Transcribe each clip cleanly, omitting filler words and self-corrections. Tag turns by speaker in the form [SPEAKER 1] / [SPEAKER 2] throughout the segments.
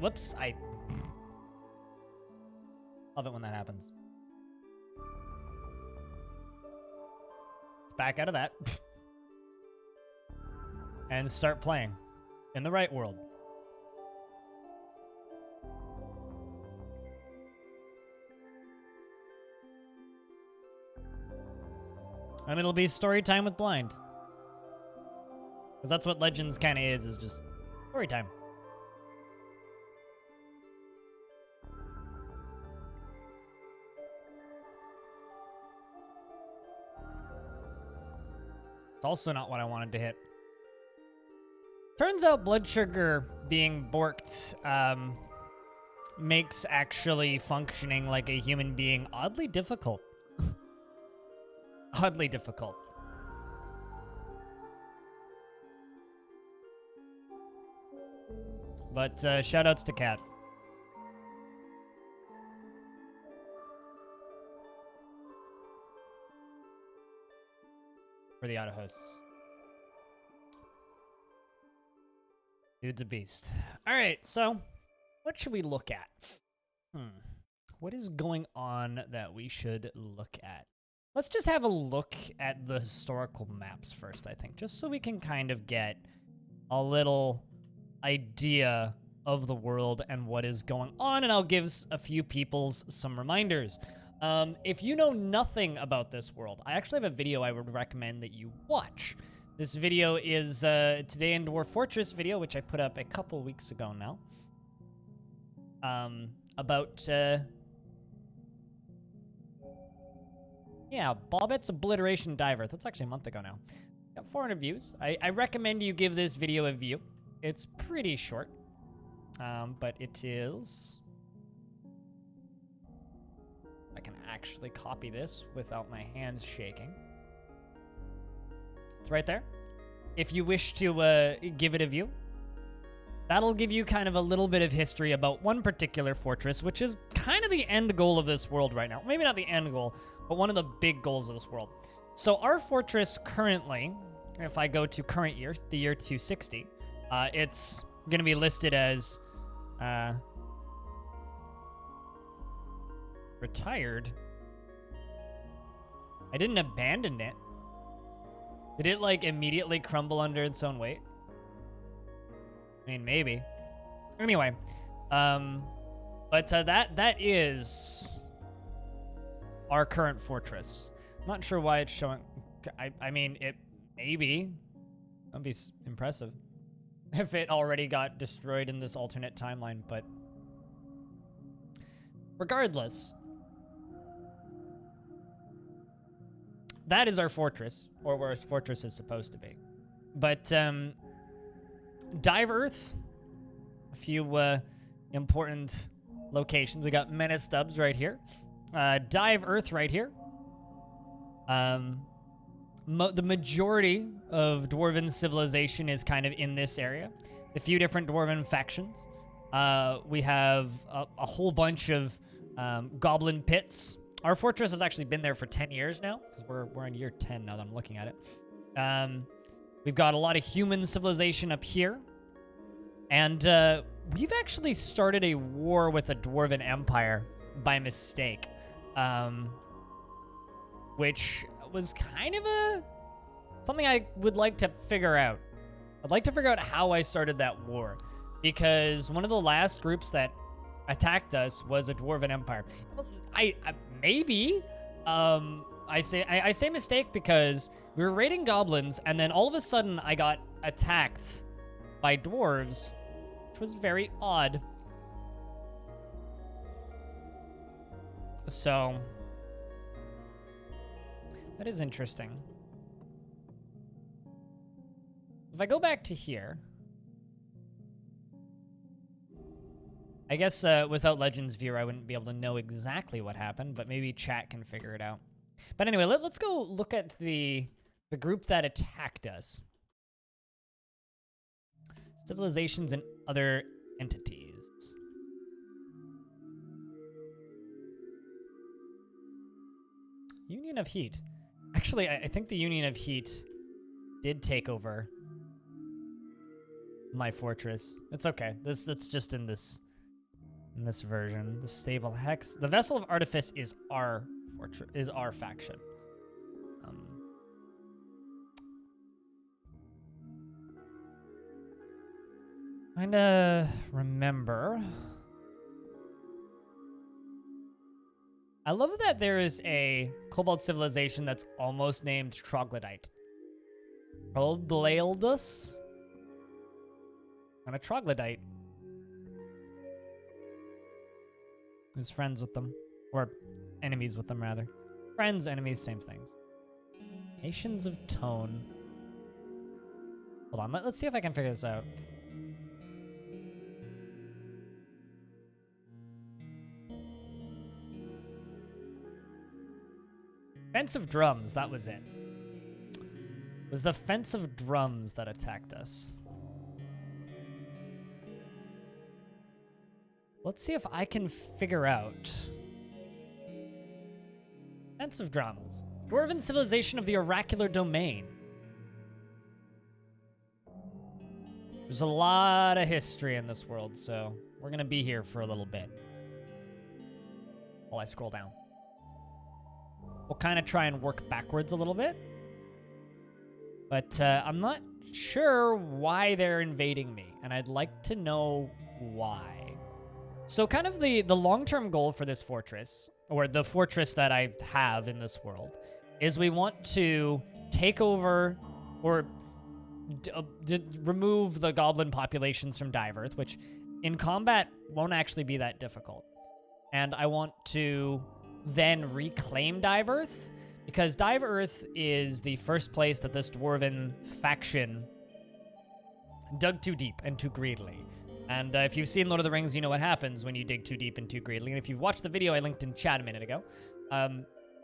[SPEAKER 1] Whoops, I love it when that happens. Back out of that. And start playing in the right world. And it'll be story time with Blind. Because that's what Legends kind of is just story time. It's also not what I wanted to hit. Turns out blood sugar being borked makes actually functioning like a human being oddly difficult. Oddly difficult. But shoutouts to Kat. For the auto hosts. Dude's a beast. All right, so what should we look at? What is going on that we should look at? Let's just have a look at the historical maps first, I think, just so we can kind of get a little idea of the world and what is going on, and I'll give a few people's some reminders. If you know nothing about this world, I actually have a video I would recommend that you watch. This video is Today in Dwarf Fortress video, which I put up a couple weeks ago now. About yeah, Bobbett's Obliteration Diver. That's actually a month ago now. Got 400 views. I recommend you give this video a view. It's pretty short, but it is... I can actually copy this without my hands shaking. It's right there. If you wish to give it a view, that'll give you kind of a little bit of history about one particular fortress, which is kind of the end goal of this world right now. Maybe not the end goal, but one of the big goals of this world. So our fortress currently, if I go to current year, the year 260, it's going to be listed as retired. I didn't abandon it. Did it, like, immediately crumble under its own weight? I mean, maybe. Anyway, but that is our current fortress. I'm not sure why it's showing. I mean, it maybe. That'd be impressive if it already got destroyed in this alternate timeline, but regardless, that is our fortress, or where our fortress is supposed to be. But Dive Earth, a few important locations. We got Menace Stubbs right here. Dive Earth right here. The majority of Dwarven civilization is kind of in this area. A few different Dwarven factions. We have a whole bunch of goblin pits. Our fortress has actually been there for 10 years now, because we're in year 10 now that I'm looking at it. We've got a lot of human civilization up here. And we've actually started a war with the Dwarven Empire by mistake. Which was kind of something I would like to figure out. I'd like to figure out how I started that war. Because one of the last groups that attacked us was a Dwarven Empire. Maybe. I say mistake because we were raiding goblins, and then all of a sudden I got attacked by dwarves, which was very odd. So that is interesting. If I go back to here, I guess without Legends Viewer, I wouldn't be able to know exactly what happened, but maybe chat can figure it out. But anyway, let's go look at the group that attacked us. Civilizations and other entities. Union of Heat. Actually, I think the Union of Heat did take over my fortress. It's okay. It's just in this version. The stable hex. The vessel of artifice is our fortress, is our faction. Trying to remember. I love that there is a Cobalt civilization that's almost named Troglodyte. Troglodyte and a Troglodyte is friends with them, or enemies with them rather. Friends, enemies, same things. Nations of Tone. Hold on, let's see if I can figure this out. Fence of Drums, that was it. It was the Fence of Drums that attacked us. Let's see if I can figure out. Fence of Drums. Dwarven civilization of the oracular domain. There's a lot of history in this world, so we're going to be here for a little bit. While I scroll down. We'll kind of try and work backwards a little bit. But I'm not sure why they're invading me, and I'd like to know why. So kind of the long-term goal for this fortress, or the fortress that I have in this world, is we want to take over or remove the goblin populations from Diverth, which in combat won't actually be that difficult. And I want to then reclaim Diverth, because Diverth is the first place that this dwarven faction dug too deep and too greedily. And if you've seen Lord of the Rings, you know what happens when you dig too deep and too greedily. And if you've watched the video I linked in chat a minute ago,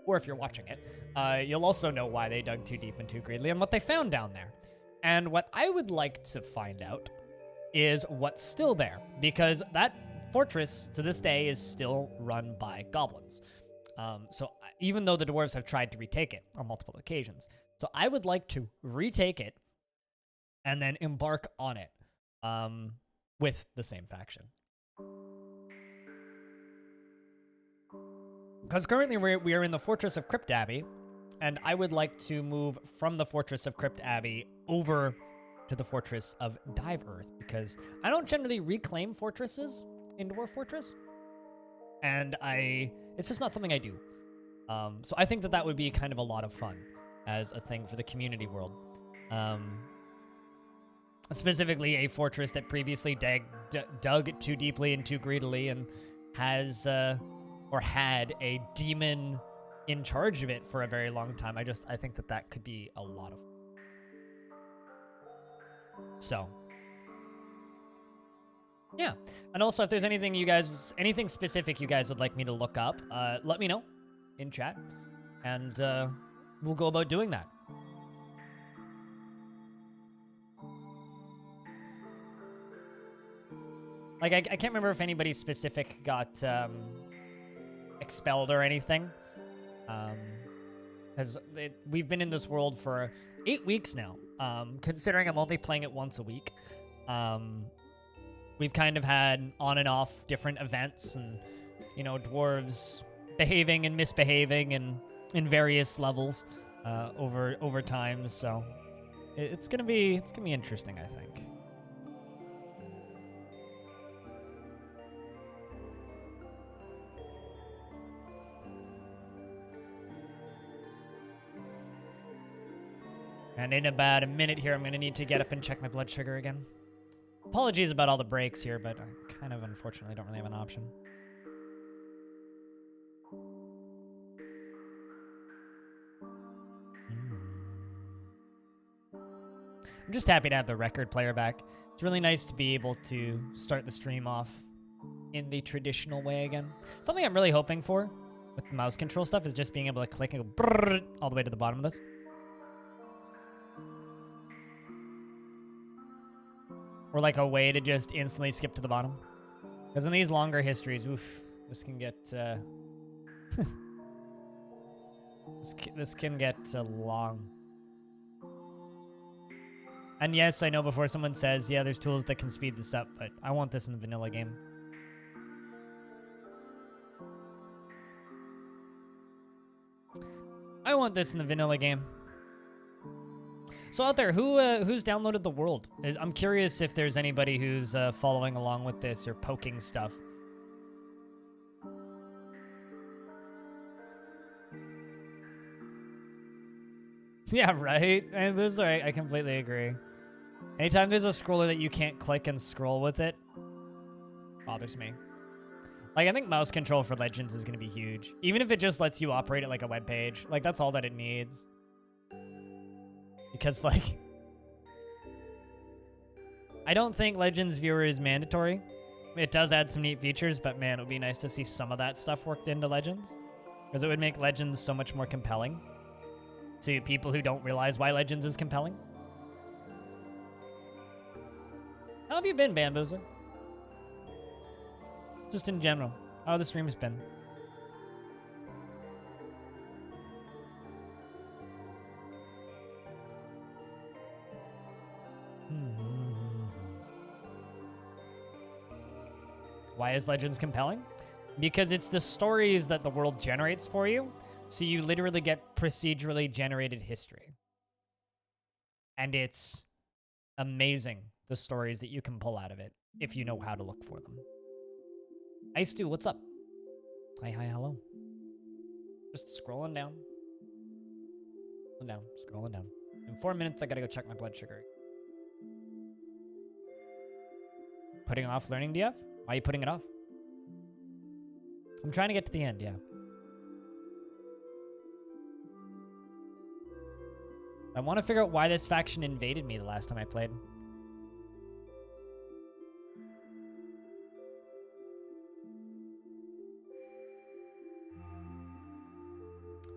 [SPEAKER 1] or if you're watching it, you'll also know why they dug too deep and too greedily and what they found down there. And what I would like to find out is what's still there, because that fortress to this day is still run by goblins. So even though the dwarves have tried to retake it on multiple occasions. So I would like to retake it and then embark on it with the same faction. Because currently we are in the Fortress of Crypt Abbey, and I would like to move from the Fortress of Crypt Abbey over to the Fortress of Diverth, because I don't generally reclaim fortresses in Dwarf Fortress, and it's just not something I do. So I think that would be kind of a lot of fun as a thing for the community world. Specifically a fortress that previously dug too deeply and too greedily and has, or had a demon in charge of it for a very long time. I think that could be a lot of fun. So, yeah. And also, if there's anything specific you guys would like me to look up, let me know in chat, and we'll go about doing that. Like, I can't remember if anybody specific got expelled or anything. Because we've been in this world for 8 weeks now. Considering I'm only playing it once a week. We've kind of had on and off different events and, dwarves behaving and misbehaving and in various levels over time. So it's gonna be interesting, I think. And in about a minute here, I'm going to need to get up and check my blood sugar again. Apologies about all the breaks here, but I kind of unfortunately don't really have an option. I'm just happy to have the record player back. It's really nice to be able to start the stream off in the traditional way again. Something I'm really hoping for with the mouse control stuff is just being able to click and go brrr all the way to the bottom of this. Or like a way to just instantly skip to the bottom. Because in these longer histories, oof, this can get this can get long. And yes, I know before someone says, yeah, there's tools that can speed this up, but I want this in the vanilla game. I want this in the vanilla game. So out there, who's downloaded the world? I'm curious if there's anybody who's following along with this or poking stuff. Yeah, right? And those are, I completely agree. Anytime there's a scroller that you can't click and scroll with it, bothers me. Like, I think mouse control for Legends is going to be huge. Even if it just lets you operate it like a web page. Like, that's all that it needs. Because, like, I don't think Legends Viewer is mandatory. It does add some neat features, but man, it would be nice to see some of that stuff worked into Legends. Because it would make Legends so much more compelling to people who don't realize why Legends is compelling. How have you been, Bamboozler? Just in general. How the stream's been? Why is Legends compelling? Because it's the stories that the world generates for you. So you literally get procedurally generated history. And it's amazing, the stories that you can pull out of it, if you know how to look for them. Ice Stew, what's up? Hi, hello. Just scrolling down. Scrolling down. In 4 minutes, I gotta go check my blood sugar. Putting off learning, DF? Why are you putting it off? I'm trying to get to the end, yeah. I want to figure out why this faction invaded me the last time I played.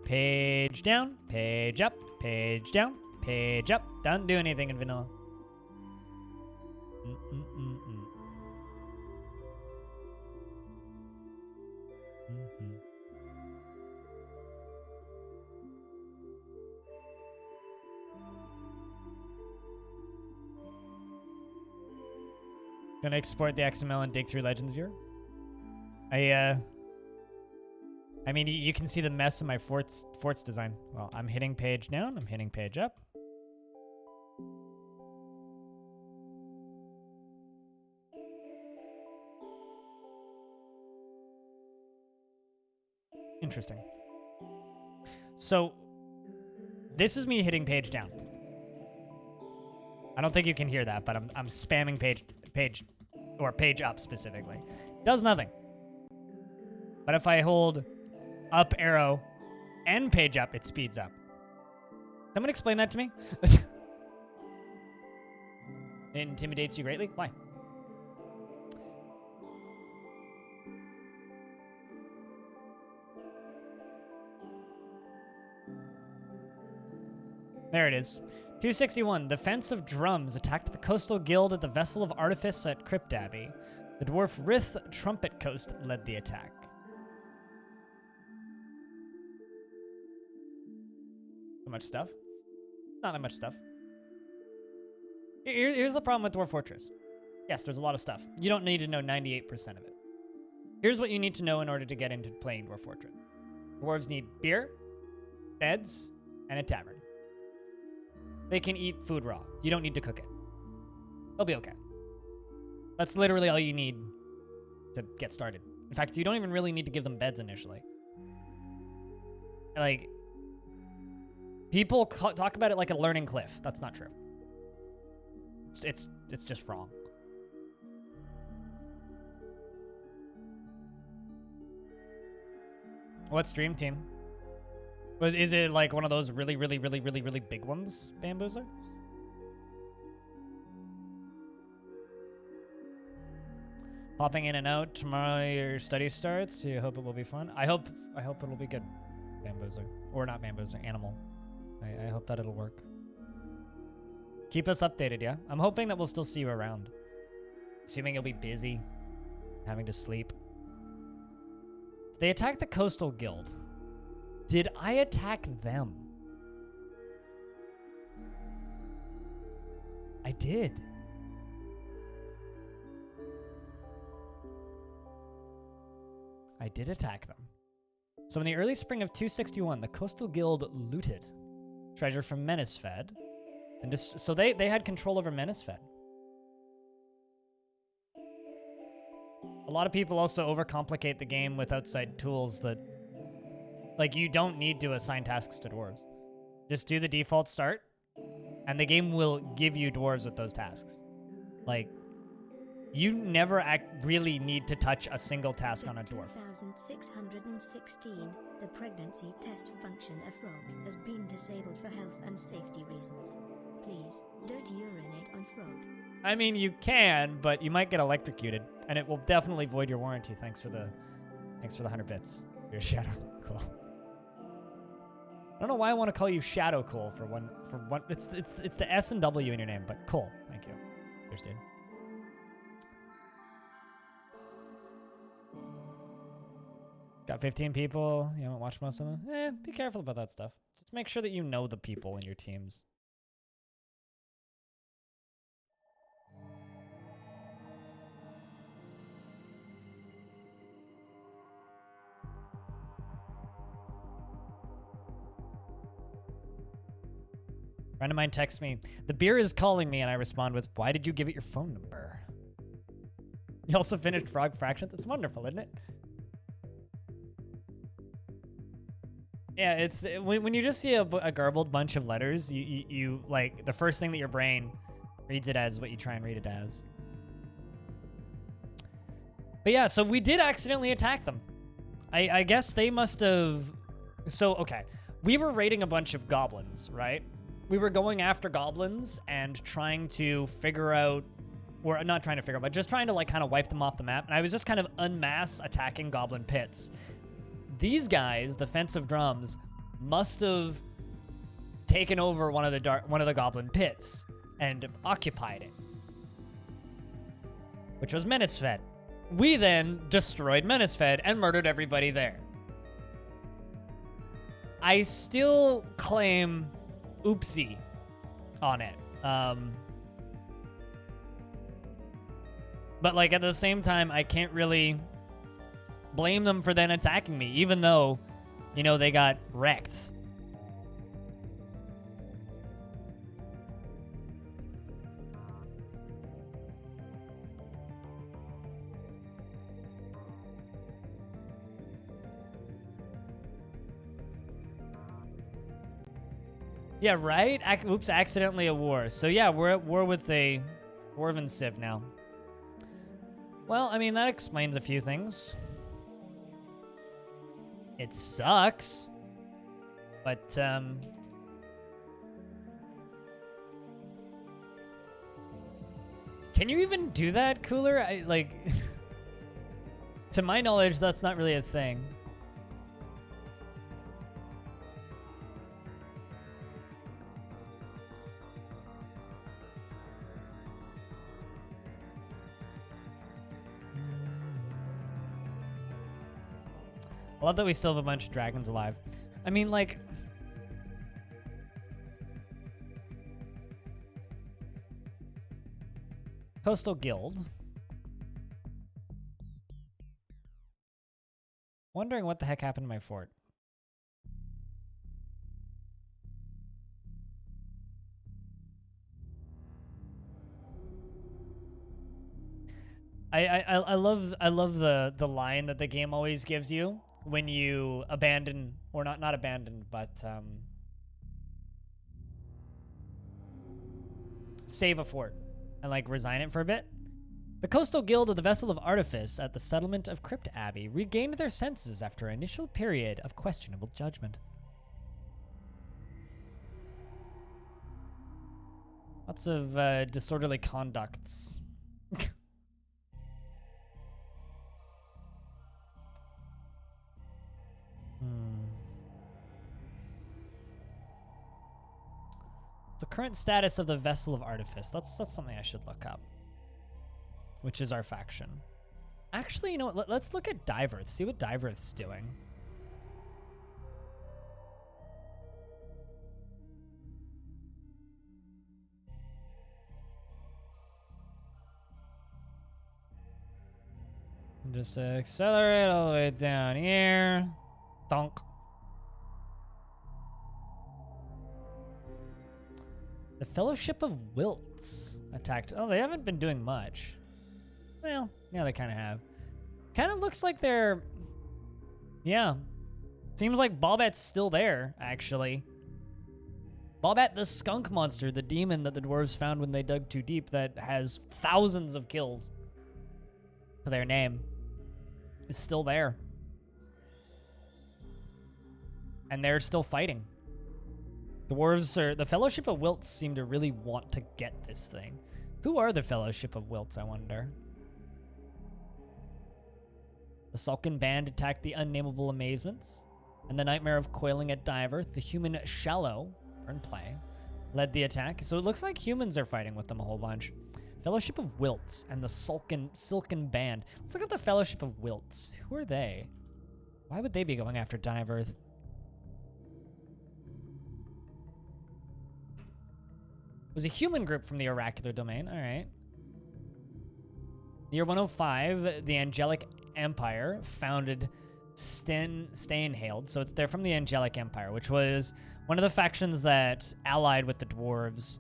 [SPEAKER 1] Page down, page up, page down, page up. Don't do anything in vanilla. Gonna export the XML and dig through Legends Viewer. I mean, you can see the mess in my forts design. Well, I'm hitting page down, I'm hitting page up. Interesting. So, this is me hitting page down. I don't think you can hear that, but I'm spamming page up specifically. Does nothing. But if I hold up arrow and page up, it speeds up. Someone explain that to me? It intimidates you greatly? Why? There it is. 261. The Fence of Drums attacked the Coastal Guild at the Vessel of Artifice at Crypt Abbey. The dwarf Rith Trumpet Coast led the attack. So much stuff? Not that much stuff. Here's the problem with Dwarf Fortress. Yes, there's a lot of stuff. You don't need to know 98% of it. Here's what you need to know in order to get into playing Dwarf Fortress. Dwarves need beer, beds, and a tavern. They can eat food raw. You don't need to cook it. They'll be okay. That's literally all you need to get started. In fact, you don't even really need to give them beds initially. Like, people talk about it like a learning cliff. That's not true. It's just wrong. What stream team? Is it like one of those really big ones, Bamboozler? Popping in and out. Tomorrow your study starts. You hope it will be fun. I hope it'll be good, Bamboozler. Or not Bamboozler, Animal. I hope that it'll work. Keep us updated, yeah? I'm hoping that we'll still see you around. Assuming you'll be busy, having to sleep. They attacked the Coastal Guild. Did I attack them? I did. I did attack them. So in the early spring of 261, the Coastal Guild looted treasure from Menisfed. And just, so they had control over Menisfed. A lot of people also overcomplicate the game with outside tools that, like, you don't need to assign tasks to dwarves. Just do the default start, and the game will give you dwarves with those tasks. Like, you never really need to touch a single task on a dwarf.
[SPEAKER 2] 2616, the pregnancy test function of frog has been disabled for health and safety reasons. Please, don't urinate on frog.
[SPEAKER 1] I mean, you can, but you might get electrocuted, and it will definitely void your warranty. Thanks for the 100 bits. Your shadow, cool. I don't know why I want to call you Shadow Cool for one. It's the S and W in your name, but cool. Thank you. Cheers, dude. Got 15 people. You haven't watched most of them. Be careful about that stuff. Just make sure that you know the people in your teams. A friend of mine texts me, "The beer is calling me," and I respond with, "Why did you give it your phone number?" You also finished Frog Fraction? That's wonderful, isn't it? Yeah, it's when you just see a garbled bunch of letters, you like, the first thing that your brain reads it as what you try and read it as. But yeah, so we did accidentally attack them. I guess they must have... So, okay. We were raiding a bunch of goblins, right? We were going after goblins and trying to figure out... Or not trying to figure out, but just trying to, like, kind of wipe them off the map. And I was just kind of en masse attacking goblin pits. These guys, the Fence of Drums, must have taken over one of the goblin pits and occupied it, which was Menisfed. We then destroyed Menisfed and murdered everybody there. I still claim oopsie on it. But, like, at the same time, I can't really blame them for then attacking me, even though, you know, they got wrecked. Yeah, right? Oops, accidentally a war. So yeah, we're at war with a Dwarven Civ now. Well, I mean, that explains a few things. It sucks, but, can you even do that, Cooler? To my knowledge, that's not really a thing. I love that we still have a bunch of dragons alive. I mean, like... Coastal Guild. Wondering what the heck happened to my fort. I love the line that the game always gives you when you abandon, or not abandon, but save a fort and, like, resign it for a bit. The Coastal Guild of the Vessel of Artifice at the settlement of Crypt Abbey regained their senses after an initial period of questionable judgment. Lots of disorderly conducts. The current status of the Vessel of Artifice. That's something I should look up. Which is our faction. Actually, you know what? Let's look at Diverth. See what Diverth's doing. And just accelerate all the way down here. Donk. The Fellowship of Wilts attacked. Oh, they haven't been doing much. Well, yeah, they kind of have. Kind of looks like they're... Yeah. Seems like Bobet's still there, actually. Bobat, the skunk monster, the demon that the dwarves found when they dug too deep that has thousands of kills to their name, is still there. And they're still fighting. The Fellowship of Wilts seem to really want to get this thing. Who are the Fellowship of Wilts, I wonder? The Sulkin Band attacked the Unnameable Amazements, and the Nightmare of Coiling at Diverth, the human Shallow, in play, led the attack. So it looks like humans are fighting with them a whole bunch. Fellowship of Wilts and the Silken Band. Let's look at the Fellowship of Wilts. Who are they? Why would they be going after Diverth? It was a human group from the Oracular Domain. All right. The year 105, the Angelic Empire founded Stainhailed. So they're from the Angelic Empire, which was one of the factions that allied with the dwarves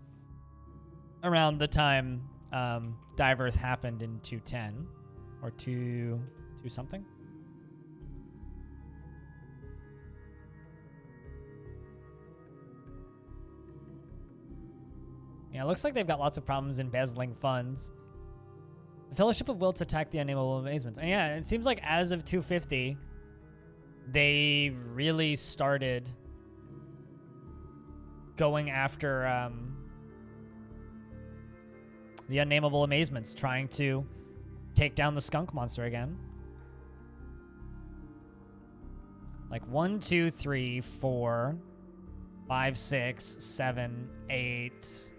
[SPEAKER 1] around the time Diverth happened in 210 or 2 something. Yeah, it looks like they've got lots of problems embezzling funds. The Fellowship of Wilts attacked the Unnameable Amazements. And yeah, it seems like as of 250, they really started going after the Unnameable Amazements, trying to take down the skunk monster again. Like 1, 2, 3, 4, 5, 6, 7, 8,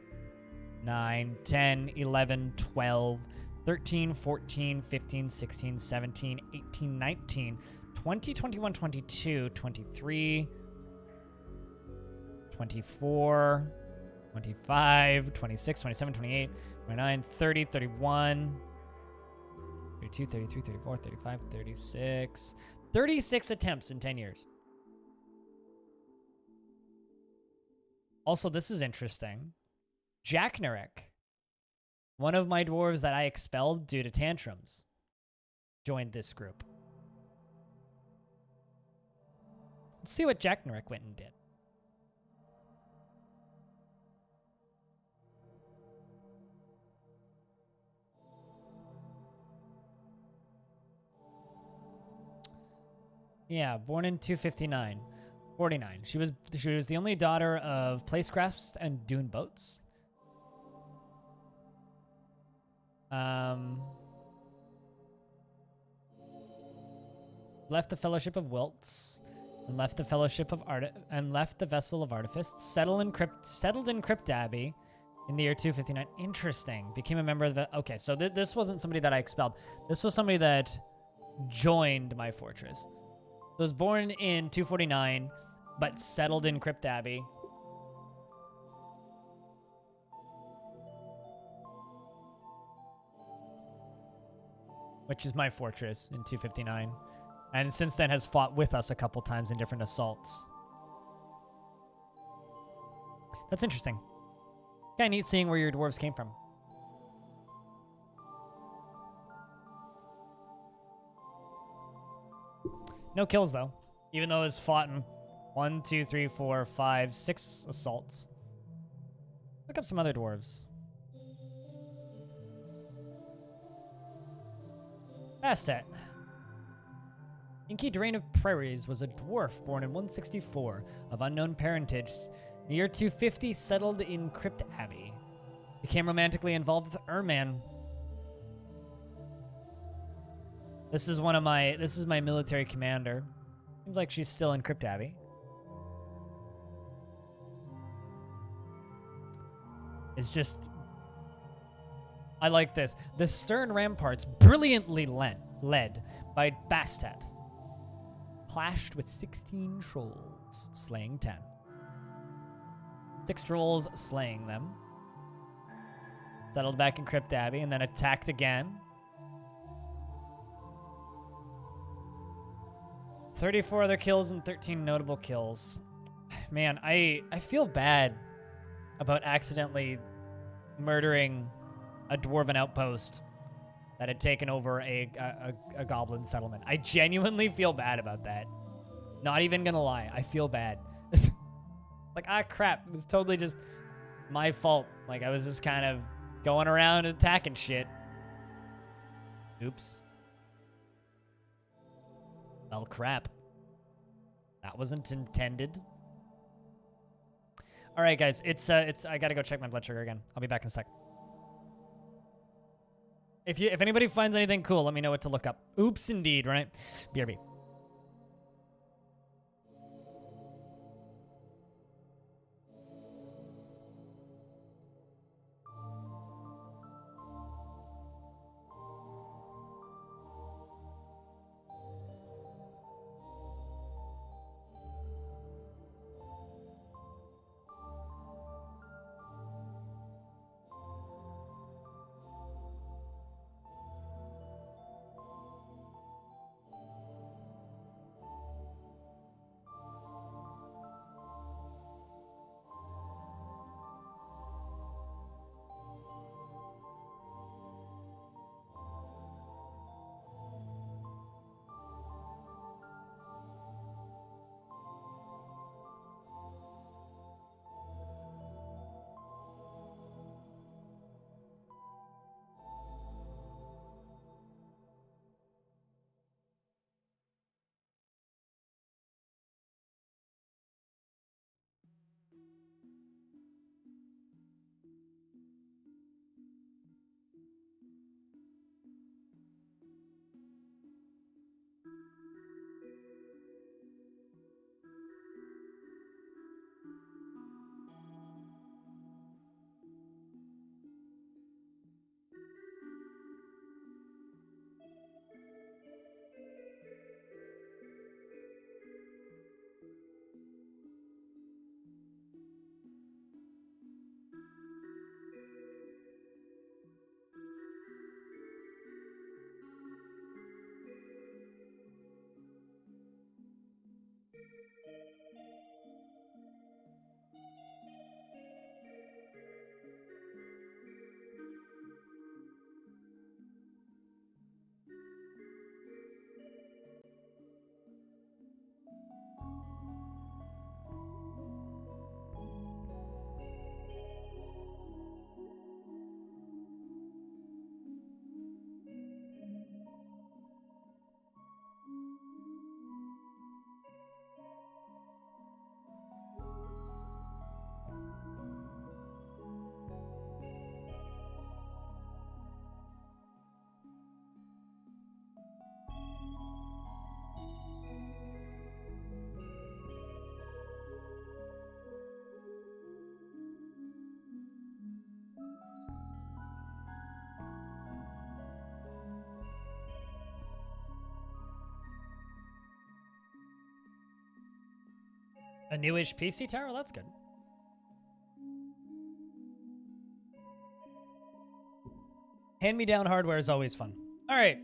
[SPEAKER 1] 9, 10, 11, 12, 13, 14, 15, 16, 17, 18, 19, 20, 21, 22, 23, 24, 25, 26, 27, 28, 29, 30, 31, 32, 33, 34, 35, 36. 36 attempts in 10 years. Also, this is interesting. Jack Narek, one of my dwarves that I expelled due to tantrums, joined this group. Let's see what Jack Narek went and did. Yeah, born in 259. 49. She was the only daughter of Placecrafts and Dune Boats. Left the Fellowship of Wilts and left the Fellowship of left the Vessel of Artifice. Settled in Crypt Abbey in the year 259. Interesting. Became a member of the... Okay, so this wasn't somebody that I expelled. This was somebody that joined my fortress. Was born in 249, but settled in Crypt Abbey. Which is my fortress in 259. And since then has fought with us a couple times in different assaults. That's interesting. Kinda neat seeing where your dwarves came from. No kills, though. Even though it's fought in 1, 2, 3, 4, 5, 6 assaults. Look up some other dwarves. Bastet. Inky Drain of Prairies was a dwarf born in 164 of unknown parentage. In the year 250, settled in Crypt Abbey. Became romantically involved with Erman. This is my military commander. Seems like she's still in Crypt Abbey. It's just... I like this. The stern ramparts, brilliantly led by Bastet, clashed with 16 trolls, slaying 10. 6 trolls slaying them. Settled back in Crypt Abbey and then attacked again. 34 other kills and 13 notable kills. Man, I feel bad about accidentally murdering a dwarven outpost that had taken over a goblin settlement. I genuinely feel bad about that. Not even gonna lie, I feel bad. Like, ah, crap, it was totally just my fault. Like, I was just kind of going around attacking shit. Oops. Well, crap. That wasn't intended. All right, guys, I gotta go check my blood sugar again. I'll be back in a sec. If anybody finds anything cool, let me know what to look up. Oops, indeed, right? BRB. A newish PC tower? Well, that's good. Hand-me-down hardware is always fun. All right.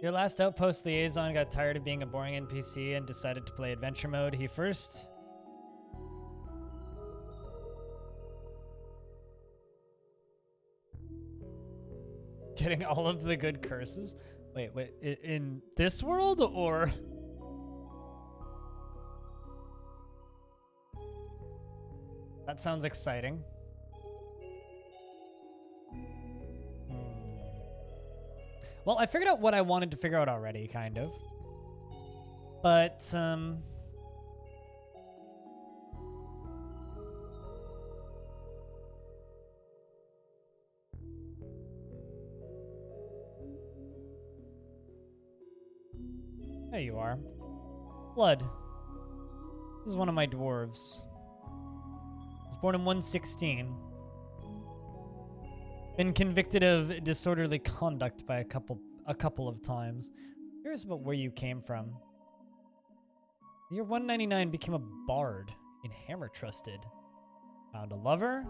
[SPEAKER 1] Your last outpost liaison got tired of being a boring NPC and decided to play adventure mode. He first... Getting all of the good curses? Wait, in this world or... That sounds exciting. Well, I figured out what I wanted to figure out already, kind of. But, there you are. Blood. This is one of my dwarves. I was born in 116. Been convicted of disorderly conduct by a couple of times. Curious about where you came from. Year 199 became a bard in Hammer Trusted. Found a lover,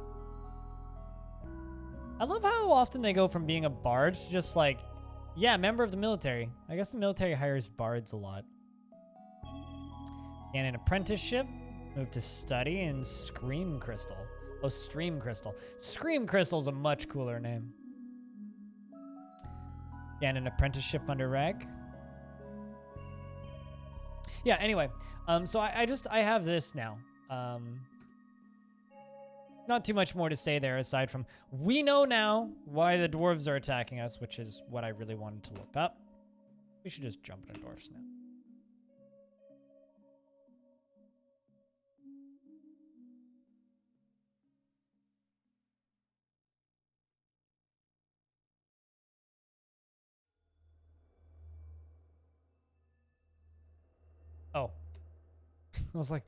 [SPEAKER 1] I love how often they go from being a bard to just like, yeah, member of the military. I guess the military hires bards a lot. And an apprenticeship. Move to study in Scream Crystal. Oh, Stream Crystal. Scream Crystal's a much cooler name. And an apprenticeship under Reg. Yeah, anyway. So I have this now. Not too much more to say there aside from we know now why the dwarves are attacking us, which is what I really wanted to look up. We should just jump into dwarfs now. Oh. I was like,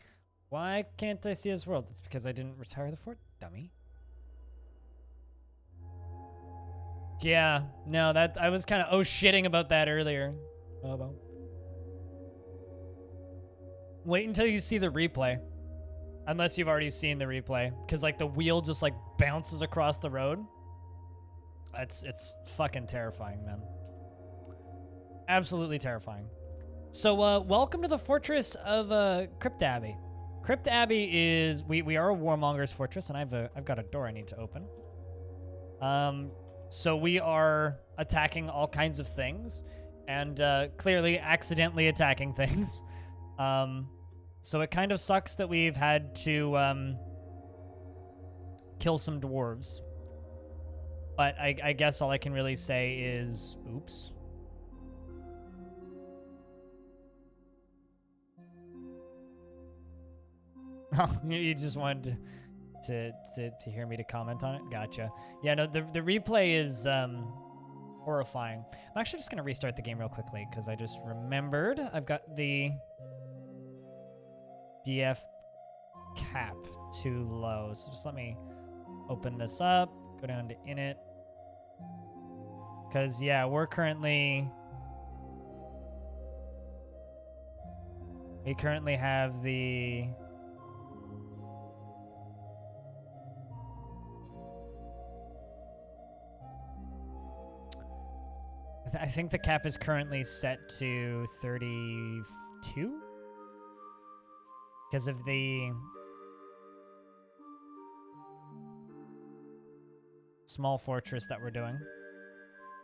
[SPEAKER 1] why can't I see this world? It's because I didn't retire the fort, dummy. Yeah, no, that I was kind of shitting about that earlier. Oh well. Wait until you see the replay. Unless you've already seen the replay. Because like the wheel just like bounces across the road. It's fucking terrifying, man. Absolutely terrifying. So welcome to the fortress of Crypt Abbey. Crypt Abbey is we are a warmonger's fortress, and I've got a door I need to open. So we are attacking all kinds of things, and clearly accidentally attacking things. So it kind of sucks that we've had to kill some dwarves. But I guess all I can really say is, oops. Oh, you just wanted to hear me to comment on it? Gotcha. Yeah, no, the replay is horrifying. I'm actually just going to restart the game real quickly because I just remembered I've got the DF cap too low. So just let me open this up, go down to init. Because, yeah, we currently have the... I think the cap is currently set to 32 because of the small fortress that we're doing.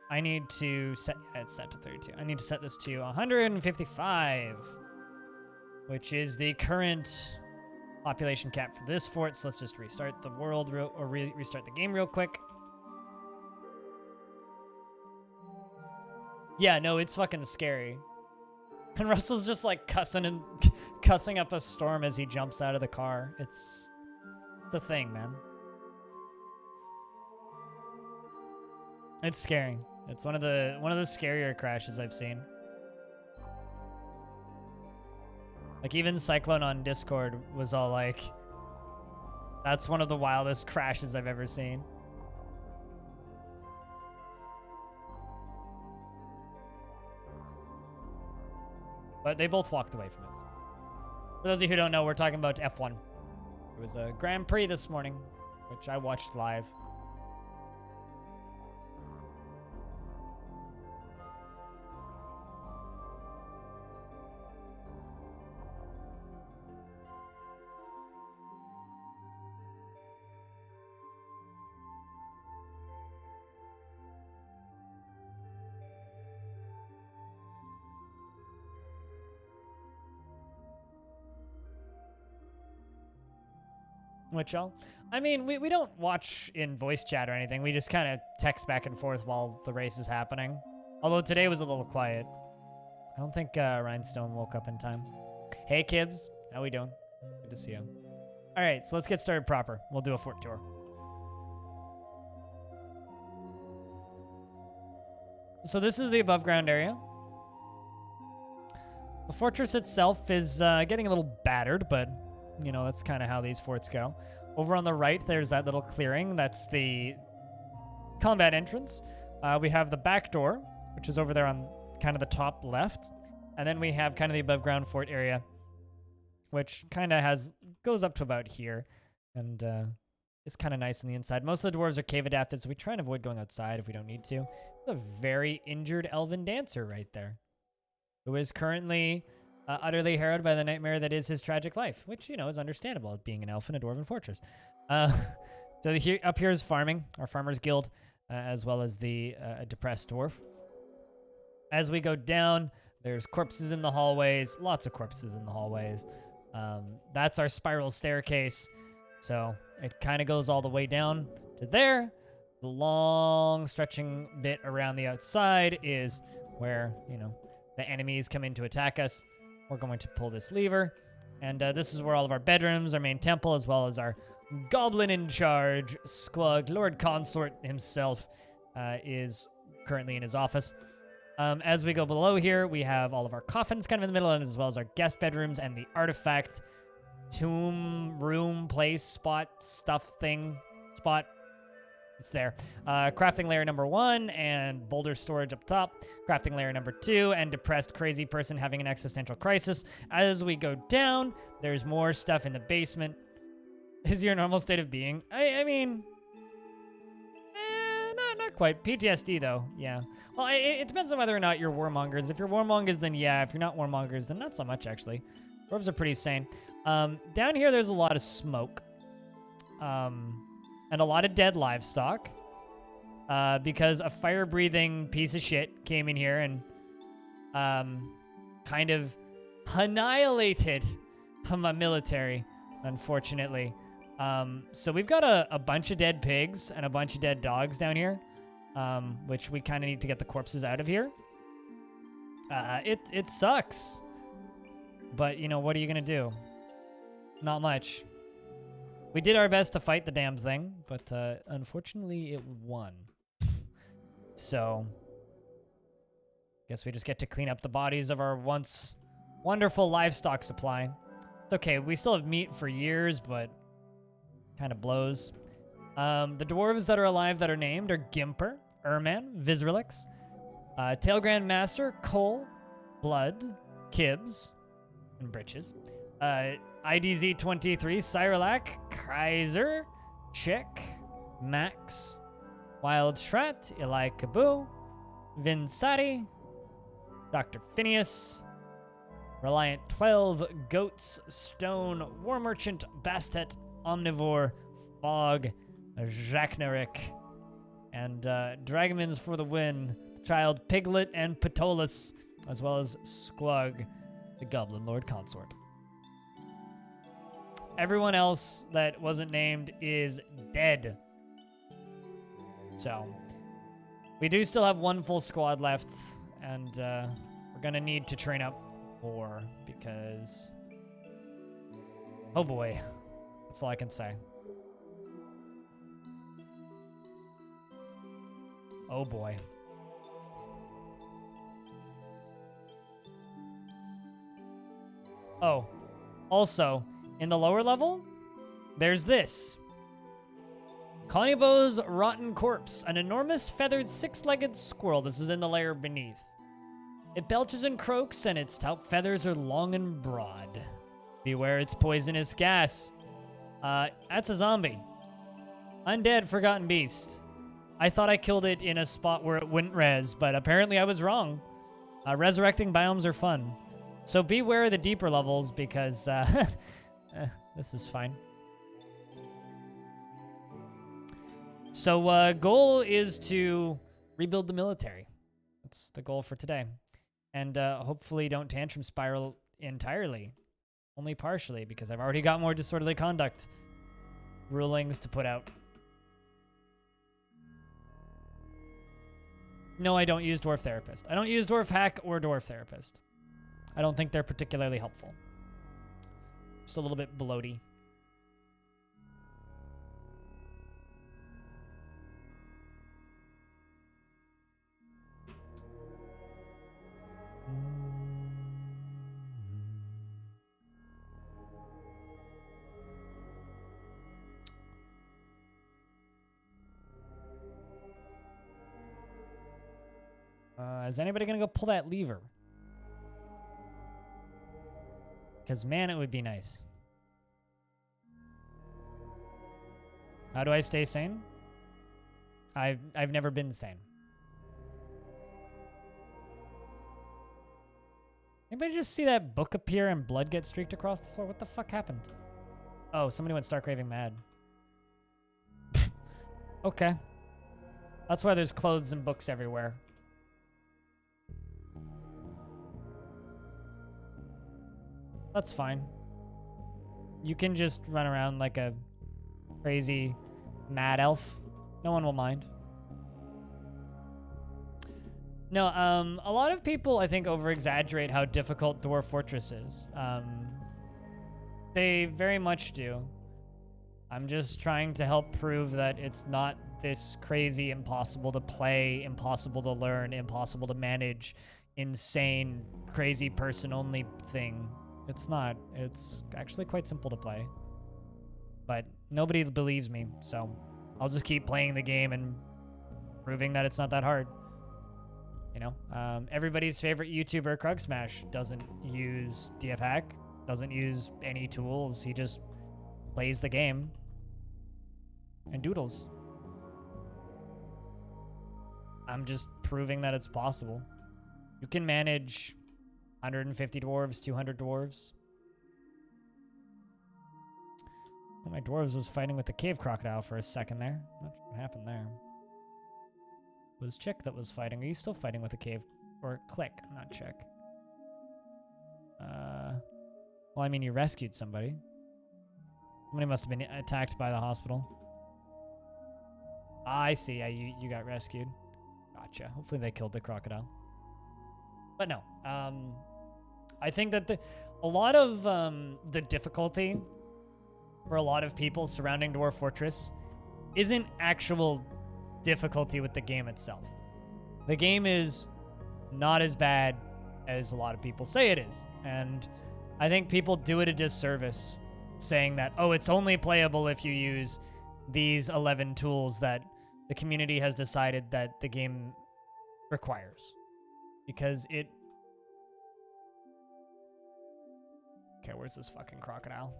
[SPEAKER 1] I need to set, yeah, it's set to 32. I need to set this to 155, which is the current population cap for this fort. So let's just restart the world restart the game real quick. Yeah, no, it's fucking scary. And Russell's just like cussing up a storm as he jumps out of the car. It's a thing, man. It's scary. It's one of the scarier crashes I've seen. Like even Cyclone on Discord was all like, that's one of the wildest crashes I've ever seen. But they both walked away from it. For those of you who don't know, we're talking about F1. It was a Grand Prix this morning, which I watched live. Which I mean, we don't watch in voice chat or anything. We just kind of text back and forth while the race is happening. Although today was a little quiet. I don't think Rhinestone woke up in time. Hey, Kibbs. How we doing? Good to see you. All right, so let's get started proper. We'll do a fort tour. So this is the above ground area. The fortress itself is getting a little battered, but you know, that's kind of how these forts go. Over on the right, there's that little clearing. That's the combat entrance. We have the back door, which is over there on kind of the top left. And then we have kind of the above ground fort area, which kind of goes up to about here. And is kind of nice on the inside. Most of the dwarves are cave adapted, so we try and avoid going outside if we don't need to. There's a very injured elven dancer right there, who is currently utterly harrowed by the nightmare that is his tragic life, which, you know, is understandable, being an elf in a dwarven fortress. So up here is farming, our farmers guild, as well as the depressed dwarf. As we go down, there's corpses in the hallways, lots of corpses in the hallways. That's our spiral staircase. So it kind of goes all the way down to there. The long stretching bit around the outside is where, you know, the enemies come in to attack us. We're going to pull this lever. And this is where all of our bedrooms, our main temple, as well as our goblin in charge, Squug, Lord Consort himself, is currently in his office. As we go below here, we have all of our coffins kind of in the middle, and as well as our guest bedrooms and the artifact tomb room place spot spot. It's there. Crafting layer number 1 and boulder storage up top. Crafting layer number 2 and depressed crazy person having an existential crisis. As we go down, there's more stuff in the basement. Is your normal state of being? I mean, not quite. PTSD though, yeah. Well, it depends on whether or not you're warmongers. If you're warmongers, then yeah. If you're not warmongers, then not so much actually. Dwarves are pretty sane. Down here, there's a lot of smoke. And a lot of dead livestock. Because a fire-breathing piece of shit came in here and kind of annihilated my military, unfortunately. So we've got a bunch of dead pigs and a bunch of dead dogs down here, which we kind of need to get the corpses out of here. It sucks. But, you know, what are you going to do? Not much. We did our best to fight the damn thing, but unfortunately it won. So, guess we just get to clean up the bodies of our once wonderful livestock supply. It's okay, we still have meat for years, but kind of blows. The dwarves that are alive that are named are Gimper, Erman, Visrelix, Tailgrand Master, Cole, Blood, Kibbs, and Britches. IDZ-23, Cyralac, Kaiser, Chick, Max, Wild Shrat, Eli Kaboo, Vinsati, Dr. Phineas, Reliant 12, Goats, Stone, War Merchant, Bastet, Omnivore, Fog, Jachnaric, and Dragomins for the win, Child Piglet, and Patolus, as well as Squug, the Goblin Lord Consort. Everyone else that wasn't named is dead. So, we do still have one full squad left, and we're gonna need to train up more because, oh boy, that's all I can say. Oh boy. Oh, also, in the lower level, there's this. Conybo's rotten corpse, an enormous feathered six-legged squirrel. This is in the layer beneath. It belches and croaks, and its top feathers are long and broad. Beware its poisonous gas. That's a zombie. Undead forgotten beast. I thought I killed it in a spot where it wouldn't res, but apparently I was wrong. Resurrecting biomes are fun. So beware the deeper levels because this is fine. So goal is to rebuild the military. That's the goal for today. And hopefully don't tantrum spiral entirely. Only partially, because I've already got more disorderly conduct rulings to put out. No, I don't use Dwarf Therapist. I don't use Dwarf Hack or Dwarf Therapist. I don't think they're particularly helpful. Just a little bit bloaty. Is anybody going to go pull that lever? Because, man, it would be nice. How do I stay sane? I've never been sane. Anybody just see that book appear and blood get streaked across the floor? What the fuck happened? Oh, somebody went stark raving mad. Okay. That's why there's clothes and books everywhere. That's fine. You can just run around like a crazy mad elf. No one will mind. No, a lot of people, I think, over-exaggerate how difficult Dwarf Fortress is. They very much do. I'm just trying to help prove that it's not this crazy, impossible to play, impossible to learn, impossible to manage, insane, crazy person-only thing. It's not. It's actually quite simple to play. But nobody believes me, so I'll just keep playing the game and proving that it's not that hard. You know, everybody's favorite YouTuber, Krug Smash, doesn't use DF Hack, doesn't use any tools. He just plays the game and doodles. I'm just proving that it's possible. You can manage 150 dwarves, 200 dwarves. One of my dwarves was fighting with the cave crocodile for a second there. Not sure what happened there. It was Chick that was fighting. Are you still fighting with a cave? Or Click, not Chick. Well, I mean, you rescued somebody. Somebody must have been attacked by the hospital. I see. Yeah, you got rescued. Gotcha. Hopefully they killed the crocodile. But no. I think that a lot of the difficulty for a lot of people surrounding Dwarf Fortress isn't actual difficulty with the game itself. The game is not as bad as a lot of people say it is. And I think people do it a disservice saying that, oh, it's only playable if you use these 11 tools that the community has decided that the game requires. Because it... Okay, where's this fucking crocodile?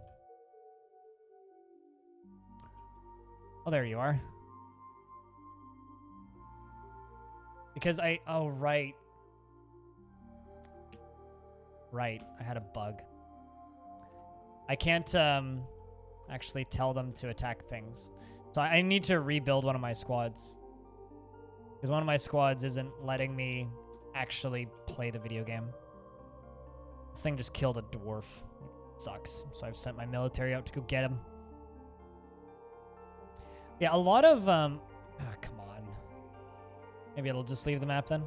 [SPEAKER 1] Oh, there you are. Because oh, right. Right, I had a bug. I can't actually tell them to attack things. So I need to rebuild one of my squads. Because one of my squads isn't letting me actually play the video game. This thing just killed a dwarf. It sucks. So I've sent my military out to go get him. Yeah, a lot of... oh, come on. Maybe it'll just leave the map then.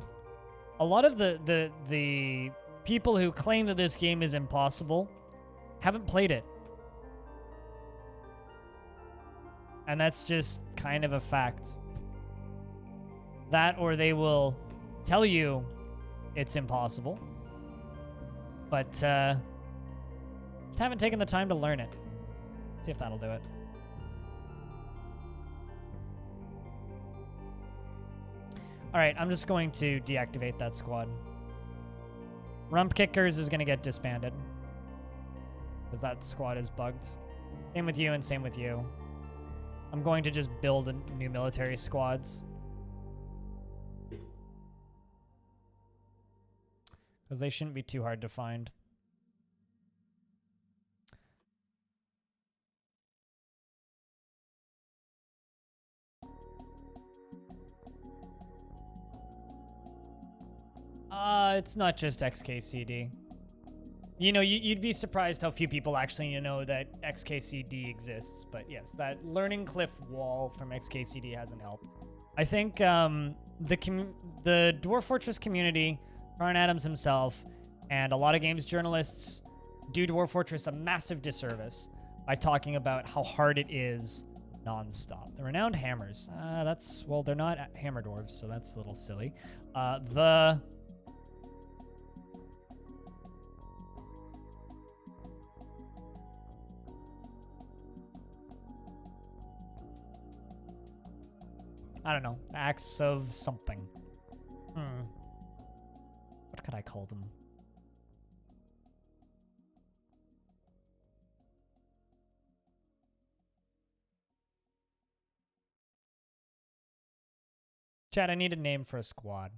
[SPEAKER 1] A lot of the people who claim that this game is impossible haven't played it. And that's just kind of a fact. That, or they will tell you it's impossible. But just haven't taken the time to learn it. See if that'll do it. All right, I'm just going to deactivate that squad. Rump Kickers is going to get disbanded. Because that squad is bugged. Same with you and same with you. I'm going to just build new military squads. Because they shouldn't be too hard to find. It's not just XKCD. You know, you'd be surprised how few people actually know that XKCD exists. But yes, that Learning Cliff wall from XKCD hasn't helped. I think the Dwarf Fortress community, Brian Adams himself, and a lot of games journalists do Dwarf Fortress a massive disservice by talking about how hard it is non-stop. The Renowned Hammers. Well, they're not hammer dwarves, so that's a little silly. I don't know. Axe of something. What could I call them? Chad, I need a name for a squad.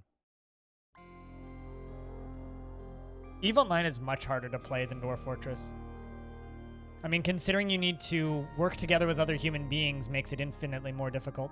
[SPEAKER 1] EVE Online is much harder to play than Dwarf Fortress. I mean, considering you need to work together with other human beings makes it infinitely more difficult.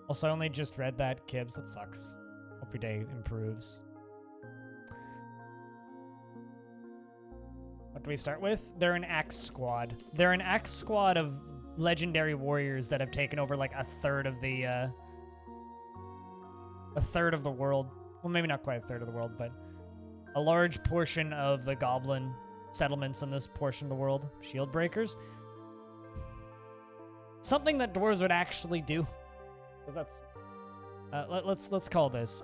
[SPEAKER 1] Also, I only just read that, Kibbs. That sucks. Hope your day improves. What do we start with? They're an axe squad. They're an axe squad of legendary warriors that have taken over like a third of the world. Well, maybe not quite a third of the world, but a large portion of the goblin settlements in this portion of the world. Shield breakers. Something that dwarves would actually do. That's let's call this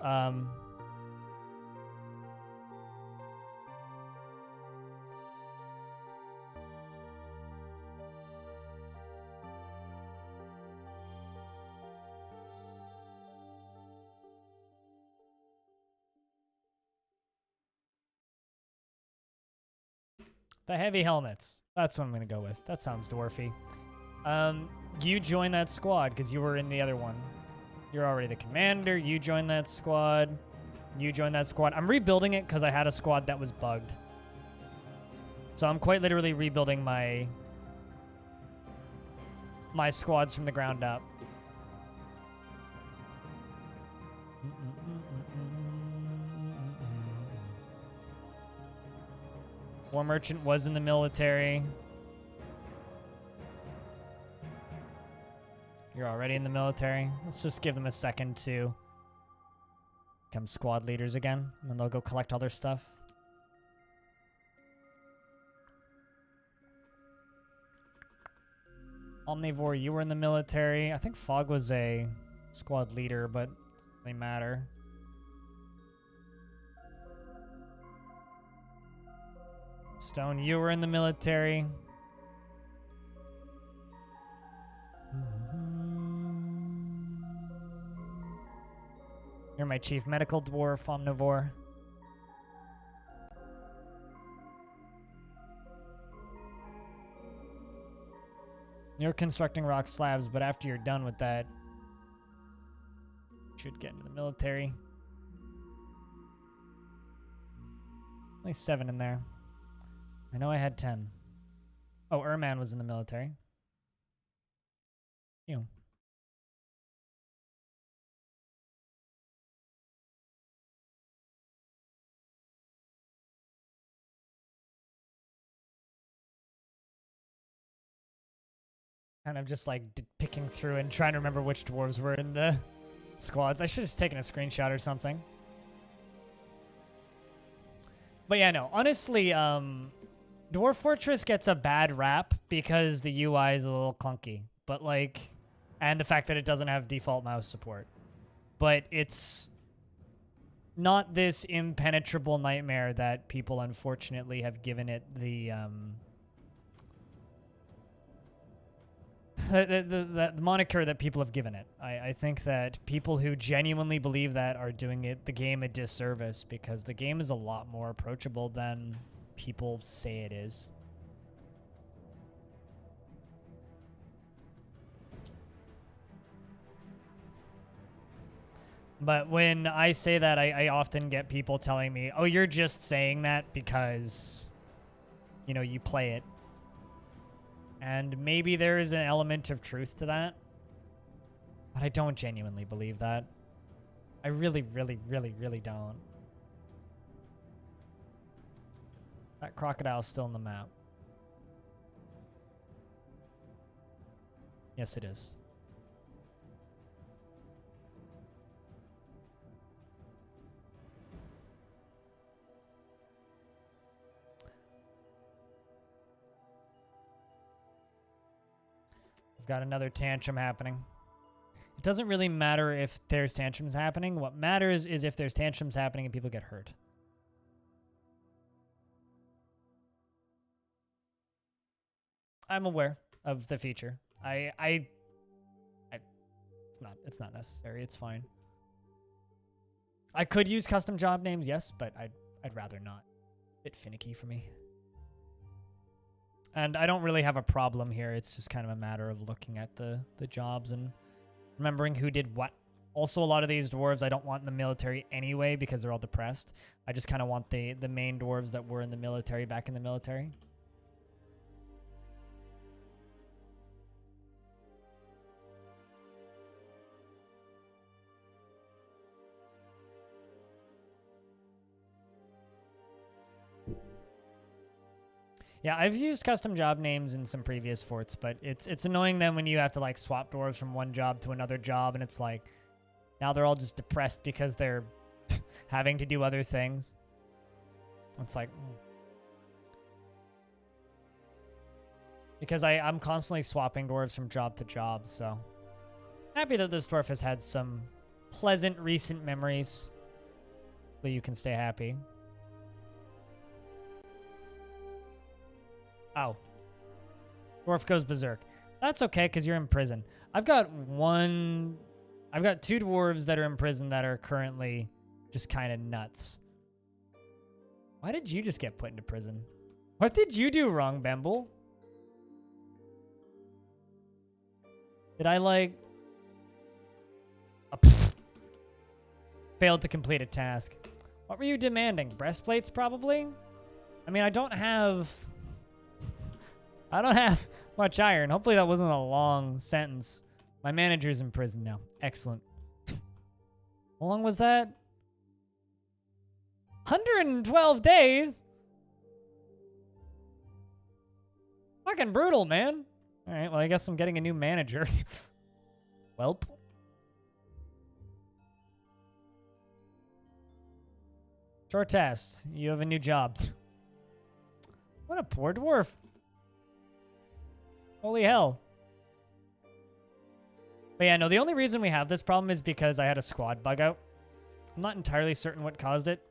[SPEAKER 1] the heavy helmets. That's what I'm gonna go with. That sounds dwarfy. You join that squad because you were in the other one. You're already the commander. You join that squad. You join that squad. I'm rebuilding it because I had a squad that was bugged. So I'm quite literally rebuilding my squads from the ground up. War Merchant was in the military. You're already in the military. Let's just give them a second to become squad leaders again, and then they'll go collect all their stuff. Omnivore, you were in the military. I think Fog was a squad leader, but it doesn't really matter. Stone, you were in the military. You're my chief medical dwarf, Omnivore. You're constructing rock slabs, but after you're done with that, you should get into the military. Only 7 in there. I know I had 10. Oh, Erman was in the military. You. Kind of just like picking through and trying to remember which dwarves were in the squads. I should have just taken a screenshot or something. But yeah, no. Honestly, Dwarf Fortress gets a bad rap because the UI is a little clunky. But like, and the fact that it doesn't have default mouse support. But it's not this impenetrable nightmare that people unfortunately have given it the moniker that people have given it. I think that people who genuinely believe that are doing the game a disservice because the game is a lot more approachable than people say it is. But when I say that, I often get people telling me, oh, you're just saying that because, you know, you play it. And maybe there is an element of truth to that. But I don't genuinely believe that. I really, really, really, really don't. That crocodile's still in the map. Yes, it is. Got another tantrum happening. It doesn't really matter if there's tantrums happening. What matters is if there's tantrums happening and people get hurt. I'm aware of the feature. It's not necessary. It's fine. I could use custom job names, yes, but I'd rather not. A bit finicky for me. And I don't really have a problem here. It's just kind of a matter of looking at the jobs and remembering who did what. Also, a lot of these dwarves I don't want in the military anyway because they're all depressed. I just kind of want the main dwarves that were in the military back in the military. Yeah, I've used custom job names in some previous forts, but it's annoying then when you have to like swap dwarves from one job to another job, and it's like now they're all just depressed because they're having to do other things. It's like because I'm constantly swapping dwarves from job to job, so happy that this dwarf has had some pleasant recent memories. But you can stay happy. Oh. Dwarf goes berserk. That's okay, because you're in prison. I've got two dwarves that are in prison that are currently just kind of nuts. Why did you just get put into prison? What did you do wrong, Bemble? Did I, like... failed to complete a task. What were you demanding? Breastplates, probably? I mean, I don't have much iron. Hopefully that wasn't a long sentence. My manager's in prison now. Excellent. How long was that? 112 days? Fucking brutal, man. All right, well, I guess I'm getting a new manager. Welp. Short test. You have a new job. What a poor dwarf. Holy hell. But yeah, no, the only reason we have this problem is because I had a squad bug out. I'm not entirely certain what caused it.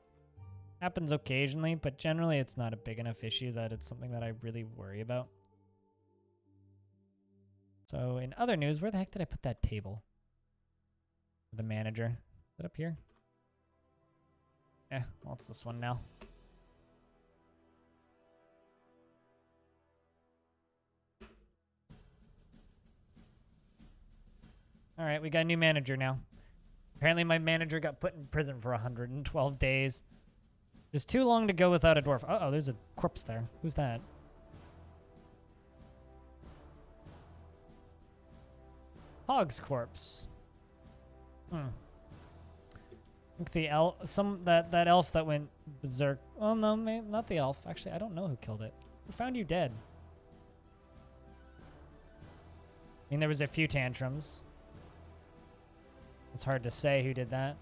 [SPEAKER 1] Happens occasionally, but generally it's not a big enough issue that it's something that I really worry about. So in other news, where the heck did I put that table? The manager. Is it up here? Well, it's this one now. All right, we got a new manager now. Apparently my manager got put in prison for 112 days. Just too long to go without a dwarf. Uh-oh, there's a corpse there. Who's that? Hog's corpse. I think the elf, that elf that went berserk. Oh no, not the elf. Actually, I don't know who killed it. Who found you dead? I mean, there was a few tantrums. It's hard to say who did that.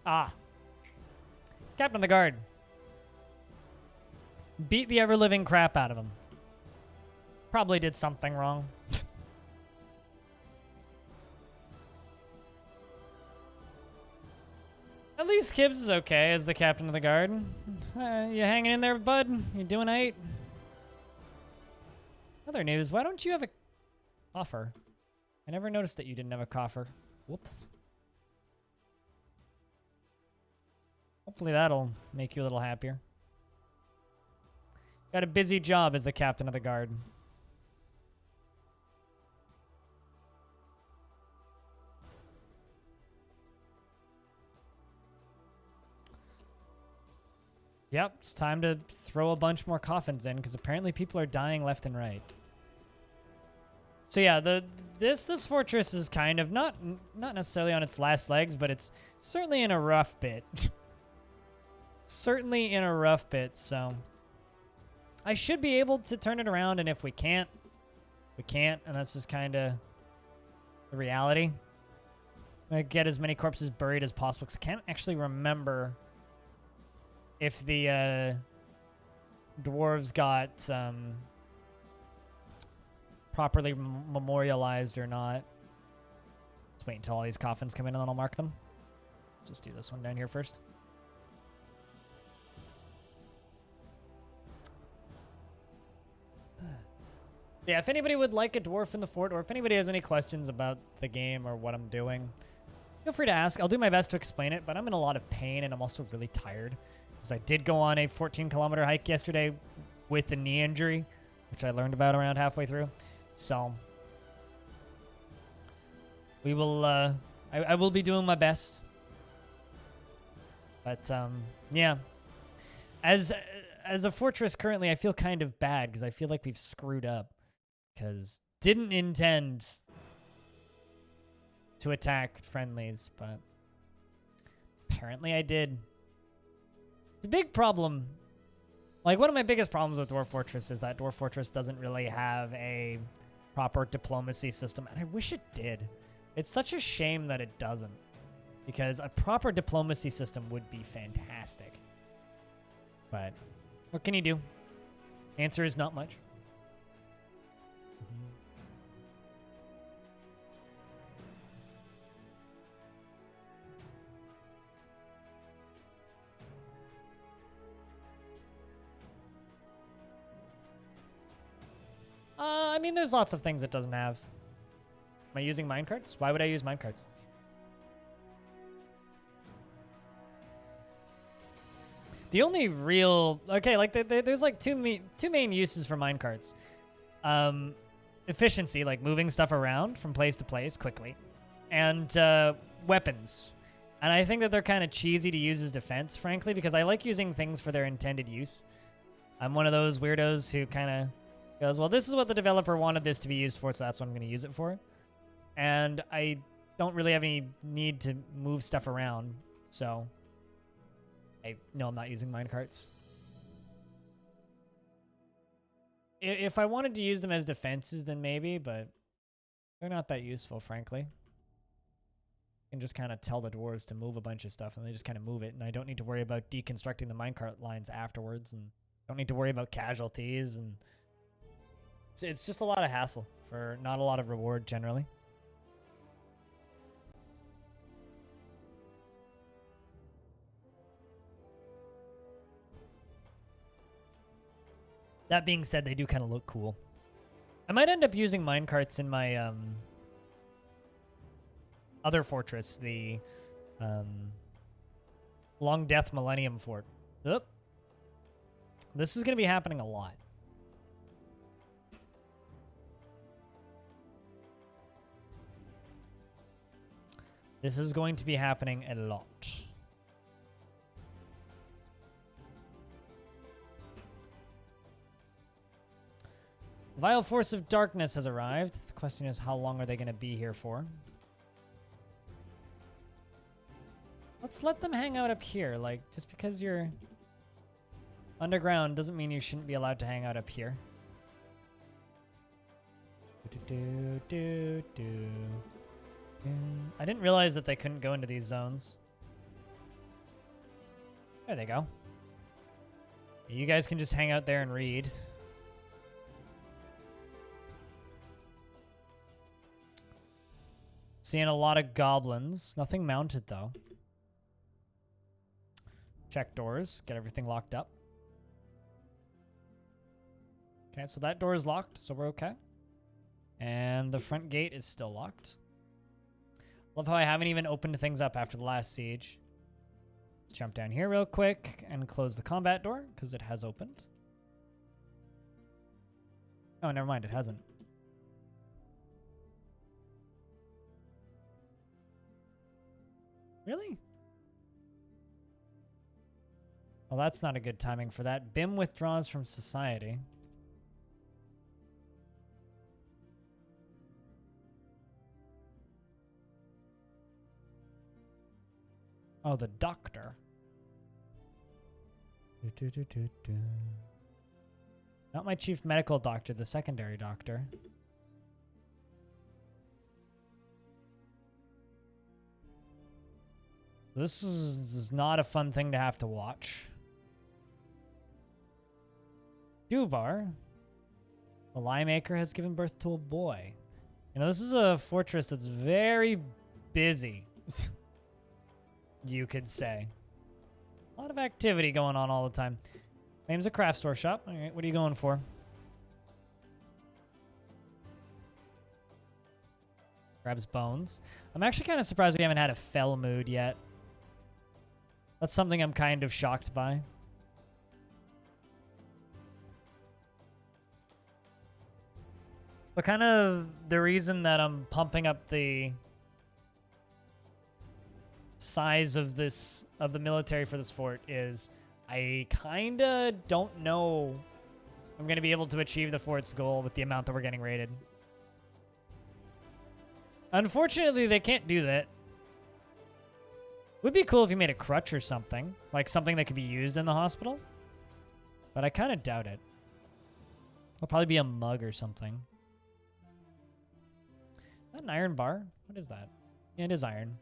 [SPEAKER 1] Ah. Captain of the Guard. Beat the ever-living crap out of him. Probably did something wrong. At least Kibbs is okay as the captain of the guard. You hanging in there, bud? You doing eight? Other news, why don't you have a coffer? I never noticed that you didn't have a coffer. Whoops. Hopefully that'll make you a little happier. Got a busy job as the captain of the guard. Yep, it's time to throw a bunch more coffins in because apparently people are dying left and right. So yeah, this fortress is kind of not necessarily on its last legs, but it's certainly in a rough bit. Certainly in a rough bit, so I should be able to turn it around, and if we can't, we can't, and that's just kind of the reality. I'm gonna get as many corpses buried as possible because I can't actually remember if the dwarves got properly memorialized or not. Let's wait until all these coffins come in and then I'll mark them. Let's just do this one down here first. Yeah, if anybody would like a dwarf in the fort, or if anybody has any questions about the game or what I'm doing, feel free to ask. I'll do my best to explain it, but I'm in a lot of pain and I'm also really tired. Because I did go on a 14-kilometer hike yesterday with a knee injury, which I learned about around halfway through. So we will, I will be doing my best. But, yeah. As a fortress currently, I feel kind of bad because I feel like we've screwed up. Because didn't intend to attack friendlies, but apparently I did. It's a big problem. Like, one of my biggest problems with Dwarf Fortress is that Dwarf Fortress doesn't really have a proper diplomacy system, and I wish it did. It's such a shame that it doesn't, because a proper diplomacy system would be fantastic. But what can you do? Answer is not much. I mean, there's lots of things it doesn't have. Am I using minecarts? Why would I use minecarts? The only real... Okay, like, there's like two main uses for minecarts. Efficiency, like moving stuff around from place to place quickly. And weapons. And I think that they're kind of cheesy to use as defense, frankly, because I like using things for their intended use. I'm one of those weirdos who kind of goes, well, this is what the developer wanted this to be used for, so that's what I'm going to use it for. And I don't really have any need to move stuff around, so no, I'm not using minecarts. If I wanted to use them as defenses, then maybe, but they're not that useful, frankly. I can just kind of tell the dwarves to move a bunch of stuff, and they just kind of move it, and I don't need to worry about deconstructing the minecart lines afterwards, and don't need to worry about casualties, and it's just a lot of hassle for not a lot of reward generally. That being said, they do kind of look cool. I might end up using minecarts in my other fortress, the Long Death Millennium Fort. Oop. This is going to be happening a lot. This is going to be happening a lot. Vile Force of Darkness has arrived. The question is, how long are they going to be here for? Let's let them hang out up here. Like, just because you're underground doesn't mean you shouldn't be allowed to hang out up here. I didn't realize that they couldn't go into these zones. There they go. You guys can just hang out there and read. Seeing a lot of goblins. Nothing mounted, though. Check doors. Get everything locked up. Okay, so that door is locked, so we're okay. And the front gate is still locked. Love how I haven't even opened things up after the last siege. Let's jump down here real quick and close the combat door, because it has opened. Oh, never mind, it hasn't. Really? Well, that's not a good timing for that. BIM withdraws from society. Oh, the doctor. Not my chief medical doctor, the secondary doctor. This is not a fun thing to have to watch. Duvar. The Lie Maker has given birth to a boy. You know, this is a fortress that's very busy, you could say. A lot of activity going on all the time. Name's a craft store shop. All right, what are you going for? Grabs bones. I'm actually kind of surprised we haven't had a fell mood yet. That's something I'm kind of shocked by. But kind of the reason that I'm pumping up the size of the military for this fort is I kind of don't know I'm going to be able to achieve the fort's goal with the amount that we're getting raided. Unfortunately, they can't do that. Would be cool if you made a crutch or something, like something that could be used in the hospital. But I kind of doubt it. It'll probably be a mug or something. Is that an iron bar? What is that? Yeah, it is iron.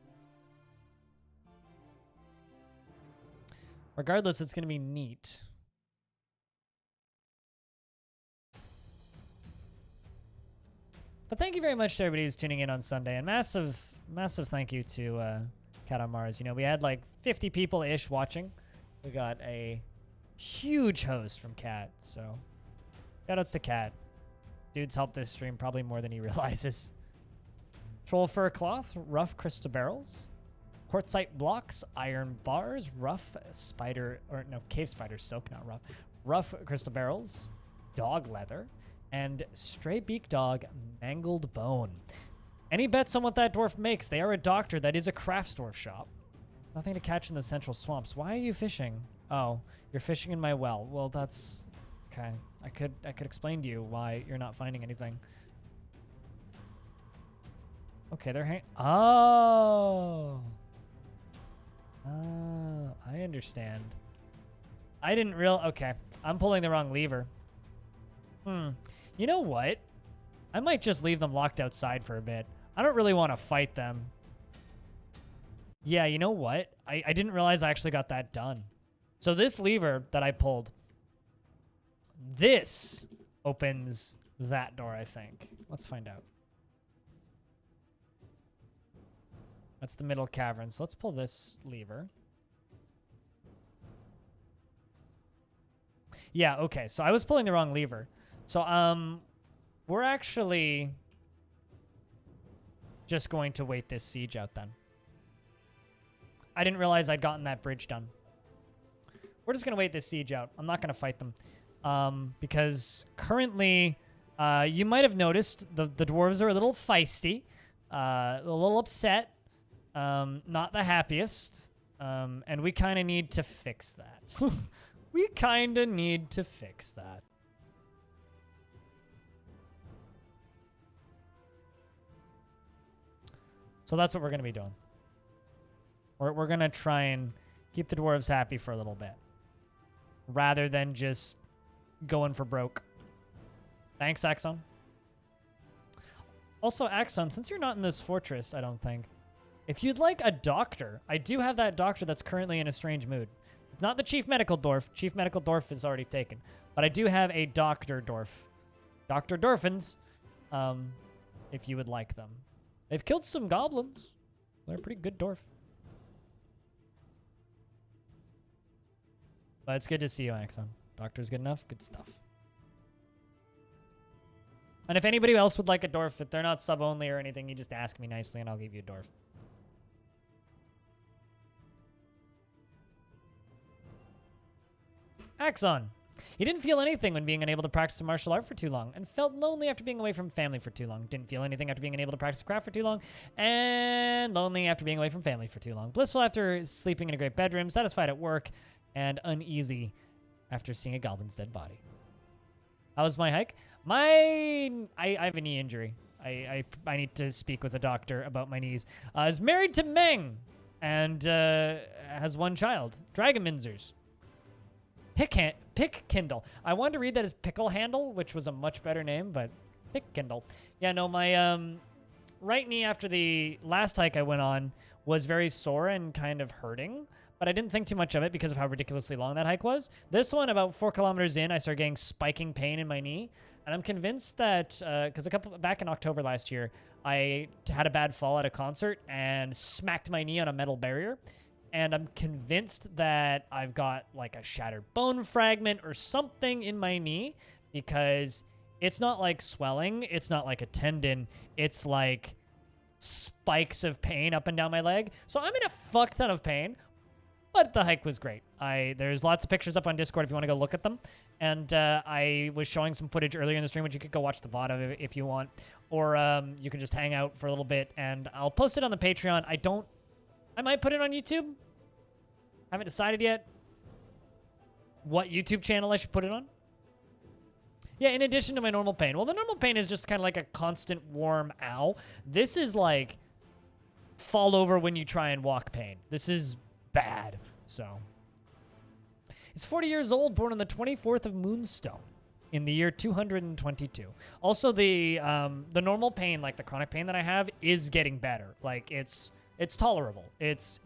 [SPEAKER 1] Regardless, it's going to be neat. But thank you very much to everybody who's tuning in on Sunday. And massive thank you to Cat on Mars. You know, we had like 50 people-ish watching. We got a huge host from Cat. So shoutouts to Cat. Dude's helped this stream probably more than he realizes. Troll fur cloth, rough crystal barrels, quartzite blocks, iron bars, rough spider, or no, cave spider silk, not rough. Rough crystal barrels, dog leather, and stray beak dog mangled bone. Any bets on what that dwarf makes? They are a doctor. That is a craft store shop. Nothing to catch in the central swamps. Why are you fishing? Oh, you're fishing in my well. Well, that's okay. I could explain to you why you're not finding anything. Okay, they're Oh, I understand. I didn't okay, I'm pulling the wrong lever. You know what? I might just leave them locked outside for a bit. I don't really want to fight them. Yeah, you know what? I didn't realize I actually got that done. So this lever that I pulled, this opens that door, I think. Let's find out. That's the middle cavern. So let's pull this lever. Yeah, okay. So I was pulling the wrong lever. So we're actually just going to wait this siege out then. I didn't realize I'd gotten that bridge done. We're just going to wait this siege out. I'm not going to fight them. Because currently, you might have noticed the dwarves are a little feisty, a little upset. Not the happiest. And we kind of need to fix that. We kind of need to fix that. So that's what we're going to be doing. We're going to try and keep the dwarves happy for a little bit. Rather than just going for broke. Thanks, Axon. Also, Axon, since you're not in this fortress, I don't think. If you'd like a doctor, I do have that doctor that's currently in a strange mood. It's not the Chief Medical Dwarf. Chief Medical Dwarf is already taken. But I do have a Dr. Dwarf. Dr. Dorfins, if you would like them. They've killed some goblins. They're a pretty good dwarf. But it's good to see you, Axon. Doctor's good enough. Good stuff. And if anybody else would like a dwarf, if they're not sub-only or anything, you just ask me nicely and I'll give you a dwarf. Axon. He didn't feel anything when being unable to practice a martial art for too long, and felt lonely after being away from family for too long. Didn't feel anything after being unable to practice craft for too long, and lonely after being away from family for too long. Blissful after sleeping in a great bedroom, satisfied at work, and uneasy after seeing a goblin's dead body. How was my hike? I have a knee injury. I need to speak with a doctor about my knees. Is married to Meng, and has one child, Dragon Minzers. Pick Kindle. I wanted to read that as Pickle Handle, which was a much better name, but Pick Kindle. Yeah, no, my right knee after the last hike I went on was very sore and kind of hurting, but I didn't think too much of it because of how ridiculously long that hike was. This one, about 4 kilometers in, I started getting spiking pain in my knee. And I'm convinced that, because back in October last year, I had a bad fall at a concert and smacked my knee on a metal barrier. And I'm convinced that I've got like a shattered bone fragment or something in my knee, because it's not like swelling. It's not like a tendon. It's like spikes of pain up and down my leg. So I'm in a fuck ton of pain, but the hike was great. There's lots of pictures up on Discord if you want to go look at them. And I was showing some footage earlier in the stream, which you could go watch the VOD of if you want. Or you can just hang out for a little bit, and I'll post it on the Patreon. I might put it on YouTube. Haven't decided yet what YouTube channel I should put it on. Yeah, in addition to my normal pain. Well, the normal pain is just kind of like a constant warm ow. This is like fall over when you try and walk pain. This is bad. So he's 40 years old, born on the 24th of Moonstone in the year 222. Also, the normal pain, like the chronic pain that I have, is getting better. Like it's tolerable. It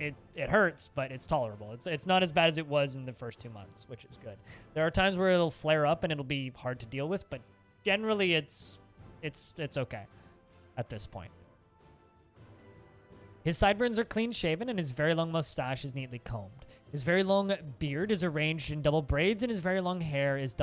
[SPEAKER 1] hurts, but it's tolerable. It's not as bad as it was in the first 2 months, which is good. There are times where it'll flare up and it'll be hard to deal with, but generally it's okay at this point. His sideburns are clean shaven and his very long mustache is neatly combed. His very long beard is arranged in double braids, and his very long hair is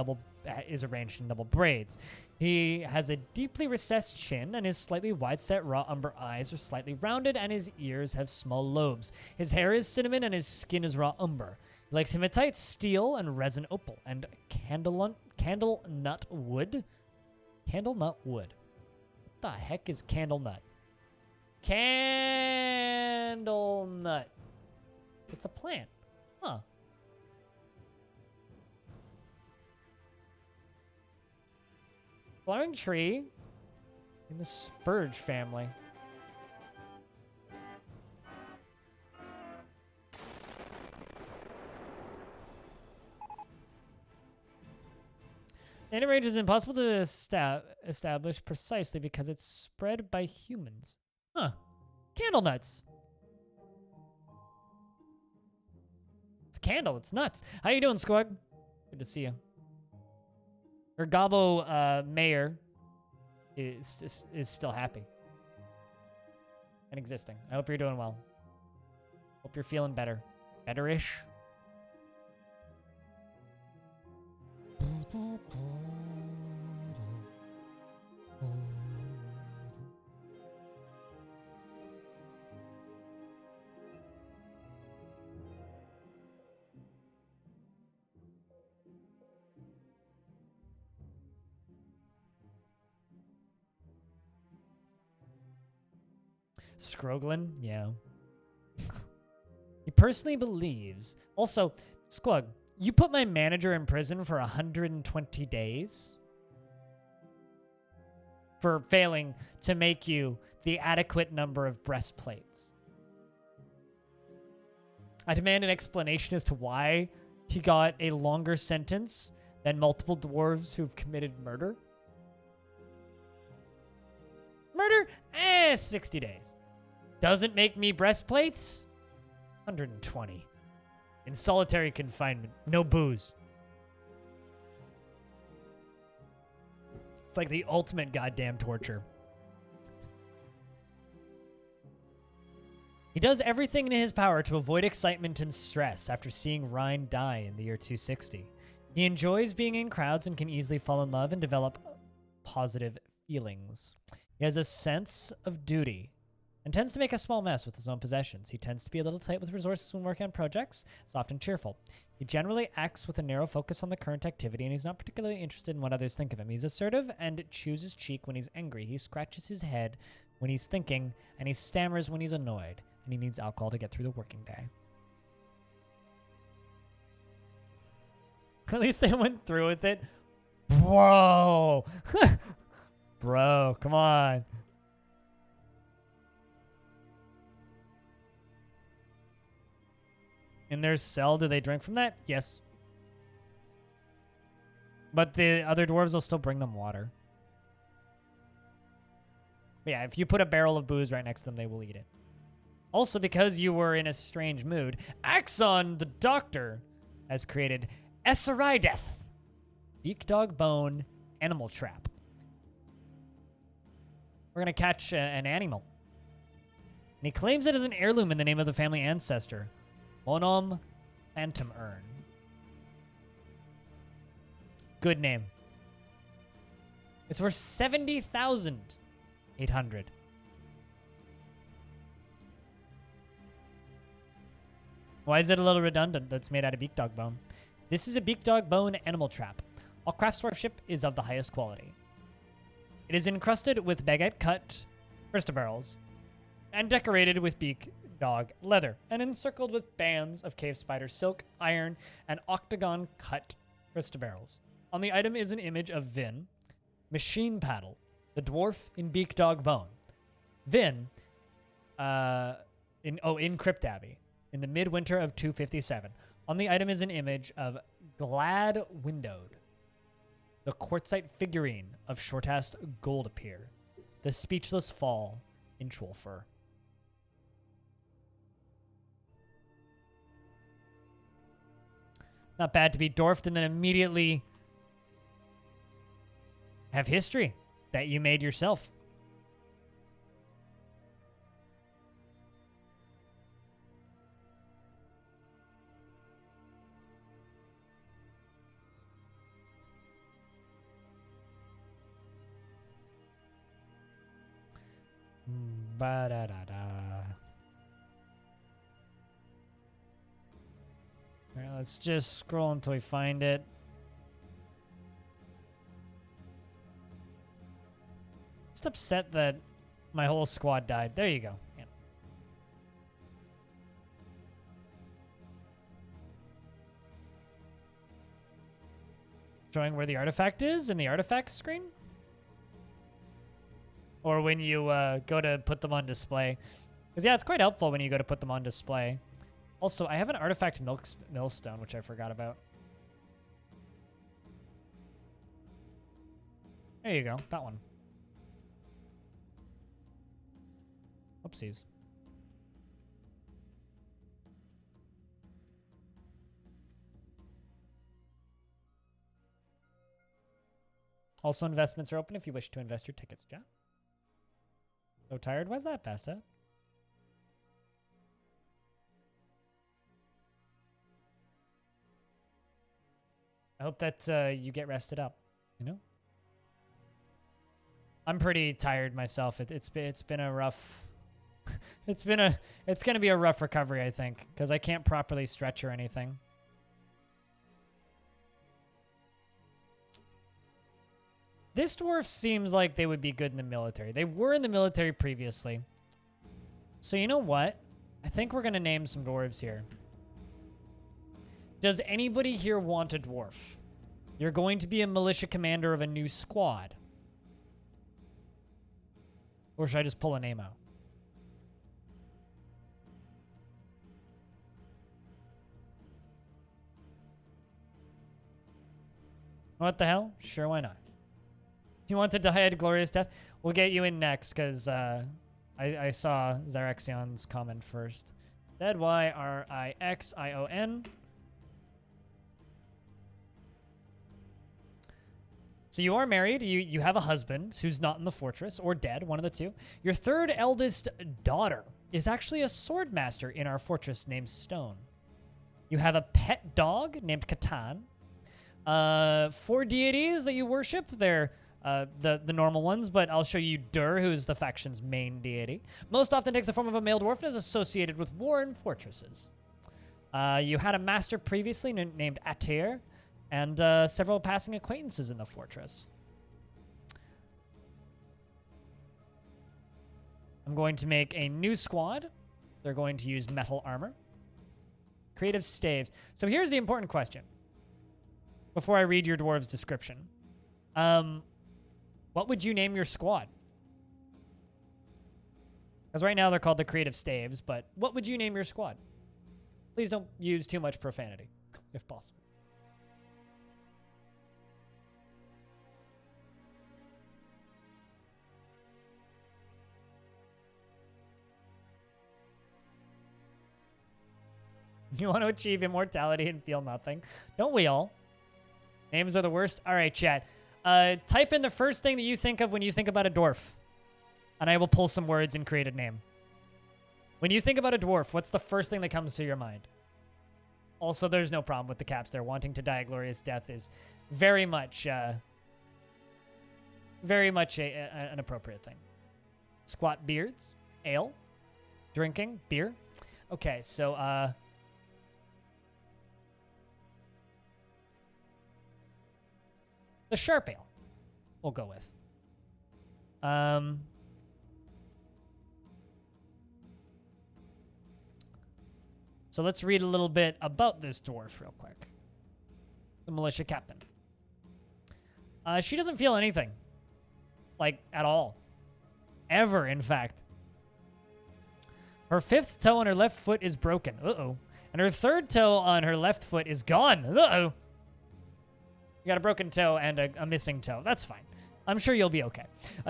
[SPEAKER 1] arranged in double braids. He has a deeply recessed chin, and his slightly wide-set raw umber eyes are slightly rounded, and his ears have small lobes. His hair is cinnamon, and his skin is raw umber. He likes hematite, steel, and resin opal, and candle nut wood. Candle nut wood. What the heck is candle nut? Candle nut. It's a plant. Huh. Flowering tree in the spurge family. Native range is impossible to establish precisely because it's spread by humans. Huh. Candle nuts. It's a candle. It's nuts. How you doing, Squug? Good to see you. Her Gabo mayor is still happy and existing. I hope you're doing well. Hope you're feeling better. Better-ish. Scroglin? Yeah. He personally believes. Also, Squug, you put my manager in prison for 120 days for failing to make you the adequate number of breastplates. I demand an explanation as to why he got a longer sentence than multiple dwarves who've committed murder. Murder? 60 days. Doesn't make me breastplates? 120. In solitary confinement. No booze. It's like the ultimate goddamn torture. He does everything in his power to avoid excitement and stress after seeing Rhine die in the year 260. He enjoys being in crowds and can easily fall in love and develop positive feelings. He has a sense of duty and tends to make a small mess with his own possessions. He tends to be a little tight with resources when working on projects. He's often cheerful. He generally acts with a narrow focus on the current activity, and he's not particularly interested in what others think of him. He's assertive and chews his cheek when he's angry. He scratches his head when he's thinking, and he stammers when he's annoyed, and he needs alcohol to get through the working day. At least they went through with it. Whoa! Bro, come on. In their cell, do they drink from that? Yes. But the other dwarves will still bring them water. But yeah, if you put a barrel of booze right next to them, they will eat it. Also, because you were in a strange mood, Axon the Doctor has created Esserideth, Beak Dog Bone Animal Trap. We're going to catch an animal. And he claims it as an heirloom in the name of the family ancestor, Monom Phantom Urn. Good name. It's worth 70,800. Why is it a little redundant that's made out of beak dog bone? This is a beak dog bone animal trap. All craftsmanship is of the highest quality. It is encrusted with baguette cut barrels and decorated with beak dog leather and encircled with bands of cave spider silk, iron, and octagon cut barrels. On the item is an image of Vin, Machine Paddle, the dwarf in beak dog bone. Vin, in Crypt Abbey, in the midwinter of 257. On the item is an image of Glad Windowed, the quartzite figurine of Shortast Goldappear, the speechless fall in Trollfur. Not bad to be dwarfed and then immediately have history that you made yourself. Ba-da-da-da. All right, let's just scroll until we find it. Just upset that my whole squad died. There you go. Yeah. Showing where the artifact is in the artifacts screen? Or when you go to put them on display. Because, yeah, it's quite helpful when you go to put them on display. Also, I have an artifact millstone, which I forgot about. There you go. That one. Oopsies. Also, investments are open if you wish to invest your tickets, Jack. So tired? Why's that, Basta? I hope that you get rested up, you know? I'm pretty tired myself. It's been a rough... it's gonna be a rough recovery, I think, because I can't properly stretch or anything. This dwarf seems like they would be good in the military. They were in the military previously. So you know what? I think we're going to name some dwarves here. Does anybody here want a dwarf? You're going to be a militia commander of a new squad. Or should I just pull a name out? What the hell? Sure, why not? You want to die a glorious death? We'll get you in next, because I saw Zyrexion's comment first. Zyrixon. So you are married. You have a husband who's not in the fortress or dead, one of the two. Your third eldest daughter is actually a sword master in our fortress named Stone. You have a pet dog named Catan. 4 deities that you worship. They're the normal ones, but I'll show you Dur, who is the faction's main deity. Most often takes the form of a male dwarf and is associated with war and fortresses. You had a master previously named Atir, and several passing acquaintances in the fortress. I'm going to make a new squad. They're going to use metal armor. Creative staves. So here's the important question. Before I read your dwarves' description. What would you name your squad? Because right now they're called the Creative Staves, but what would you name your squad? Please don't use too much profanity, if possible. You want to achieve immortality and feel nothing. Don't we all? Names are the worst. All right, chat. Type in the first thing that you think of when you think about a dwarf. And I will pull some words and create a name. When you think about a dwarf, what's the first thing that comes to your mind? Also, there's no problem with the caps there. Wanting to die a glorious death is very much an appropriate thing. Squat beards, ale, drinking, beer. Okay, so the sharp ale we'll go with. So let's read a little bit about this dwarf real quick. The militia captain. She doesn't feel anything. Like, at all. Ever, in fact. Her fifth toe on her left foot is broken. Uh-oh. And her third toe on her left foot is gone. Uh-oh. You got a broken toe and a missing toe. That's fine. I'm sure you'll be okay.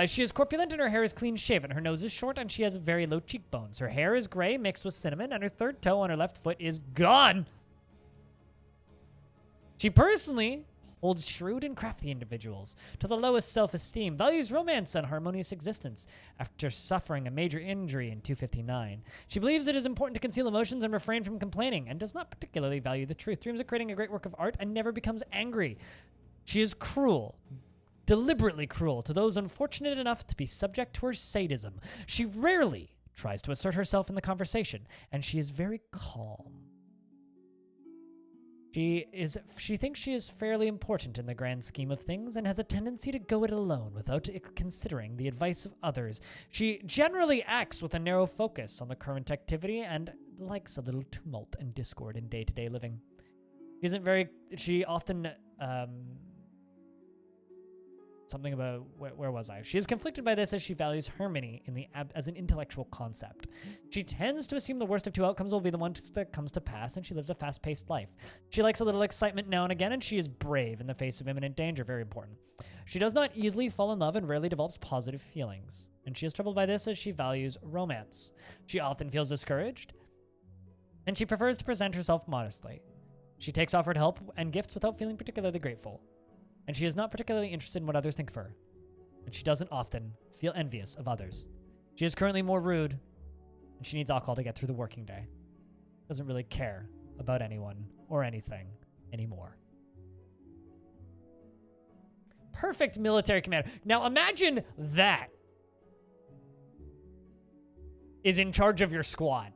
[SPEAKER 1] She is corpulent and her hair is clean shaven. Her nose is short and she has very low cheekbones. Her hair is gray mixed with cinnamon and her third toe on her left foot is gone. She personally holds shrewd and crafty individuals to the lowest self-esteem, values romance and harmonious existence. After suffering a major injury in 259, she believes it is important to conceal emotions and refrain from complaining and does not particularly value the truth. Dreams of creating a great work of art and never becomes angry. She is cruel. Deliberately cruel to those unfortunate enough to be subject to her sadism. She rarely tries to assert herself in the conversation, and she is very calm. She thinks she is fairly important in the grand scheme of things and has a tendency to go it alone without considering the advice of others. She generally acts with a narrow focus on the current activity and likes a little tumult and discord in day-to-day living. She often, something about where was I? She is conflicted by this as she values harmony as an intellectual concept. She tends to assume the worst of two outcomes will be the one that comes to pass, and she lives a fast-paced life. She likes a little excitement now and again, and she is brave in the face of imminent danger. Very important. She does not easily fall in love and rarely develops positive feelings, and she is troubled by this as she values romance. She often feels discouraged, and she prefers to present herself modestly. She takes offered help and gifts without feeling particularly grateful. And she is not particularly interested in what others think of her. And she doesn't often feel envious of others. She is currently more rude, and she needs alcohol to get through the working day. Doesn't really care about anyone or anything anymore. Perfect military commander. Now imagine that is in charge of your squad.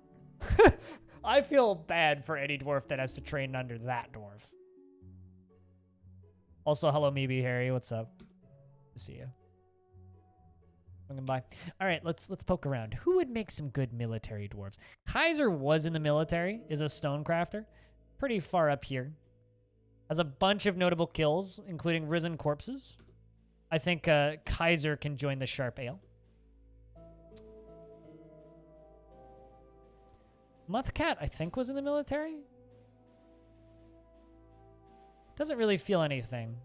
[SPEAKER 1] I feel bad for any dwarf that has to train under that dwarf. Also, hello, Meeby Harry. What's up? Good to see you. Swinging by. All right, let's poke around. Who would make some good military dwarves? Kaiser was in the military, is a stonecrafter. Pretty far up here. Has a bunch of notable kills, including risen corpses. I think Kaiser can join the Sharp Ale. Muthcat, I think, was in the military. Doesn't really feel anything.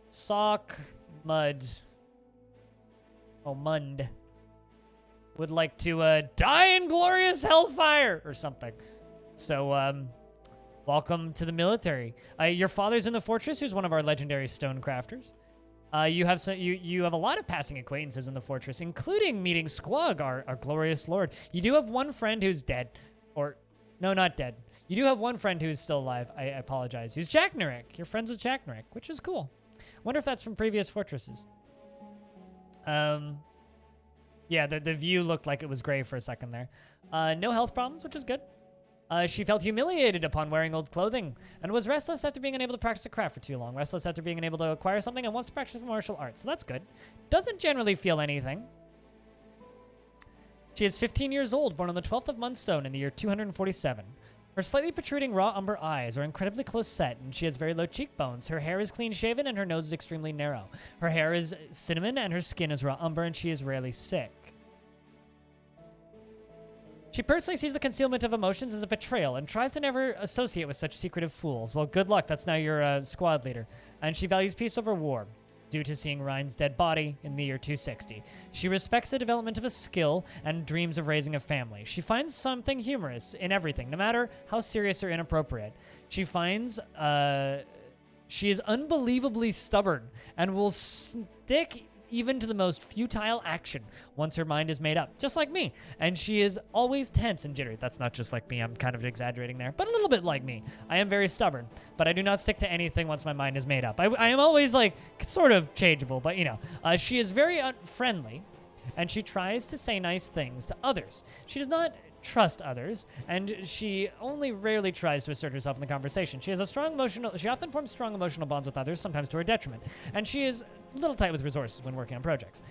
[SPEAKER 1] Sock, Mud. Oh, Mund. Would like to die in glorious hellfire or something. So, welcome to the military. Your father's in the fortress, who's one of our legendary stonecrafters. You have a lot of passing acquaintances in the fortress, including meeting Squug, our glorious lord. You do have one friend who's dead. Or, no, not dead. You do have one friend who's still alive. I apologize. Who's Jack Narek. You're friends with Jack Narek, which is cool. Wonder if that's from previous fortresses. Yeah, the view looked like it was gray for a second there. No health problems, which is good. She felt humiliated upon wearing old clothing and was restless after being unable to practice a craft for too long. Restless after being unable to acquire something and wants to practice martial arts. So that's good. Doesn't generally feel anything. She is 15 years old, born on the 12th of Munstone in the year 247. Her slightly protruding raw umber eyes are incredibly close set, and she has very low cheekbones. Her hair is clean shaven, and her nose is extremely narrow. Her hair is cinnamon, and her skin is raw umber, and she is rarely sick. She personally sees the concealment of emotions as a betrayal and tries to never associate with such secretive fools. Well, good luck. That's now your squad leader. And she values peace over war. due to seeing Ryan's dead body in the year 260. She respects the development of a skill and dreams of raising a family. She finds something humorous in everything, no matter how serious or inappropriate. She finds she is unbelievably stubborn and will stick even to the most futile action once her mind is made up, just like me. And she is always tense and jittery. That's not just like me, I'm kind of exaggerating there, but a little bit like me. I am very stubborn, but I do not stick to anything once my mind is made up. I am always like sort of changeable, but you know. She is very friendly, and she tries to say nice things to others. She does not trust others, and she only rarely tries to assert herself in the conversation. She often forms strong emotional bonds with others, sometimes to her detriment, and she is a little tight with resources when working on projects.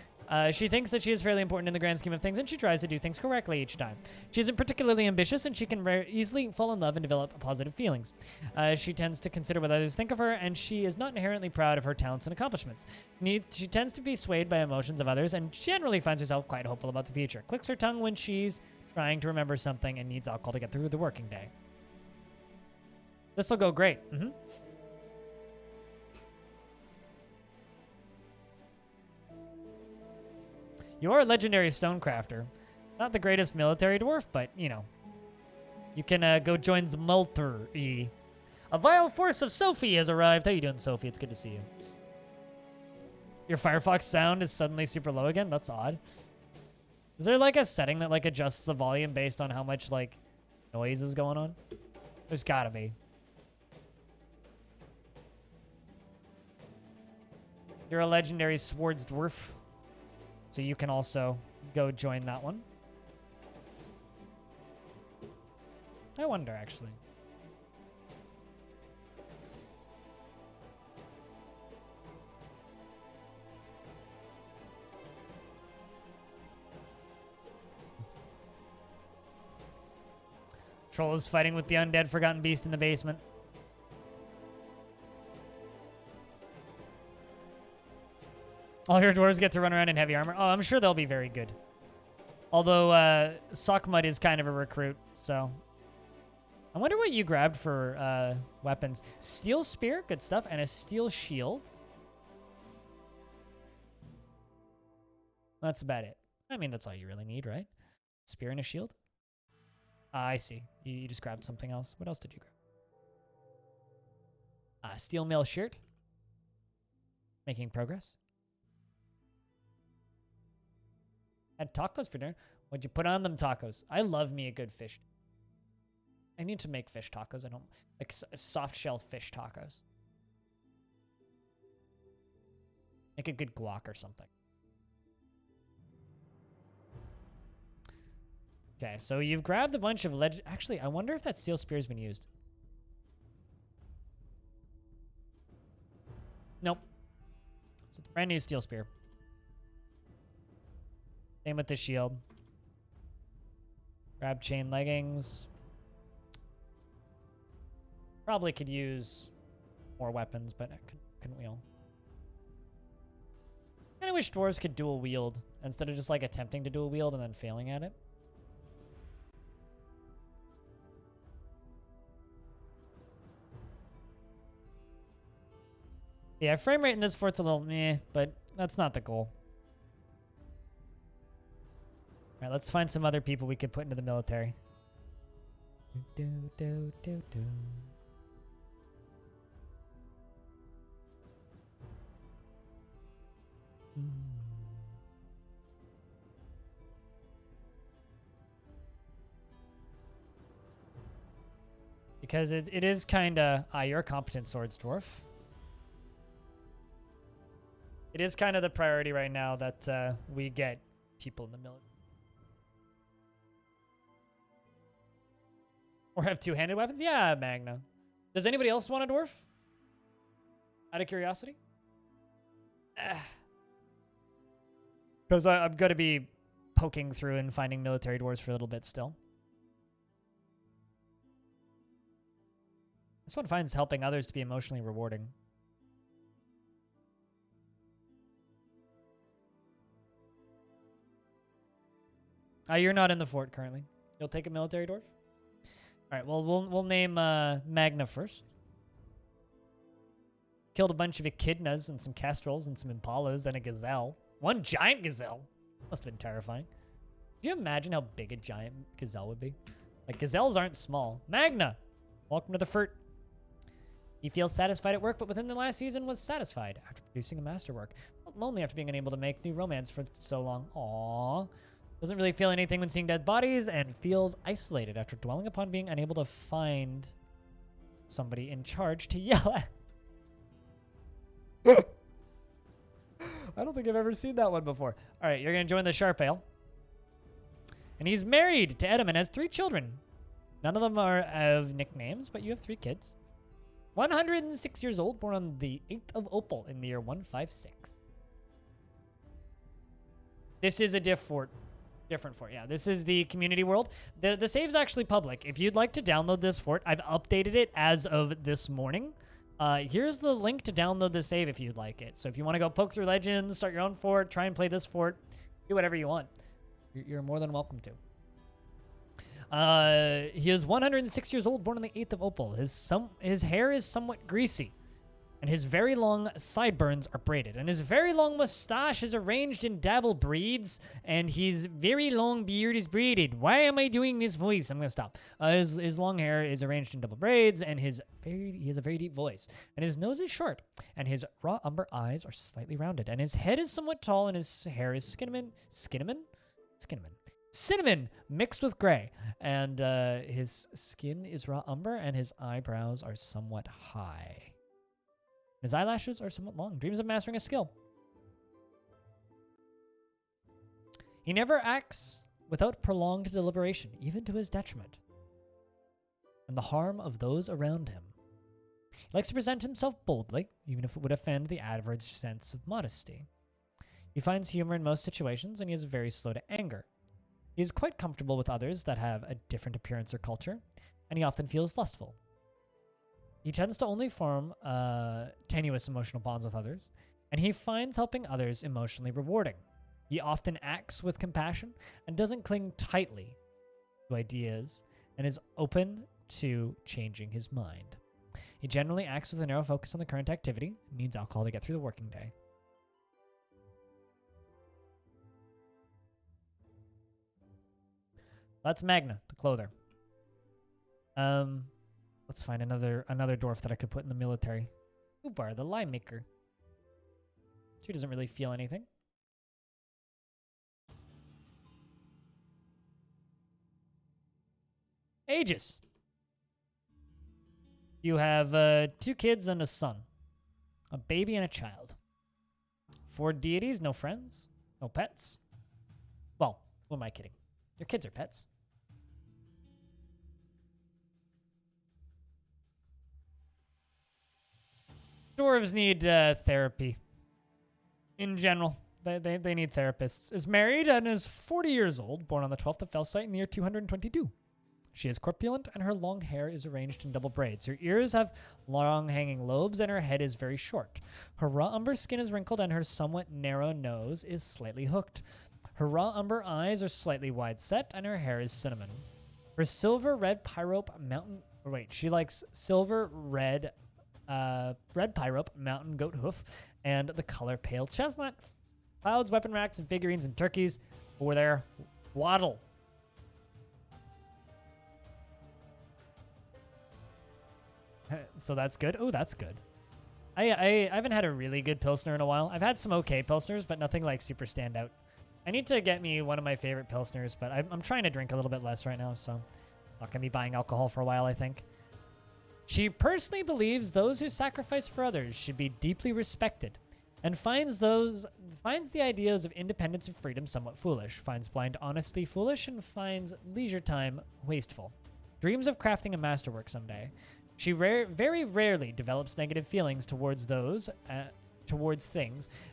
[SPEAKER 1] She thinks that she is fairly important in the grand scheme of things, and she tries to do things correctly each time. She isn't particularly ambitious, and she can easily fall in love and develop positive feelings. She tends to consider what others think of her, and she is not inherently proud of her talents and accomplishments. She tends to be swayed by emotions of others, and generally finds herself quite hopeful about the future. Clicks her tongue when she's trying to remember something and needs alcohol to get through the working day. This will go great. You are a legendary stonecrafter. Not the greatest military dwarf, but, you know. You can go join the military. A vile force of Sophie has arrived. How you doing, Sophie? It's good to see you. Your Firefox sound is suddenly super low again? That's odd. Is there like a setting that like adjusts the volume based on how much like noise is going on? There's gotta be. You're a legendary swords dwarf, so you can also go join that one. I wonder, actually. Troll is fighting with the undead forgotten beast in the basement. All your dwarves get to run around in heavy armor. Oh, I'm sure they'll be very good. Although, Sockmud is kind of a recruit, so... I wonder what you grabbed for weapons. Steel spear, good stuff, and a steel shield. That's about it. I mean, that's all you really need, right? Spear and a shield? I see. You just grabbed something else. What else did you grab? Steel mill shirt. Making progress. Had tacos for dinner. What'd you put on them tacos? I love me a good fish. I need to make fish tacos. I don't like soft shell fish tacos. Make a good guac or something. Okay, so you've grabbed a bunch of Actually, I wonder if that steel spear has been used. Nope. So it's a brand new steel spear. Same with the shield. Grab chain leggings. Probably could use more weapons, but couldn't we all? I kind of wish dwarves could dual wield instead of just like attempting to dual wield and then failing at it. Yeah, frame rate in this fort's a little meh, but that's not the goal. All right, let's find some other people we could put into the military. Because it is kind of... you're a competent swords dwarf. It is kind of the priority right now that we get people in the military. Or have two-handed weapons? Yeah, Magna. Does anybody else want a dwarf? Out of curiosity? Because I'm going to be poking through and finding military dwarves for a little bit still. This one finds helping others to be emotionally rewarding. You're not in the fort currently. You'll take a military dwarf? All right, well, we'll name Magna first. Killed a bunch of echidnas and some kestrels and some impalas and a gazelle. One giant gazelle. Must have been terrifying. Could you imagine how big a giant gazelle would be? Like, gazelles aren't small. Magna, welcome to the Furt. He feels satisfied at work, but within the last season was satisfied after producing a masterwork. Felt lonely after being unable to make new romance for so long. Aww. Doesn't really feel anything when seeing dead bodies and feels isolated after dwelling upon being unable to find somebody in charge to yell at. I don't think I've ever seen that one before. All right, you're going to join the Sharp Ale. And he's married to Edom and has 3 children. None of them are of nicknames, but you have 3 kids. 106 years old, born on the 8th of Opal in the year 156. This is a different fort. Yeah, this is the community world. The save's actually public. If you'd like to download this fort, I've updated it as of this morning. Here's the link to download the save if you'd like it. So if you want to go poke through Legends, start your own fort, try and play this fort, do whatever you want. You're more than welcome to. He is 106 years old, born on the 8th of Opal. His hair is somewhat greasy, and his very long sideburns are braided, and his very long mustache is arranged in dabble braids, and his very long beard is braided. Why am I doing this voice? I'm gonna stop. His long hair is arranged in double braids, and he has a very deep voice, and his nose is short, and his raw umber eyes are slightly rounded, and his head is somewhat tall, and his hair is cinnamon mixed with gray, and his skin is raw umber, and his eyebrows are somewhat high. His eyelashes are somewhat long. Dreams of mastering a skill. He never acts without prolonged deliberation, even to his detriment, and the harm of those around him. He likes to present himself boldly, even if it would offend the average sense of modesty. He finds humor in most situations, and he is very slow to anger. He is quite comfortable with others that have a different appearance or culture, and he often feels lustful. He tends to only form tenuous emotional bonds with others, and he finds helping others emotionally rewarding. He often acts with compassion and doesn't cling tightly to ideas, and is open to changing his mind. He generally acts with a narrow focus on the current activity, needs alcohol to get through the working day. That's Magna, the clother. Let's find another dwarf that I could put in the military. Ubar, the lime maker. She doesn't really feel anything. Aegis. You have 2 kids and a son. A baby and a child. 4 deities, no friends, no pets. Well, who am I kidding? Your kids are pets. Dwarves need therapy. In general, they need therapists. Is married and is 40 years old, born on the 12th of Felsite in the year 222. She is corpulent, and her long hair is arranged in double braids. Her ears have long hanging lobes, and her head is very short. Her raw umber skin is wrinkled, and her somewhat narrow nose is slightly hooked. Her raw umber eyes are slightly wide set, and her hair is cinnamon. Her silver red pyrope mountain... she likes silver red pyrope mountain goat hoof, and the color pale chestnut. Clouds, weapon racks, and figurines and turkeys over there. Waddle. So that's good. Oh, that's good. I haven't had a really good Pilsner in a while. I've had some okay Pilsners, but nothing like super standout. I need to get me one of my favorite Pilsners, but I'm trying to drink a little bit less right now, so not going to be buying alcohol for a while, I think. She personally believes those who sacrifice for others should be deeply respected, and finds the ideas of independence and freedom somewhat foolish, finds blind honesty foolish, and finds leisure time wasteful. Dreams of crafting a masterwork someday. She very rarely develops negative feelings towards things,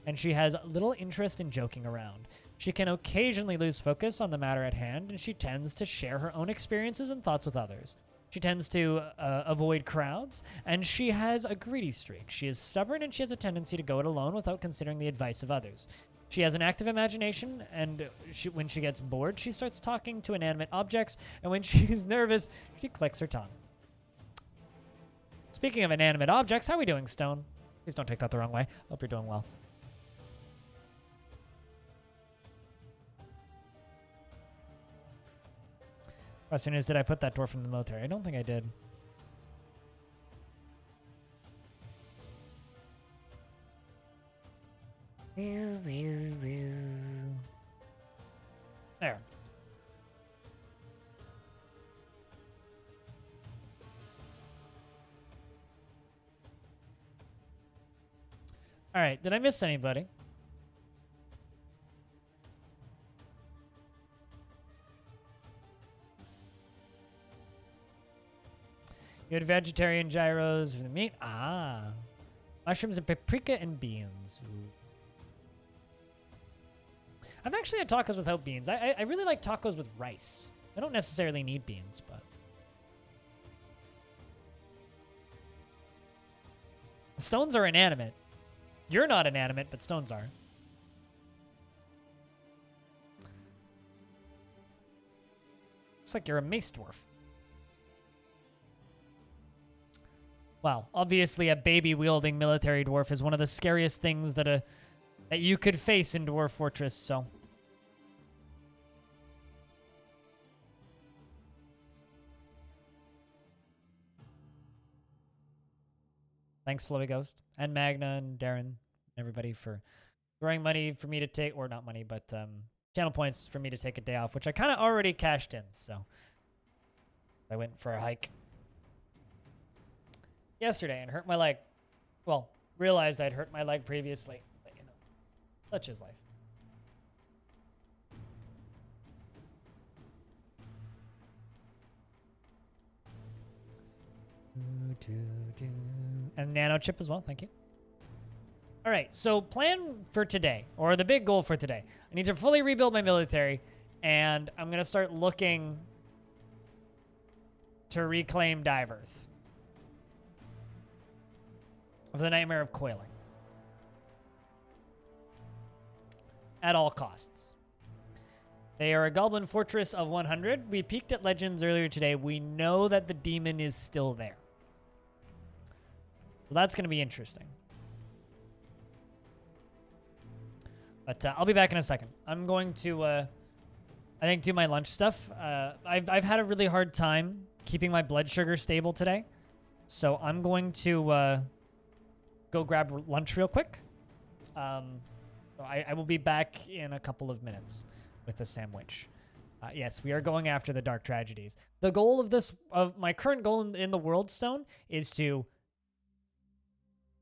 [SPEAKER 1] and she has little interest in joking around. She can occasionally lose focus on the matter at hand, and she tends to share her own experiences and thoughts with others. She tends to avoid crowds, and she has a greedy streak. She is stubborn, and she has a tendency to go it alone without considering the advice of others. She has an active imagination, and when she gets bored, she starts talking to inanimate objects, and when she's nervous, she clicks her tongue. Speaking of inanimate objects, how are we doing, Stone? Please don't take that the wrong way. Hope you're doing well. Question is, did I put that dwarf in the military? I don't think I did. There. All right, did I miss anybody? You had vegetarian gyros for the meat. Ah. Mushrooms and paprika and beans. Ooh. I've actually had tacos without beans. I really like tacos with rice. I don't necessarily need beans, but... Stones are inanimate. You're not inanimate, but stones are. Looks like you're a mace dwarf. Well, obviously a baby-wielding military dwarf is one of the scariest things that you could face in Dwarf Fortress, so... Thanks, Flowy Ghost, and Magna, and Darren, and everybody for throwing money for me to take, or not money, but channel points for me to take a day off, which I kind of already cashed in, so... I went for a hike yesterday and hurt my leg. Well, realized I'd hurt my leg previously, but you know, such is life. And nano chip as well, thank you. All right, so plan for today, or the big goal for today. I need to fully rebuild my military, and I'm going to start looking to reclaim Diverth of the Nightmare of Coiling. At all costs. They are a goblin fortress of 100. We peeked at Legends earlier today. We know that the demon is still there. So that's going to be interesting. But I'll be back in a second. I'm going to, I think, do my lunch stuff. I've had a really hard time keeping my blood sugar stable today. So I'm going to go grab lunch real quick. So I will be back in a couple of minutes with a sandwich. Yes, we are going after the Dark Tragedies. The goal of my current goal in the World Stone is to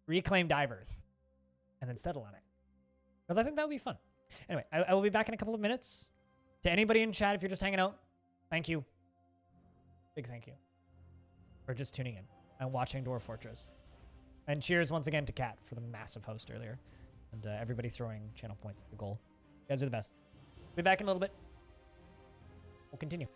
[SPEAKER 1] reclaim Diverth and then settle on it. Because I think that would be fun. Anyway, I will be back in a couple of minutes. To anybody in chat, if you're just hanging out, thank you. Big thank you. For just tuning in and watching Dwarf Fortress. And cheers once again to Kat for the massive host earlier. And everybody throwing channel points at the goal. You guys are the best. Be back in a little bit. We'll continue.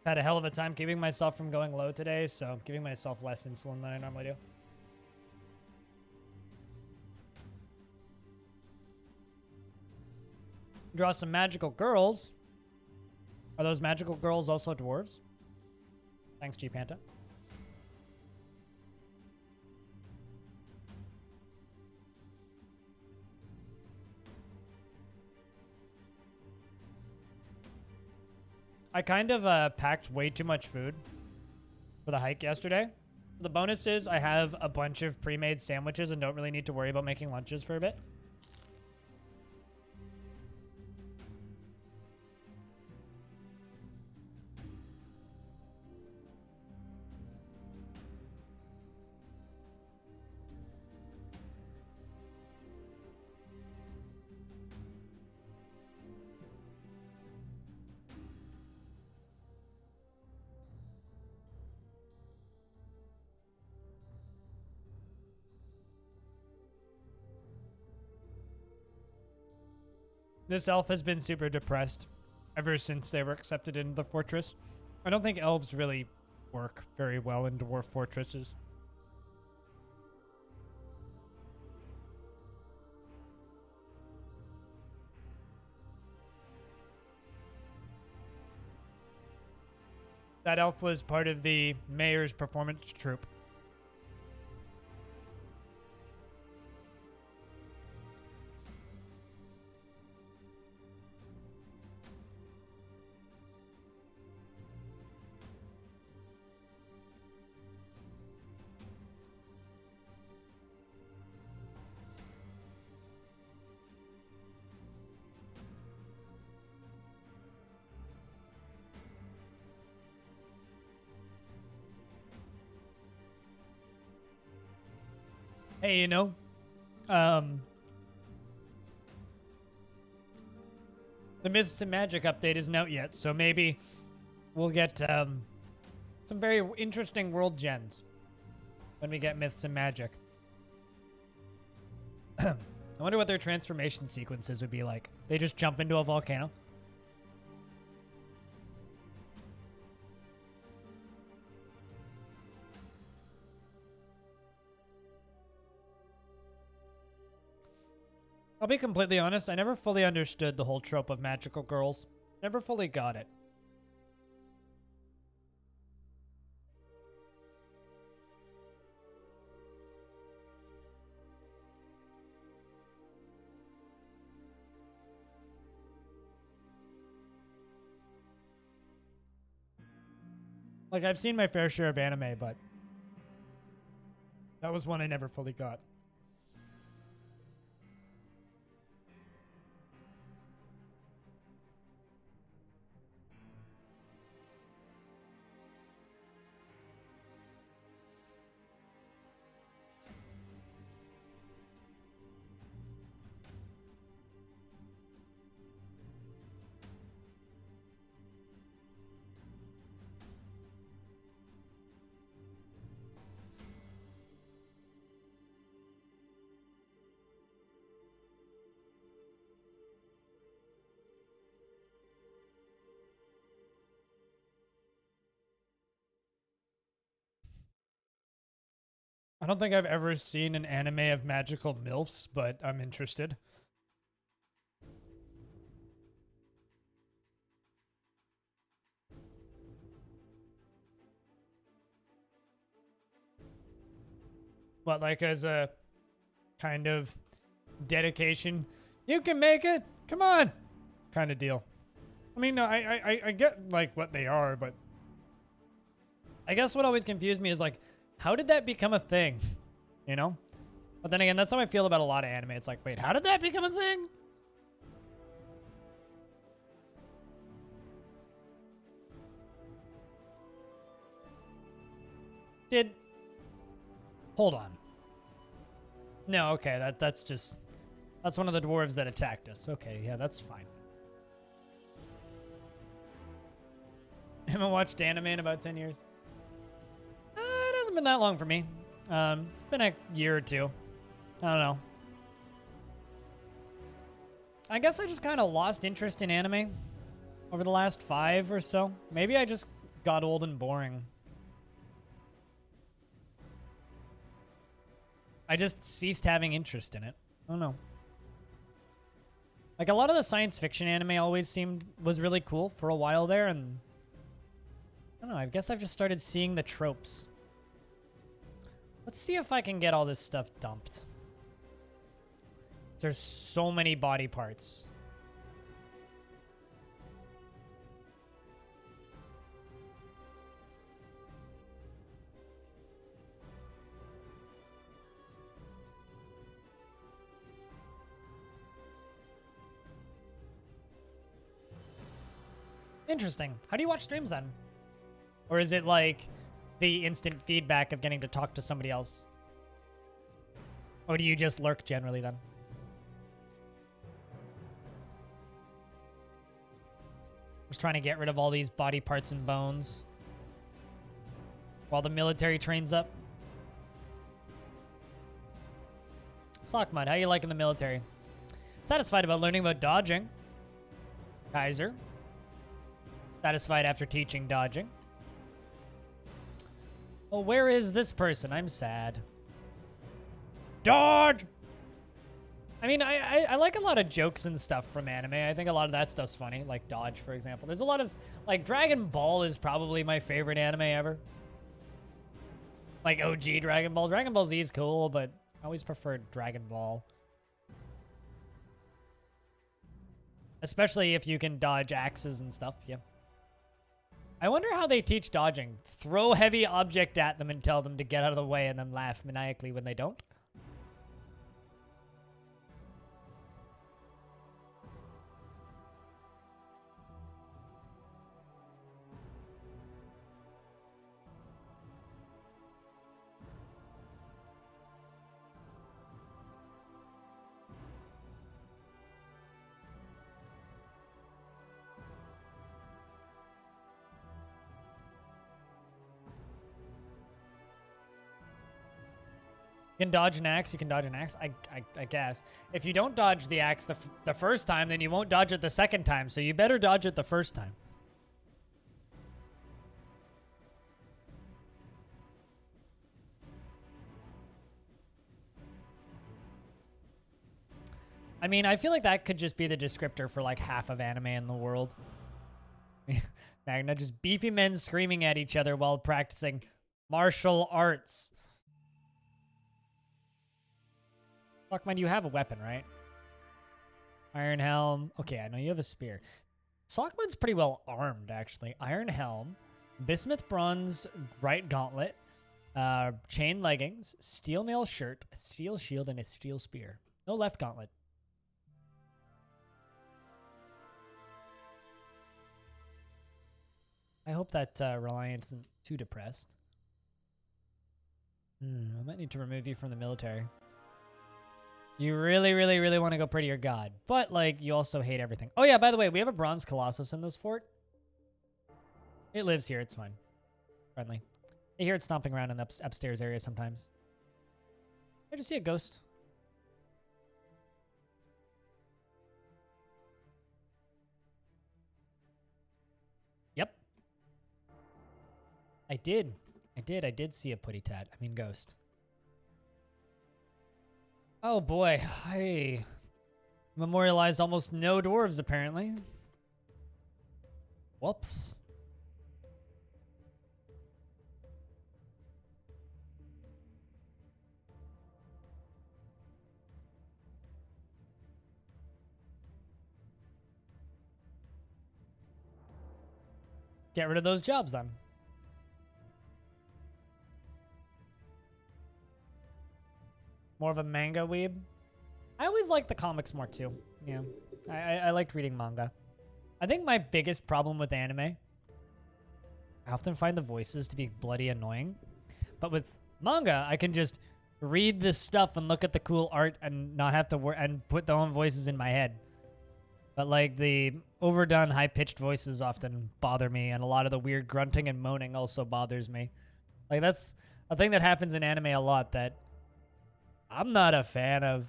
[SPEAKER 1] Had a hell of a time keeping myself from going low today, so I'm giving myself less insulin than I normally do. Draw some magical girls. Are those magical girls also dwarves? Thanks, G Panta. I kind of packed way too much food for the hike yesterday. The bonus is I have a bunch of pre-made sandwiches and don't really need to worry about making lunches for a bit. This elf has been super depressed ever since they were accepted into the fortress. I don't think elves really work very well in dwarf fortresses. That elf was part of the mayor's performance troupe. Hey, you know, the Myths and Magic update isn't out yet, so maybe we'll get some very interesting world gens when we get Myths and Magic. I wonder what their transformation sequences would be like. They just jump into a volcano. I'll be completely honest, I never fully understood the whole trope of magical girls. Never fully got it. Like, I've seen my fair share of anime, but that was one I never fully got. I don't think I've ever seen an anime of magical MILFs, but I'm interested. What, like as a kind of dedication? You can make it! Come on! Kind of deal. I mean, no, I get, like, what they are, but I guess what always confused me is, like, how did that become a thing? You know? But then again, that's how I feel about a lot of anime. It's like, wait, how did that become a thing? Hold on. No, okay, that's just... That's one of the dwarves that attacked us. Okay, yeah, that's fine. I haven't watched anime in about 10 years. It hasn't been that long for me. It's been a year or two. I don't know. I guess I just kind of lost interest in anime over the last 5 or so. Maybe I just got old and boring. I just ceased having interest in it. I don't know. Like, a lot of the science fiction anime always was really cool for a while there, and I don't know, I guess I've just started seeing the tropes. Let's see if I can get all this stuff dumped. There's so many body parts. Interesting. How do you watch streams then? Or is it like the instant feedback of getting to talk to somebody else? Or do you just lurk generally then? Just trying to get rid of all these body parts and bones while the military trains up. Sockmud, how you liking the military? Satisfied about learning about dodging. Kaiser. Satisfied after teaching dodging. Well, where is this person? I'm sad. Dodge! I mean, I like a lot of jokes and stuff from anime. I think a lot of that stuff's funny, like Dodge, for example. There's a lot of, like, Dragon Ball is probably my favorite anime ever. Like, OG Dragon Ball. Dragon Ball Z is cool, but I always preferred Dragon Ball. Especially if you can dodge axes and stuff, yeah. I wonder how they teach dodging. Throw heavy object at them and tell them to get out of the way and then laugh maniacally when they don't. You can dodge an axe, you can dodge an axe, I guess. If you don't dodge the axe the first time, then you won't dodge it the second time, so you better dodge it the first time. I mean, I feel like that could just be the descriptor for like half of anime in the world. Magna, just beefy men screaming at each other while practicing martial arts. Fuckman, you have a weapon, right? Iron Helm. Okay, I know you have a spear. Sockman's pretty well armed, actually. Iron Helm, Bismuth Bronze right gauntlet, chain leggings, steel mail shirt, a steel shield, and a steel spear. No left gauntlet. I hope that Reliance isn't too depressed. I might need to remove you from the military. You really, really, really want to go pray to your god. But, like, you also hate everything. Oh, yeah, by the way, we have a bronze colossus in this fort. It lives here. It's fine. Friendly. I hear it stomping around in the upstairs area sometimes. I just see a ghost. Yep. I did see a putty tat. I mean, ghost. Oh boy, I memorialized almost no dwarves apparently. Whoops. Get rid of those jobs then. More of a manga weeb. I always liked the comics more too. Yeah, I liked reading manga. I think my biggest problem with anime, I often find the voices to be bloody annoying. But with manga, I can just read this stuff and look at the cool art and not have to and put their own voices in my head. But like the overdone, high-pitched voices often bother me, and a lot of the weird grunting and moaning also bothers me. Like that's a thing that happens in anime a lot that I'm not a fan of.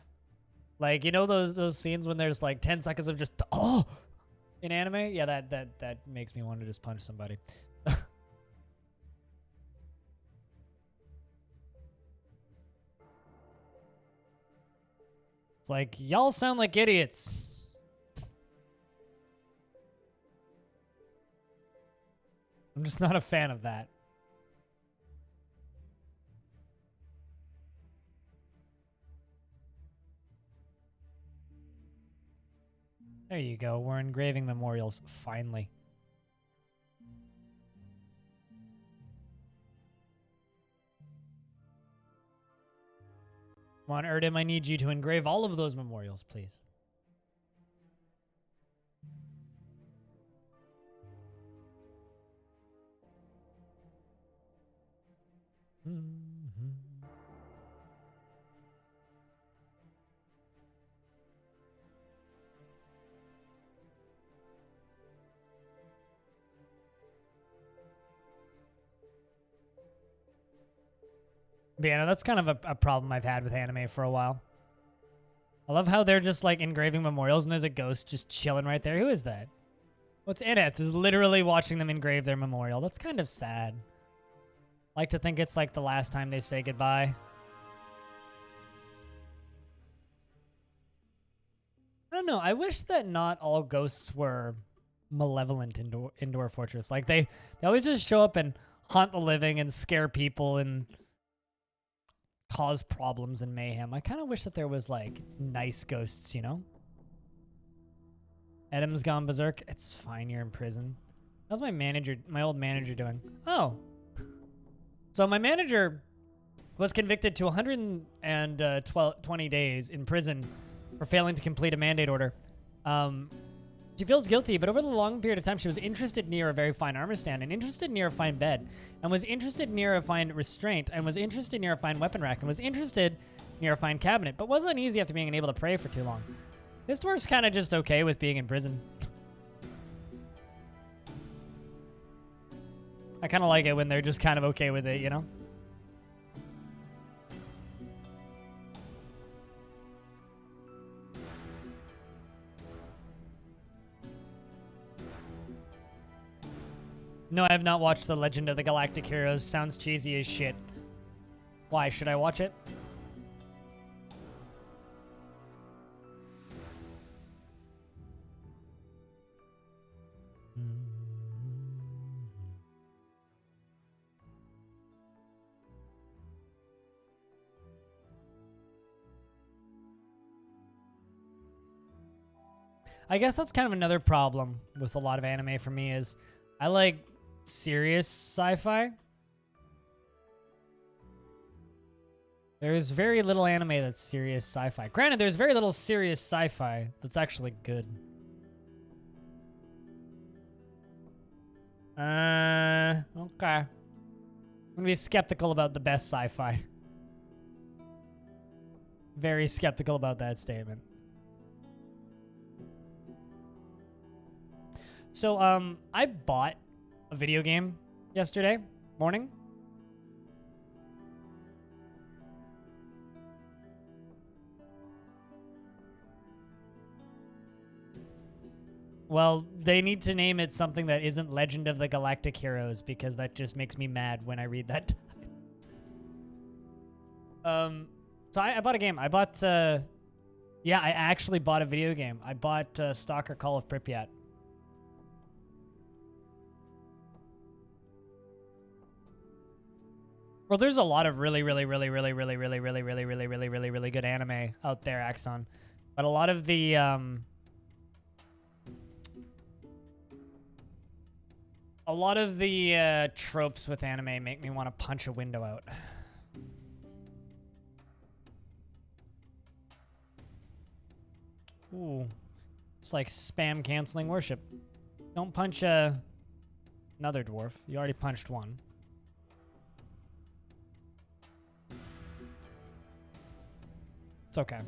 [SPEAKER 1] Like, you know those scenes when there's like 10 seconds of just in anime? Yeah, that makes me want to just punch somebody. It's like, y'all sound like idiots. I'm just not a fan of that. There you go. We're engraving memorials, finally. Come on, Erdem, I need you to engrave all of those memorials, please. But yeah, no, that's kind of a problem I've had with anime for a while. I love how they're just like engraving memorials and there's a ghost just chilling right there. Who is that? What's in it? Is literally watching them engrave their memorial. That's kind of sad. I like to think it's like the last time they say goodbye. I don't know. I wish that not all ghosts were malevolent in Dwarf Fortress. Like they always just show up and haunt the living and scare people and cause problems and mayhem. I kind of wish that there was like nice ghosts, you know? Edam's gone berserk. It's fine, you're in prison. How's my old manager doing? Oh. So my manager was convicted to 120 days in prison for failing to complete a mandate order. She feels guilty, but over the long period of time, she was interested near a very fine armor stand, and interested near a fine bed, and was interested near a fine restraint, and was interested near a fine weapon rack, and was interested near a fine cabinet, but was uneasy after being unable to pray for too long. This dwarf's kind of just okay with being in prison. I kind of like it when they're just kind of okay with it, you know? No, I have not watched The Legend of the Galactic Heroes. Sounds cheesy as shit. Why? Should I watch it? I guess that's kind of another problem with a lot of anime for me is I like serious sci-fi. There's very little anime that's serious sci-fi. Granted, there's very little serious sci-fi that's actually good. Okay. I'm gonna be skeptical about the best sci-fi. Very skeptical about that statement. So, I bought a video game yesterday morning. Well, they need to name it something that isn't Legend of the Galactic Heroes because that just makes me mad when I read that. So I bought a game. I bought, yeah, I actually bought a video game. I bought Stalker Call of Pripyat. Well, there's a lot of really good anime out there, Axon. But a lot of the, tropes with anime make me want to punch a window out. Ooh. It's like spam canceling worship. Don't punch another dwarf. You already punched one. It's okay.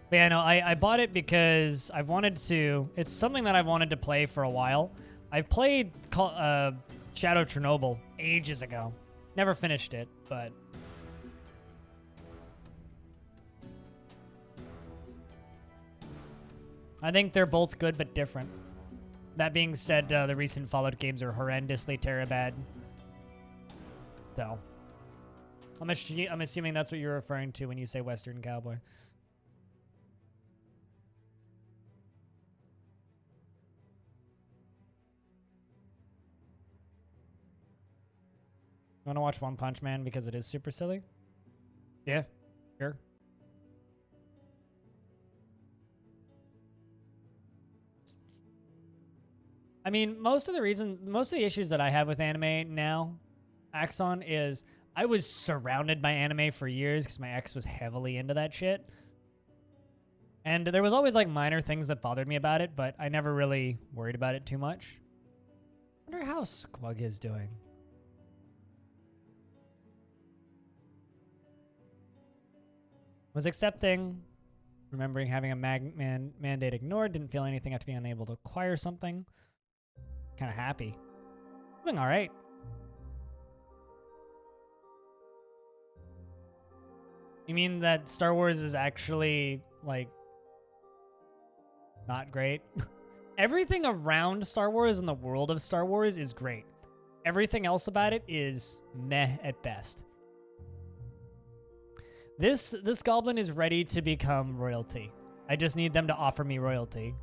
[SPEAKER 1] But yeah, no, I bought it because I've wanted to... It's something that I've wanted to play for a while. I've played Shadow Chernobyl ages ago. Never finished it, but... I think they're both good but different. That being said, the recent Fallout games are horrendously terrible. So... I'm assuming that's what you're referring to when you say Western Cowboy. want to watch One Punch Man because it is super silly? Yeah, sure. I mean, most of the issues that I have with anime now, Axon, is I was surrounded by anime for years because my ex was heavily into that shit. And there was always like minor things that bothered me about it, but I never really worried about it too much. I wonder how Squug is doing. Was accepting, remembering having a mandate ignored, didn't feel anything after being unable to acquire something. Kind of happy. Doing all right. You mean that Star Wars is actually, like, not great? Everything around Star Wars and the world of Star Wars is great. Everything else about it is meh at best. This goblin is ready to become royalty. I just need them to offer me royalty.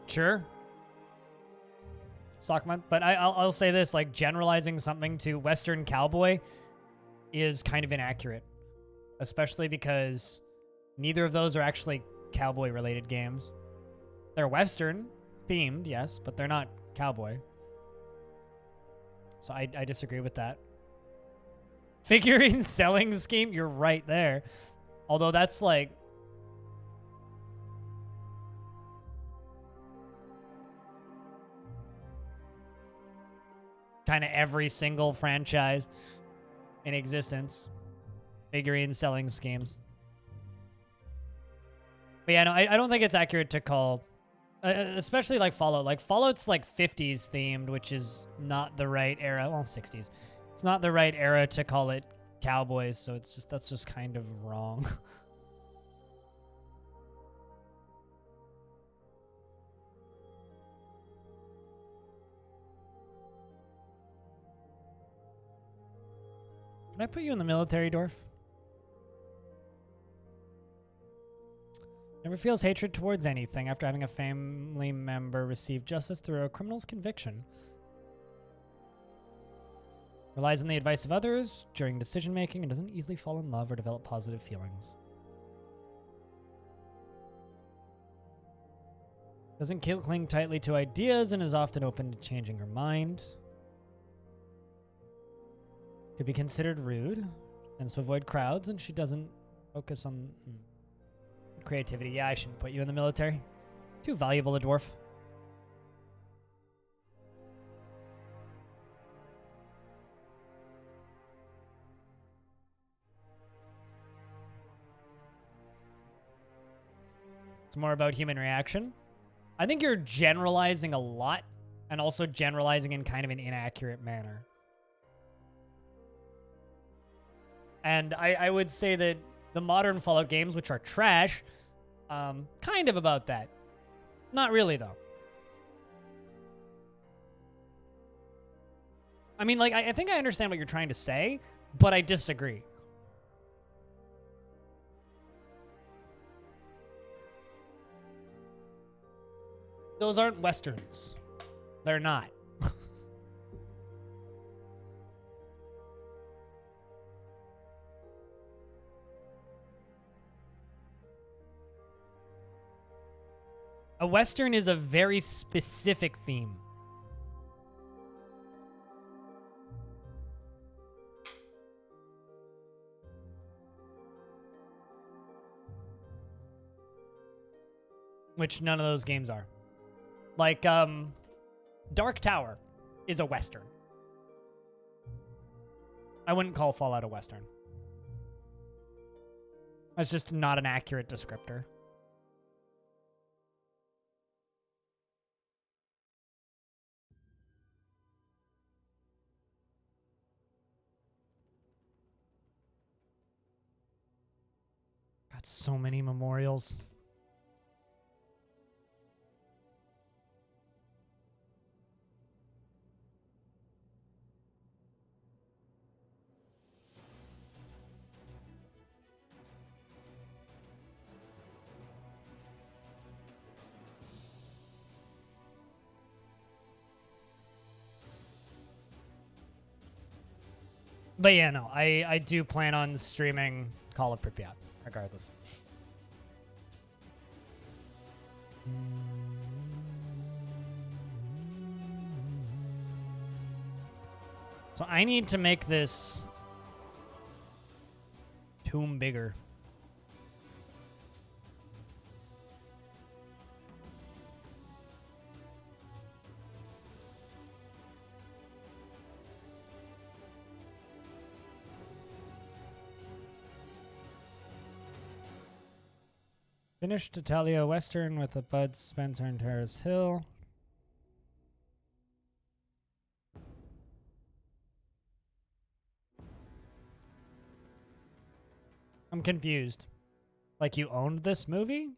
[SPEAKER 1] Sure. Sockman. But I'll say this, like, generalizing something to Western cowboy is kind of inaccurate. Especially because neither of those are actually cowboy-related games. They're Western-themed, yes, but they're not cowboy. So I disagree with that. Figurine selling scheme, you're right there. Although that's like... kind of every single franchise in existence. Figurine selling schemes. But yeah, no, I don't think it's accurate to call... especially like Fallout. Like Fallout's like 50s themed, which is not the right era. Well, 60s. It's not the right era to call it cowboys, so that's just kind of wrong. Can I put you in the military, Dwarf? Never feels hatred towards anything after having a family member receive justice through a criminal's conviction. Relies on the advice of others during decision making and doesn't easily fall in love or develop positive feelings. Doesn't cling tightly to ideas and is often open to changing her mind. Could be considered rude. Tends to avoid crowds, and she doesn't focus on creativity. Yeah, I shouldn't put you in the military. Too valuable a dwarf. It's more about human reaction. I think you're generalizing a lot and also generalizing in kind of an inaccurate manner. And I would say that the modern Fallout games, which are trash, kind of about that. Not really, though. I mean, like, I think I understand what you're trying to say, but I disagree. Those aren't Westerns. They're not. A Western is a very specific theme. Which none of those games are. Like, Dark Tower is a Western. I wouldn't call Fallout a Western. That's just not an accurate descriptor. Got so many memorials. But yeah, no, I do plan on streaming Call of Pripyat, regardless. So I need to make this tomb bigger. Finished Italia Western with the Bud Spencer and Terrace Hill. I'm confused. Like you owned this movie?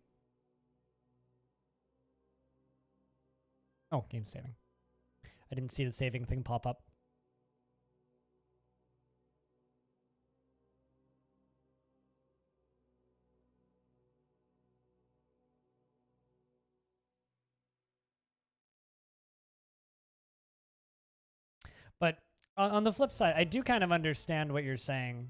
[SPEAKER 1] Oh, game saving. I didn't see the saving thing pop up. But on the flip side, I do kind of understand what you're saying.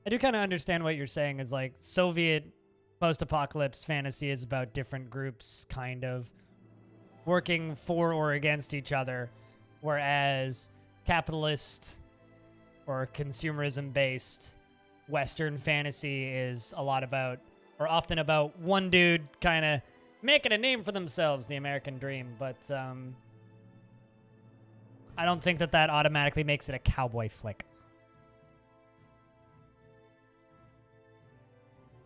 [SPEAKER 1] I do kind of understand what you're saying is like Soviet post-apocalypse fantasy is about different groups kind of working for or against each other, whereas capitalist or consumerism-based Western fantasy is a lot about, or often about, one dude kind of making a name for themselves, the American dream. But I don't think that that automatically makes it a cowboy flick.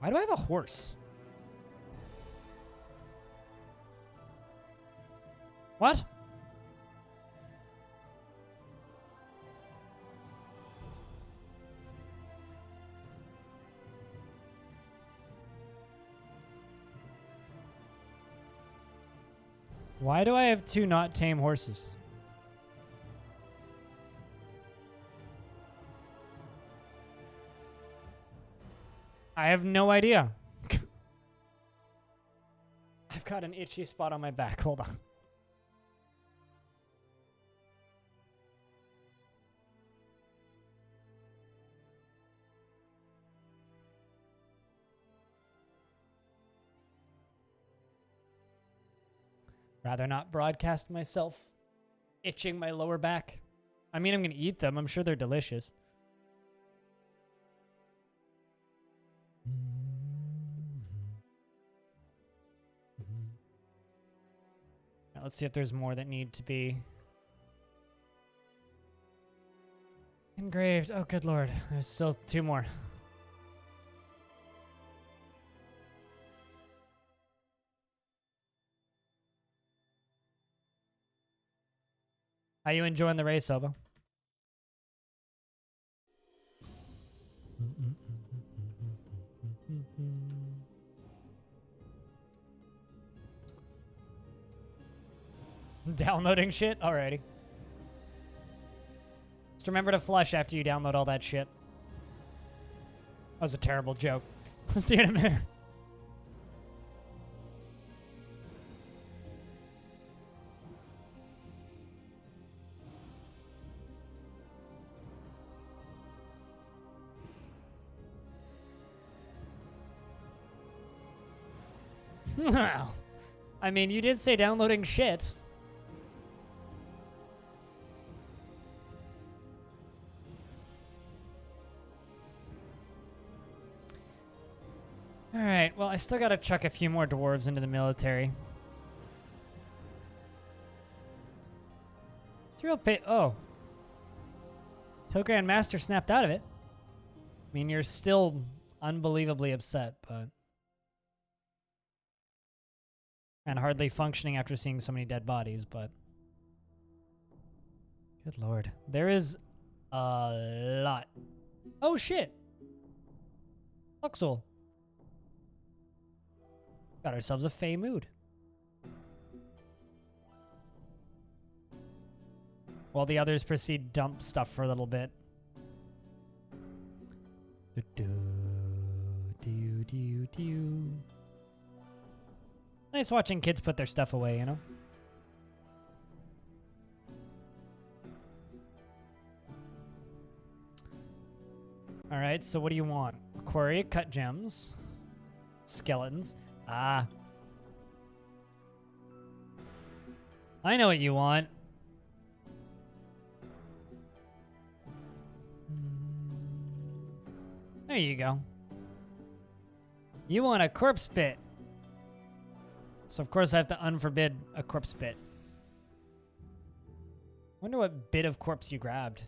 [SPEAKER 1] Why do I have a horse? What? Why do I have two not tame horses? I have no idea. I've got an itchy spot on my back. Hold on. Rather not broadcast myself itching my lower back. I mean, I'm going to eat them. I'm sure they're delicious. Now, let's see if there's more that need to be engraved. Oh, good lord. There's still two more. How you enjoying the race, Obo? Downloading shit? Alrighty. Just remember to flush after you download all that shit. That was a terrible joke. See you in a minute. Well, I mean, you did say downloading shit. Alright, well, I still gotta chuck a few more dwarves into the military. It's real oh. Toe Grandmaster snapped out of it. I mean, you're still unbelievably upset, but... and hardly functioning after seeing so many dead bodies, but... good lord. There is a lot. Oh, shit. Luxul. Got ourselves a Fey mood. While the others proceed dump stuff for a little bit. Do-do, do-do-do. Nice watching kids put their stuff away, you know? All right, so what do you want? Quarry, cut gems, skeletons. Ah. I know what you want. There you go. You want a corpse bit. So of course I have to unforbid a corpse bit. Wonder what bit of corpse you grabbed.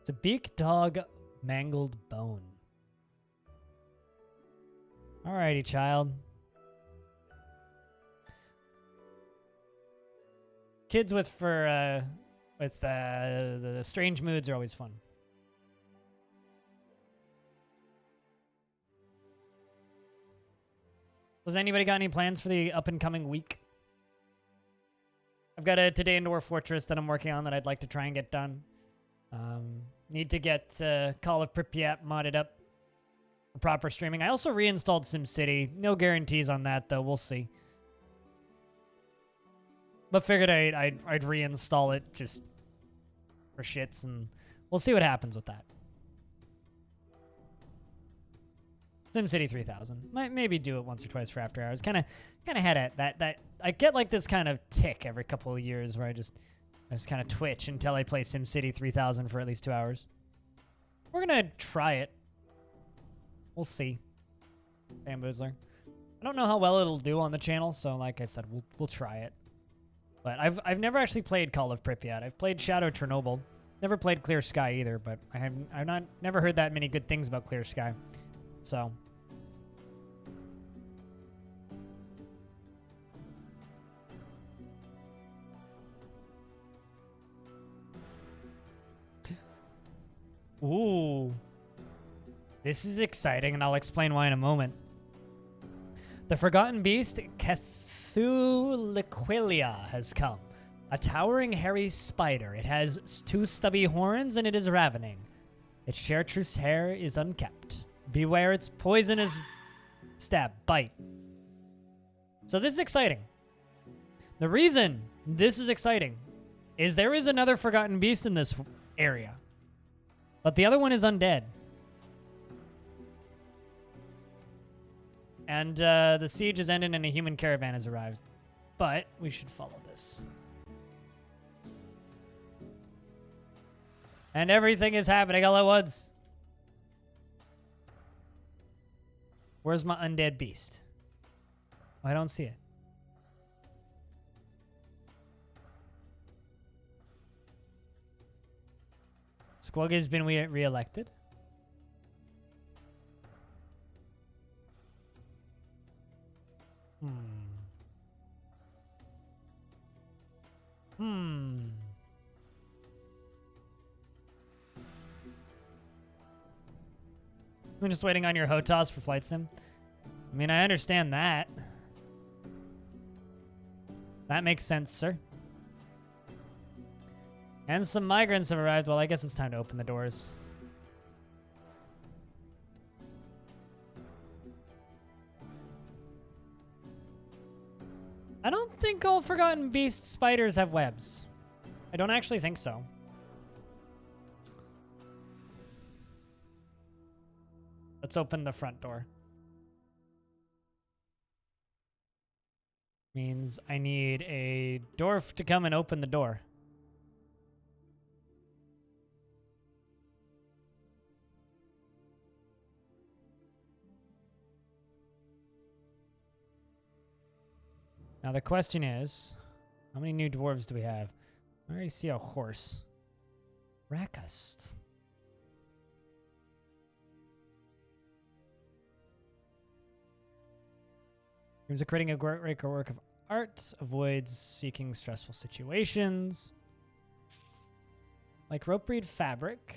[SPEAKER 1] It's a beak dog mangled bone. Alrighty, child. Kids with the strange moods are always fun. Does anybody got any plans for the up and coming week? I've got a Today in Dwarf Fortress that I'm working on that I'd like to try and get done. Need to get Call of Pripyat modded up for proper streaming. I also reinstalled SimCity. No guarantees on that though. We'll see. But figured I'd reinstall it just for shits, and we'll see what happens with that. SimCity 3000. Might maybe do it once or twice for after hours. Kind of had it that I get like this kind of tick every couple of years where I just kind of twitch until I play SimCity 3000 for at least 2 hours. We're gonna try it. We'll see. Bamboozler. I don't know how well it'll do on the channel, so like I said, we'll try it. But I've never actually played Call of Pripyat. I've played Shadow Chernobyl. Never played Clear Sky either, but I've never heard that many good things about Clear Sky. So ooh. This is exciting, and I'll explain why in a moment. The Forgotten Beast, Cthulhuliquilia, has come. A towering hairy spider. It has 2 stubby horns, and it is ravening. Its chartreuse hair is unkept. Beware its poisonous bite. So this is exciting. The reason this is exciting is there is another Forgotten Beast in this area. But the other one is undead. And the siege has ended and a human caravan has arrived. But we should follow this. And everything is happening all at once. Where's my undead beast? I don't see it. Squug has been re-elected. I'm just waiting on your HOTAS for Flight Sim. I mean, I understand that. That makes sense, sir. And some migrants have arrived. Well, I guess it's time to open the doors. I don't think all Forgotten Beast spiders have webs. I don't actually think so. Let's open the front door. Means I need a dwarf to come and open the door. Now the question is, how many new dwarves do we have? I already see a horse. Rakust. Dreams of creating a great work of art. Avoids seeking stressful situations. Like rope reed fabric.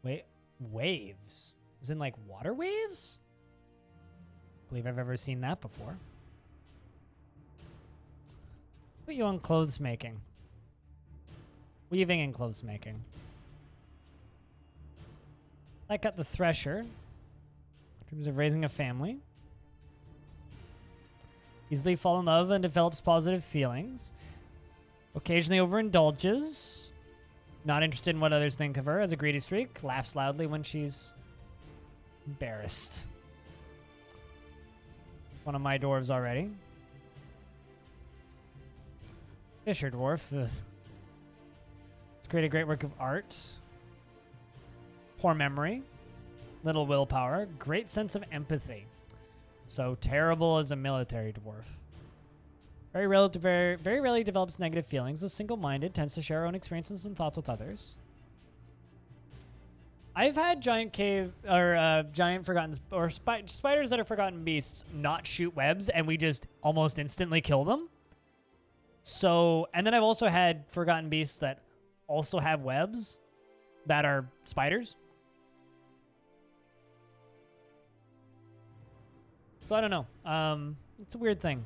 [SPEAKER 1] Wait, waves? Is in like water waves? I believe I've ever seen that before. Put you on clothes making. Weaving and clothes making. I got the thresher. In terms of raising a family. Easily fall in love and develops positive feelings. Occasionally overindulges. Not interested in what others think of her. Has a greedy streak. Laughs loudly when she's embarrassed. One of my dwarves already. Fisher dwarf. Ugh. It's created a great work of art. Poor memory. Little willpower. Great sense of empathy. So terrible as a military dwarf. Very rarely develops negative feelings. Is single-minded. Tends to share her own experiences and thoughts with others. I've had giant forgotten or spiders that are forgotten beasts not shoot webs, and we just almost instantly kill them. So, and then I've also had forgotten beasts that also have webs that are spiders. So I don't know. It's a weird thing.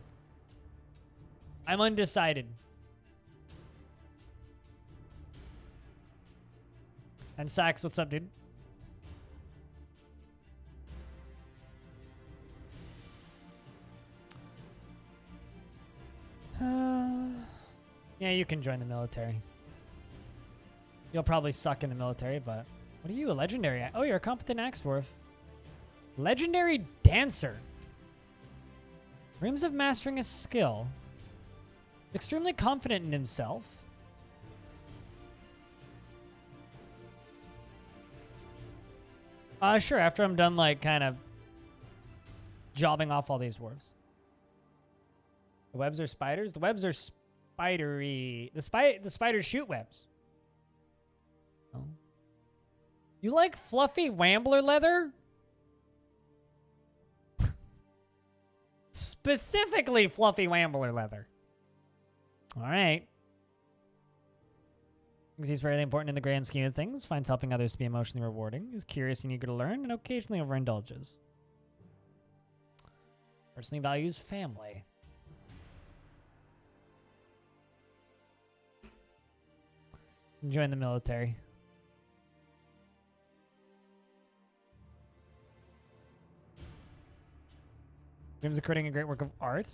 [SPEAKER 1] I'm undecided. And Sax, what's up, dude? Yeah, you can join the military. You'll probably suck in the military, but what are you, a legendary? Oh, you're a competent axe dwarf. Legendary dancer. Dreams of mastering a skill. Extremely confident in himself. Sure, after I'm done, like, kind of jobbing off all these dwarves. The webs are spiders? The webs are spidery. The spiders shoot webs. Oh. You like fluffy Wambler leather? Specifically fluffy Wambler leather. All right. He's fairly important in the grand scheme of things. Finds helping others to be emotionally rewarding. Is curious and eager to learn, and occasionally overindulges. Personally values family. Join the military. Dreams of creating a great work of art.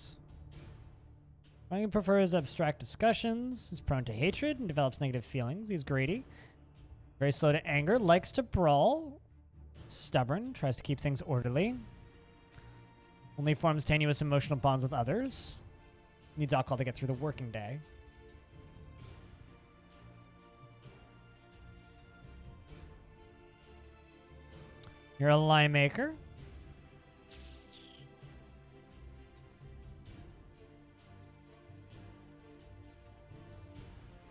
[SPEAKER 1] Ryan prefers abstract discussions, is prone to hatred, and develops negative feelings. He's greedy. Very slow to anger, likes to brawl. Stubborn, tries to keep things orderly. Only forms tenuous emotional bonds with others. Needs alcohol to get through the working day. You're a lime maker.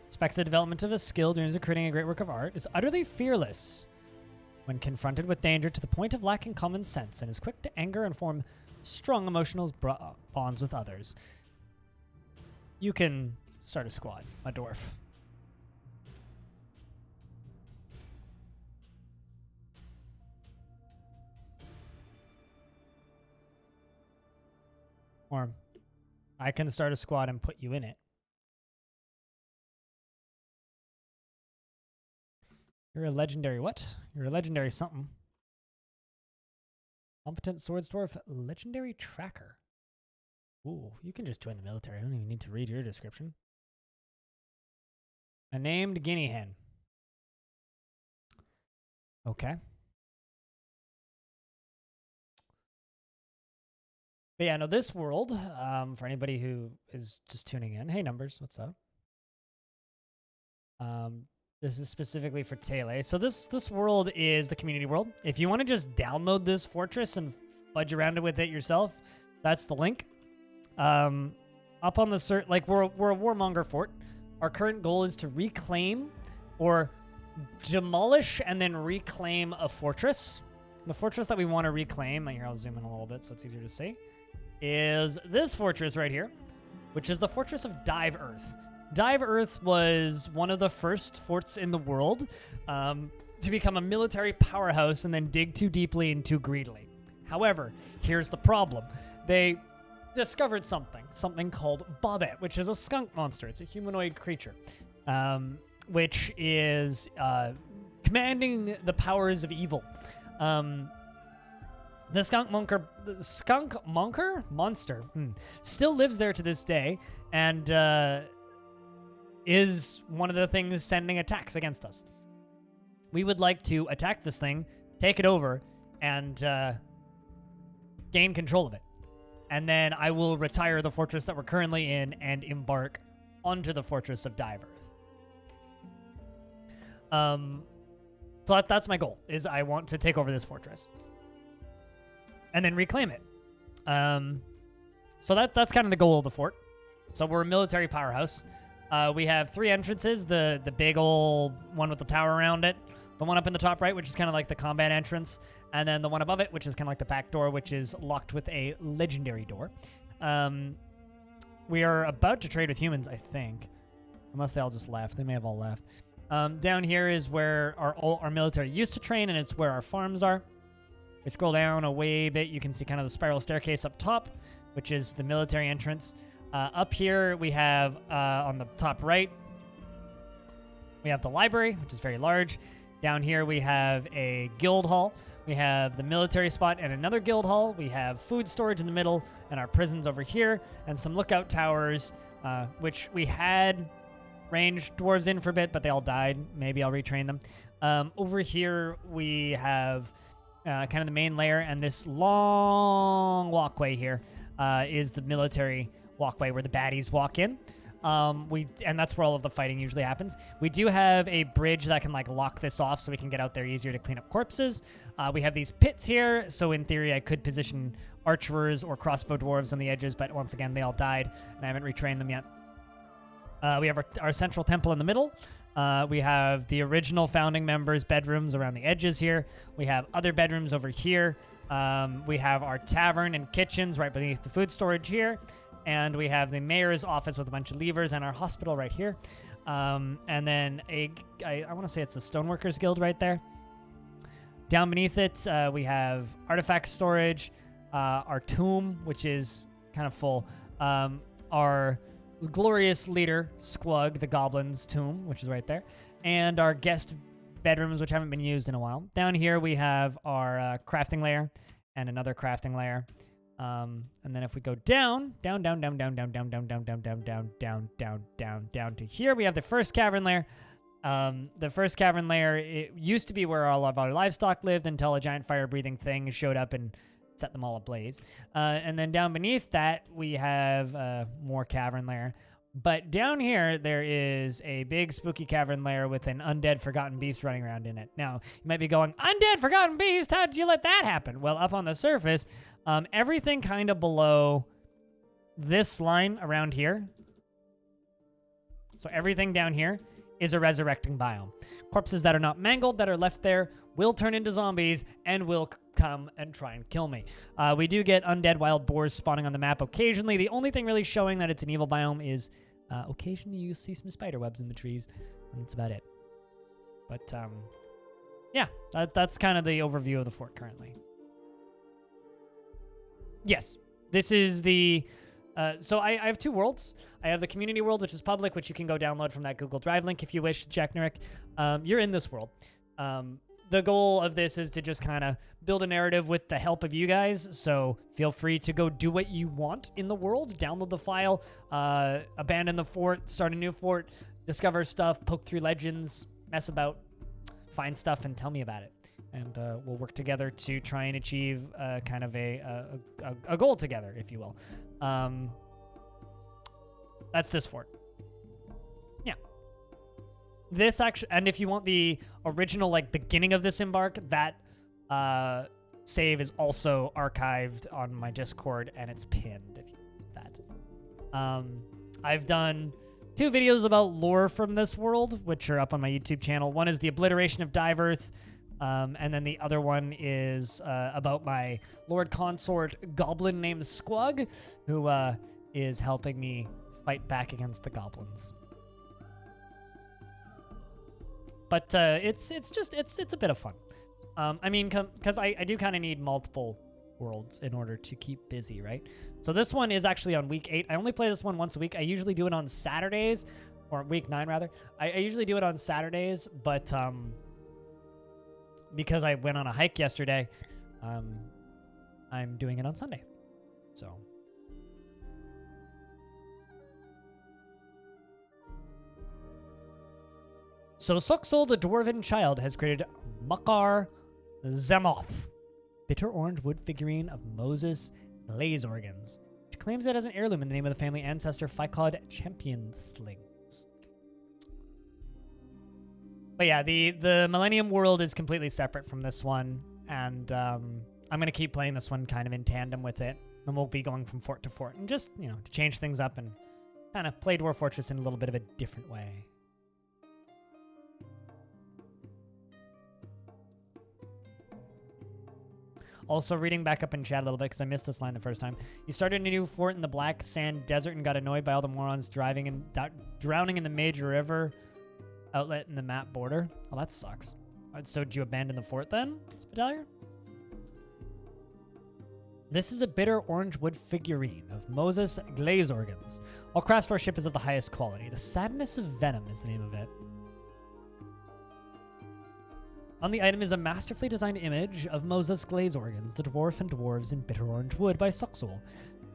[SPEAKER 1] Expects the development of a skill, dreams of creating a great work of art, is utterly fearless when confronted with danger to the point of lacking common sense, and is quick to anger and form strong emotional bonds with others. You can start a squad, a dwarf. Or I can start a squad and put you in it. You're a legendary what? You're a legendary something. Competent swords dwarf, legendary tracker. Ooh, you can just join the military. I don't even need to read your description. A named guinea hen. Okay. But yeah, no, this world, for anybody who is just tuning in, hey Numbers, what's up? This is specifically for Tele. So this world is the community world. If you want to just download this fortress and fudge around with it yourself, that's the link. Up on the like we're a warmonger fort. Our current goal is to reclaim or demolish and then reclaim a fortress. The fortress that we want to reclaim, here I'll zoom in a little bit so it's easier to see, is this fortress right here, which is the fortress of Dive Earth. Dive Earth was one of the first forts in the world to become a military powerhouse and then dig too deeply and too greedily. However, here's the problem. They discovered something called Bobette, which is a skunk monster. It's a humanoid creature, which is commanding the powers of evil. The skunk monster still lives there to this day, and is one of the things sending attacks against us. We would like to attack this thing, take it over, and gain control of it. And then I will retire the fortress that we're currently in and embark onto the fortress of Diverth. So that's my goal, is I want to take over this fortress. And then reclaim it. So that's kind of the goal of the fort. So we're a military powerhouse. We have 3 entrances, the big old one with the tower around it, the one up in the top right, which is kind of like the combat entrance, and then the one above it, which is kind of like the back door, which is locked with a legendary door. We are about to trade with humans, I think, unless they all just left. They may have all left. Down here is where our military used to train, and it's where our farms are. We scroll down a way bit, you can see kind of the spiral staircase up top, which is the military entrance. Up here, we have, on the top right, we have the library, which is very large. Down here, we have a guild hall. We have the military spot and another guild hall. We have food storage in the middle and our prisons over here, and some lookout towers, which we had ranged dwarves in for a bit, but they all died. Maybe I'll retrain them. Over here, we have kind of the main layer, and this long walkway here is the military walkway where the baddies walk in. And that's where all of the fighting usually happens. We do have a bridge that can like lock this off so we can get out there easier to clean up corpses. We have these pits here, so in theory I could position archers or crossbow dwarves on the edges, but once again they all died and I haven't retrained them yet. We have our central temple in the middle. We have the original founding members' bedrooms around the edges here. We have other bedrooms over here. We have our tavern and kitchens right beneath the food storage here. And we have the mayor's office with a bunch of levers and our hospital right here. And then I want to say it's the Stoneworkers Guild right there. Down beneath it, we have artifact storage, our tomb, which is kind of full, our glorious leader, Squug, the goblin's tomb, which is right there, and our guest bedrooms, which haven't been used in a while. Down here, we have our crafting layer and another crafting layer. And then if we go down to here, we have the first cavern layer. The first cavern layer, it used to be where all of our livestock lived until a giant fire-breathing thing showed up and set them all ablaze. And then down beneath that, we have more cavern layer. But down here, there is a big spooky cavern layer with an undead forgotten beast running around in it. Now, you might be going, undead forgotten beast? How did you let that happen? Well, up on the surface, everything kind of below this line around here. So everything down here is a resurrecting biome. Corpses that are not mangled, that are left there, will turn into zombies and will come and try and kill me. We do get undead wild boars spawning on the map occasionally. The only thing really showing that it's an evil biome is occasionally you see some spider webs in the trees, and that's about it. But yeah, that's kind of the overview of the fort currently. Yes, this is the... so I have 2 worlds. I have the community world, which is public, which you can go download from that Google Drive link if you wish, Jack Nurick. You're in this world. The goal of this is to just kind of build a narrative with the help of you guys, so feel free to go do what you want in the world. Download the file, abandon the fort, start a new fort, discover stuff, poke through legends, mess about, find stuff, and tell me about it. And we'll work together to try and achieve kind of a goal together, if you will. That's this fort. Yeah. This actually, and if you want the original, like, beginning of this embark, that save is also archived on my Discord, and it's pinned if you want that. I've done 2 videos about lore from this world, which are up on my YouTube channel. One is the obliteration of Diverth, and then the other one is about my Lord Consort goblin named Squug, who is helping me fight back against the goblins. But it's a bit of fun. I mean, because I do kind of need multiple worlds in order to keep busy, right? So this one is actually on week 8. I only play this one once a week. I usually do it on Saturdays, or week 9 rather. I usually do it on Saturdays, but because I went on a hike yesterday, I'm doing it on Sunday. So Suxul, the dwarven child, has created Makar Zemoth, bitter orange wood figurine of Moses Glaze Organs. She claims it as an heirloom in the name of the family ancestor Ficod Champion Slings. But yeah, the Millennium World is completely separate from this one, and I'm going to keep playing this one kind of in tandem with it, and we'll be going from fort to fort, and just, you know, to change things up and kind of play Dwarf Fortress in a little bit of a different way. Also, reading back up in chat a little bit because I missed this line the first time. You started a new fort in the Black Sand Desert and got annoyed by all the morons drowning in the major river outlet in the map border. Well, that sucks. So did you abandon the fort then, Spitalier? This is a bitter orange wood figurine of Moses Glaze Organs. All craftsmanship is of the highest quality. The Sadness of Venom is the name of it. On the item is a masterfully designed image of Moses Glaze Organs, the dwarf and dwarves in bitter orange wood by Suxul.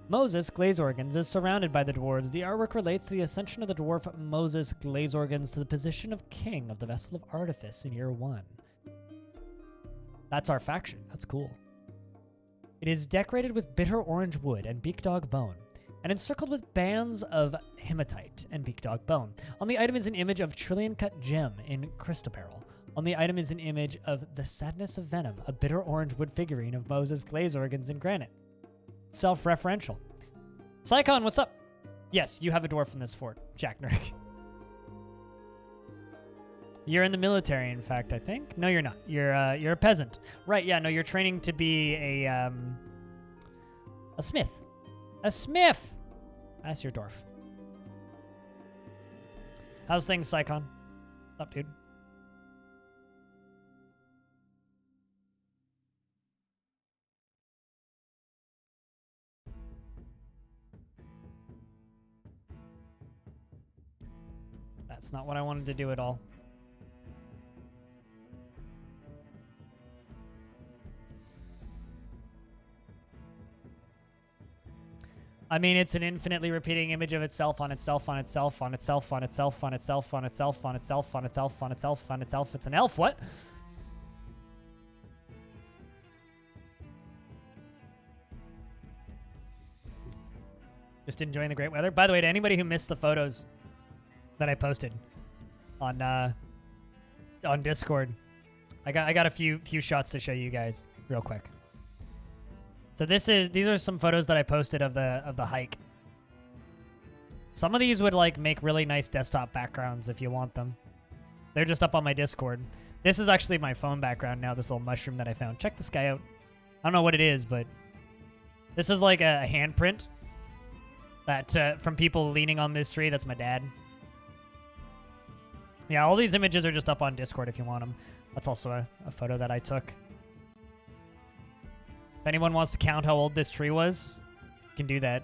[SPEAKER 1] Moses Glaze Organs is surrounded by the dwarves. The artwork relates to the ascension of the dwarf Moses Glaze Organs to the position of king of the Vessel of Artifice in year 1. That's our faction. That's cool. It is decorated with bitter orange wood and beak dog bone, and encircled with bands of hematite and beak dog bone. On the item is an image of trillion cut gem in Christoperil. On the item is an image of the Sadness of Venom, a bitter orange wood figurine of Moses Glaze Organs in granite. Self-referential. Psychon, what's up? Yes, you have a dwarf in this fort, Jack Nurk. You're in the military, in fact, I think. No, you're not. You're a peasant. Right, yeah, no, you're training to be a smith. A smith! That's your dwarf. How's things, Psychon? What's up, dude? That's not what I wanted to do at all. I mean, it's an infinitely repeating image of itself on itself on itself on itself on itself on itself on itself on itself on itself on itself on itself. It's an elf. What? Just enjoying the great weather. By the way, to anybody who missed the photos that I posted on Discord, I got a few shots to show you guys real quick. So these are some photos that I posted of the hike. Some of these would like make really nice desktop backgrounds if you want them. They're just up on my Discord. This is actually my phone background now, this little mushroom that I found. Check this guy out. I don't know what it is, but this is like a handprint that from people leaning on this tree. That's my dad. Yeah, all these images are just up on Discord if you want them. That's also a photo that I took. If anyone wants to count how old this tree was, you can do that.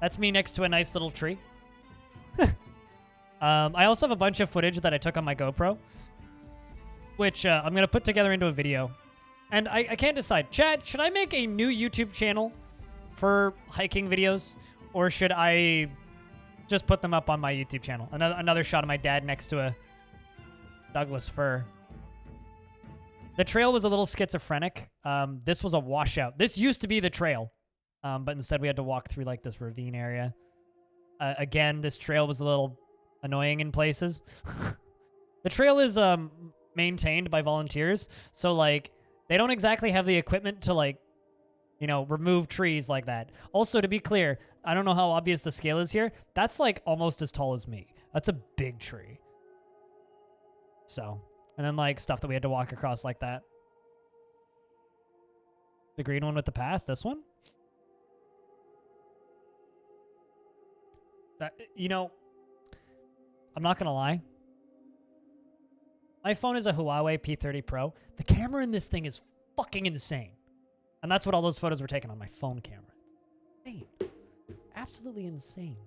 [SPEAKER 1] That's me next to a nice little tree. I also have a bunch of footage that I took on my GoPro, which I'm going to put together into a video. And I can't decide. Chad, should I make a new YouTube channel for hiking videos? Or should I just put them up on my YouTube channel? Another shot of my dad next to a Douglas fir. The trail was a little schizophrenic. This was a washout. This used to be the trail, but instead we had to walk through like this ravine area. Again, this trail was a little annoying in places. The trail is maintained by volunteers, so like they don't exactly have the equipment to like, you know, remove trees like that. Also, to be clear, I don't know how obvious the scale is here. That's like almost as tall as me. That's a big tree. So, and then like stuff that we had to walk across like that. The green one with the path, this one? That, you know, I'm not gonna lie. My phone is a Huawei P30 Pro. The camera in this thing is fucking insane. And that's what all those photos were taken on my phone camera. Insane. Absolutely insane.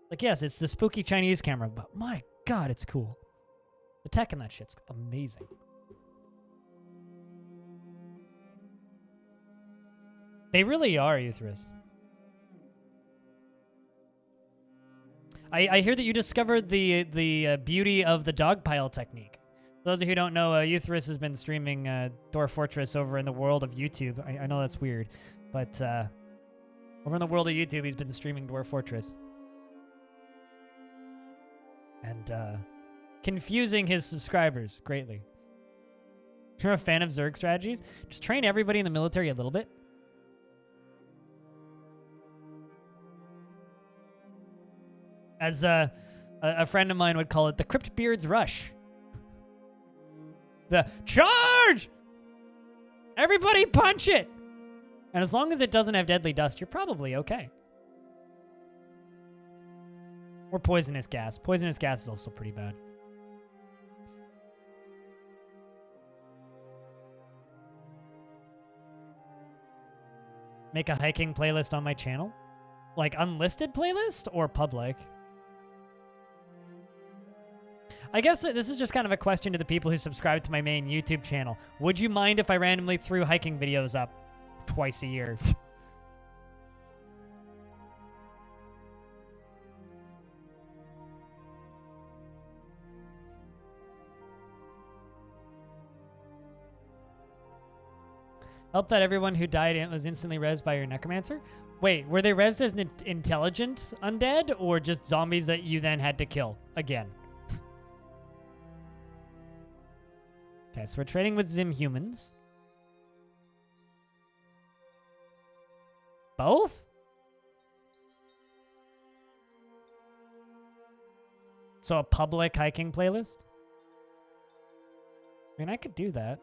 [SPEAKER 1] Like, yes, it's the spooky Chinese camera, but my God, it's cool. The tech in that shit's amazing. They really are, Euthyrus. I hear that you discovered the beauty of the dogpile technique. For those of you who don't know, Euthyrus has been streaming Dwarf Fortress over in the world of YouTube. I know that's weird, but over in the world of YouTube, he's been streaming Dwarf Fortress. And confusing his subscribers greatly. If you're a fan of Zerg strategies, just train everybody in the military a little bit. As a friend of mine would call it, the Crypt Beard's Rush. The charge! Everybody punch it! And as long as it doesn't have deadly dust, you're probably okay. Or poisonous gas. Poisonous gas is also pretty bad. Make a hiking playlist on my channel? Like unlisted playlist or public? I guess this is just kind of a question to the people who subscribe to my main YouTube channel. Would you mind if I randomly threw hiking videos up twice a year? Help that everyone who died was instantly rezzed by your necromancer? Wait, were they rezzed as intelligent undead or just zombies that you then had to kill again? Okay, so we're trading with Zim humans. Both? So a public hiking playlist? I mean, I could do that.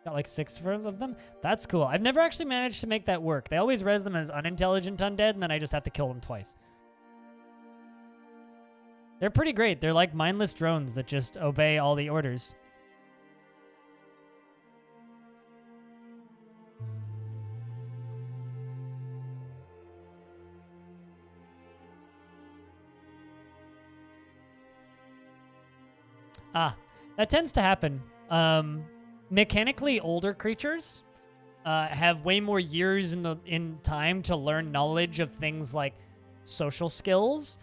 [SPEAKER 1] Got like 6 of them? That's cool. I've never actually managed to make that work. They always res them as unintelligent undead, and then I just have to kill them twice. They're pretty great. They're like mindless drones that just obey all the orders. That tends to happen. Mechanically older creatures have way more years in time to learn knowledge of things like social skills,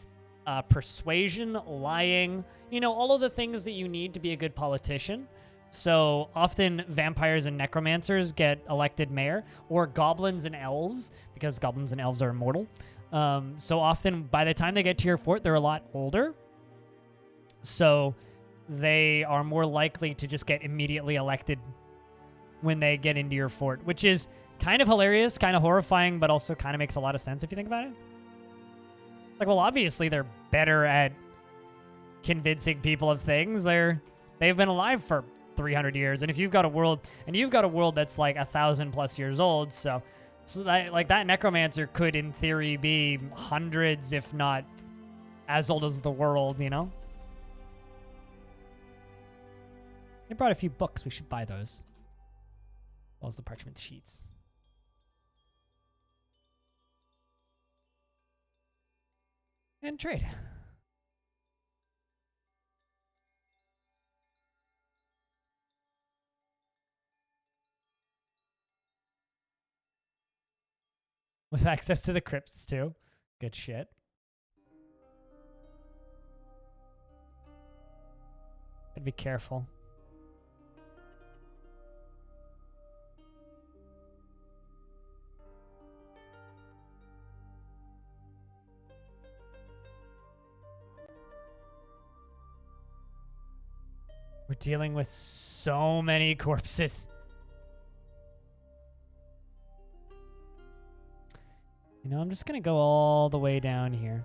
[SPEAKER 1] persuasion, lying, you know, all of the things that you need to be a good politician. So often vampires and necromancers get elected mayor, or goblins and elves, because goblins and elves are immortal. So often by the time they get to your fort, they're a lot older. So they are more likely to just get immediately elected when they get into your fort, which is kind of hilarious, kind of horrifying, but also kind of makes a lot of sense if you think about it. Like, well, obviously they're better at convincing people of things. They've been alive for 300 years, and if you've got a world, that's like 1,000+ years old, so that necromancer could, in theory, be hundreds, if not as old as the world, you know? They brought a few books. We should buy those. As well as the parchment sheets. And trade. With access to the crypts, too. Good shit. Gotta be careful. We're dealing with so many corpses. You know, I'm just going to go all the way down here.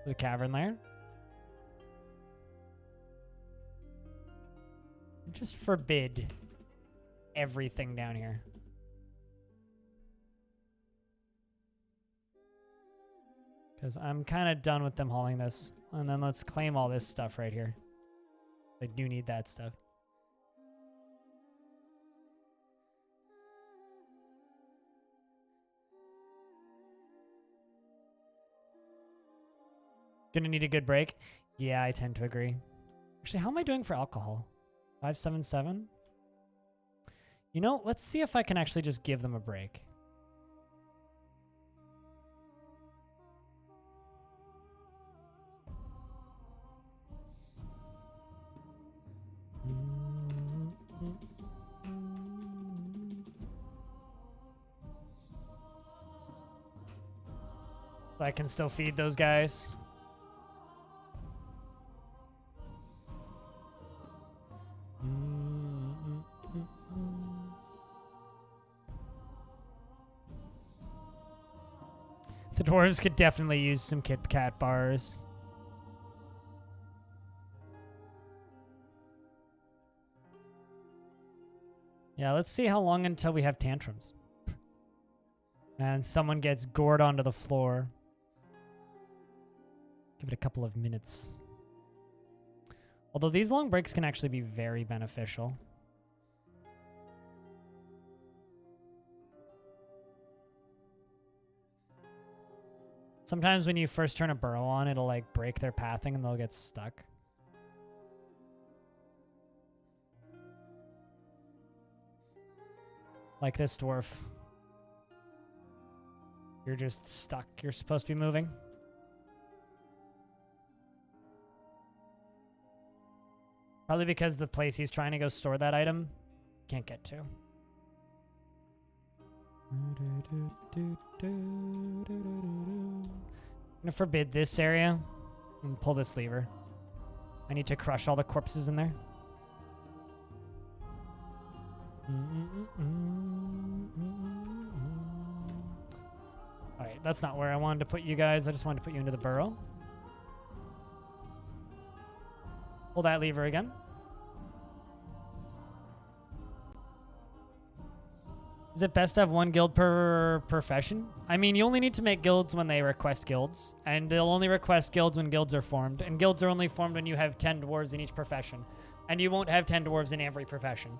[SPEAKER 1] To the cavern lair. Just forbid everything down here. Because I'm kind of done with them hauling this. And then let's claim all this stuff right here. I do need that stuff. Gonna need a good break. Yeah, I tend to agree. Actually, how am I doing for alcohol? 577? You know, let's see if I can actually just give them a break. So I can still feed those guys. The dwarves could definitely use some Kit Kat bars. Yeah, let's see how long until we have tantrums. And someone gets gored onto the floor. Give it a couple of minutes. Although these long breaks can actually be very beneficial. Sometimes when you first turn a burrow on, it'll like break their pathing and they'll get stuck. Like this dwarf. You're just stuck. You're supposed to be moving. Probably because the place he's trying to go store that item can't get to. I'm gonna forbid this area and pull this lever. I need to crush all the corpses in there. Alright, that's not where I wanted to put you guys. I just wanted to put you into the burrow. Pull that lever again. Is it best to have one guild per profession? I mean, you only need to make guilds when they request guilds, and they'll only request guilds when guilds are formed, and guilds are only formed when you have 10 dwarves in each profession, and you won't have 10 dwarves in every profession.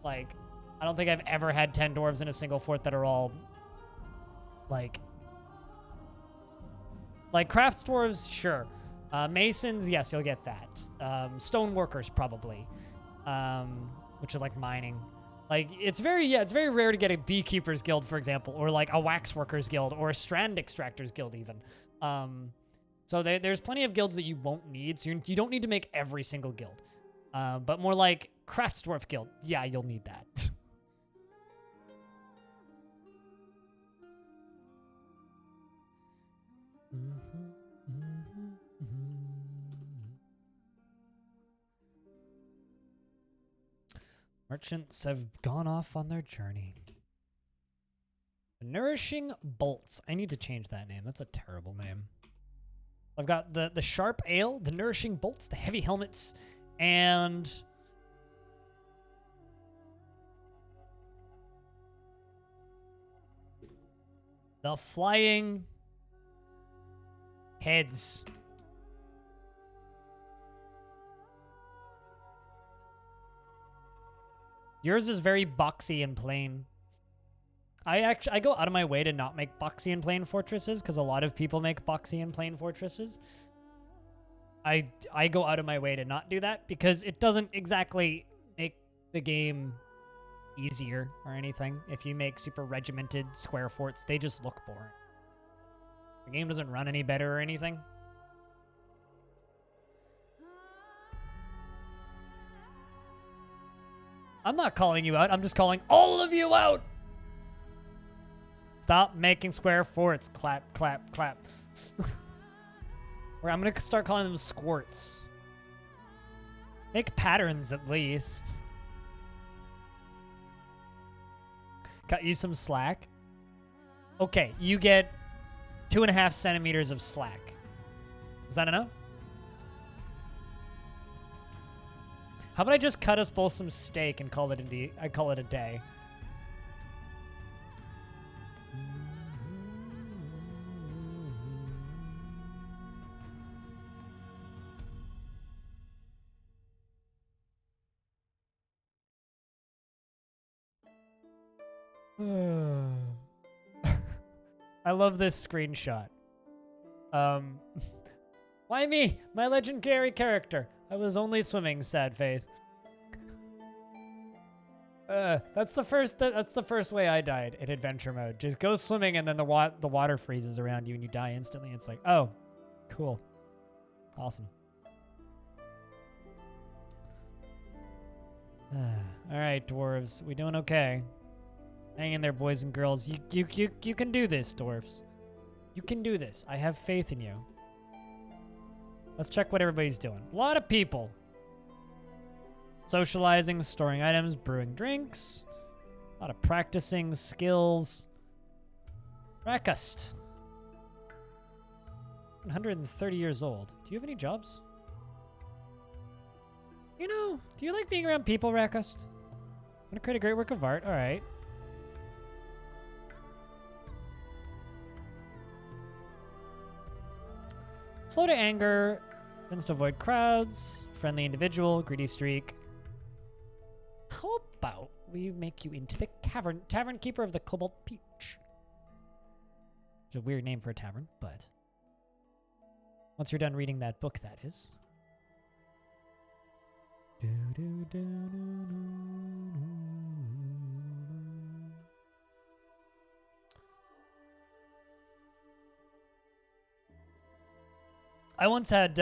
[SPEAKER 1] Like, I don't think I've ever had 10 dwarves in a single fort that are all, like crafts dwarves, sure. Masons, yes, you'll get that. Stone workers, probably, which is like mining. Like, it's very rare to get a beekeeper's guild, for example, or like a waxworkers guild, or a strand extractors guild even. So there's plenty of guilds that you won't need, so you don't need to make every single guild. But more like crafts dwarf guild, yeah, you'll need that. Merchants have gone off on their journey. The Nourishing Bolts. I need to change that name. That's a terrible name. I've got the Sharp Ale, the Nourishing Bolts, the Heavy Helmets, and the Flying Heads. Yours is very boxy and plain. I go out of my way to not make boxy and plain fortresses because a lot of people make boxy and plain fortresses. I go out of my way to not do that because it doesn't exactly make the game easier or anything. If you make super regimented square forts, they just look boring. The game doesn't run any better or anything. I'm not calling you out. I'm just calling all of you out. Stop making square forts. Clap, clap, clap. Or I'm going to start calling them squirts. Make patterns at least. Cut you some slack. Okay, you get 2.5 centimeters of slack. Is that enough? How about I just cut us both some steak and call it a day? I love this screenshot. Why me? My legendary character. I was only swimming, sad face. That's the first way I died in adventure mode. Just go swimming and then the water freezes around you and you die instantly. It's like, oh, cool. Awesome. All right, dwarves. We doing okay? Hang in there, boys and girls. You can do this, dwarves. You can do this. I have faith in you. Let's check what everybody's doing. A lot of people. Socializing, storing items, brewing drinks. A lot of practicing skills. Rakust. 130 years old. Do you have any jobs? You know, do you like being around people, Rakust? Want to create a great work of art? All right. Slow to anger, tends to avoid crowds, friendly individual, greedy streak. How about we make you into the tavern keeper of the Cobalt Peach? It's a weird name for a tavern, but once you're done reading that book, that is. I once had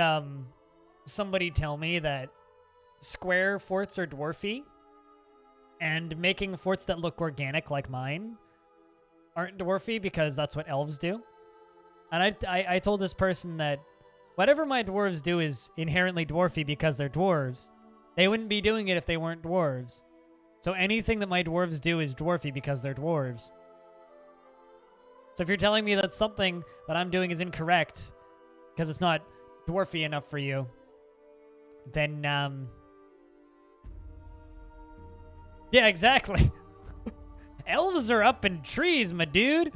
[SPEAKER 1] somebody tell me that square forts are dwarfy, and making forts that look organic like mine aren't dwarfy because that's what elves do. And I told this person that whatever my dwarves do is inherently dwarfy because they're dwarves. They wouldn't be doing it if they weren't dwarves. So anything that my dwarves do is dwarfy because they're dwarves. So if you're telling me that something that I'm doing is incorrect because it's not dwarfy enough for you, then, yeah, exactly. Elves are up in trees, my dude.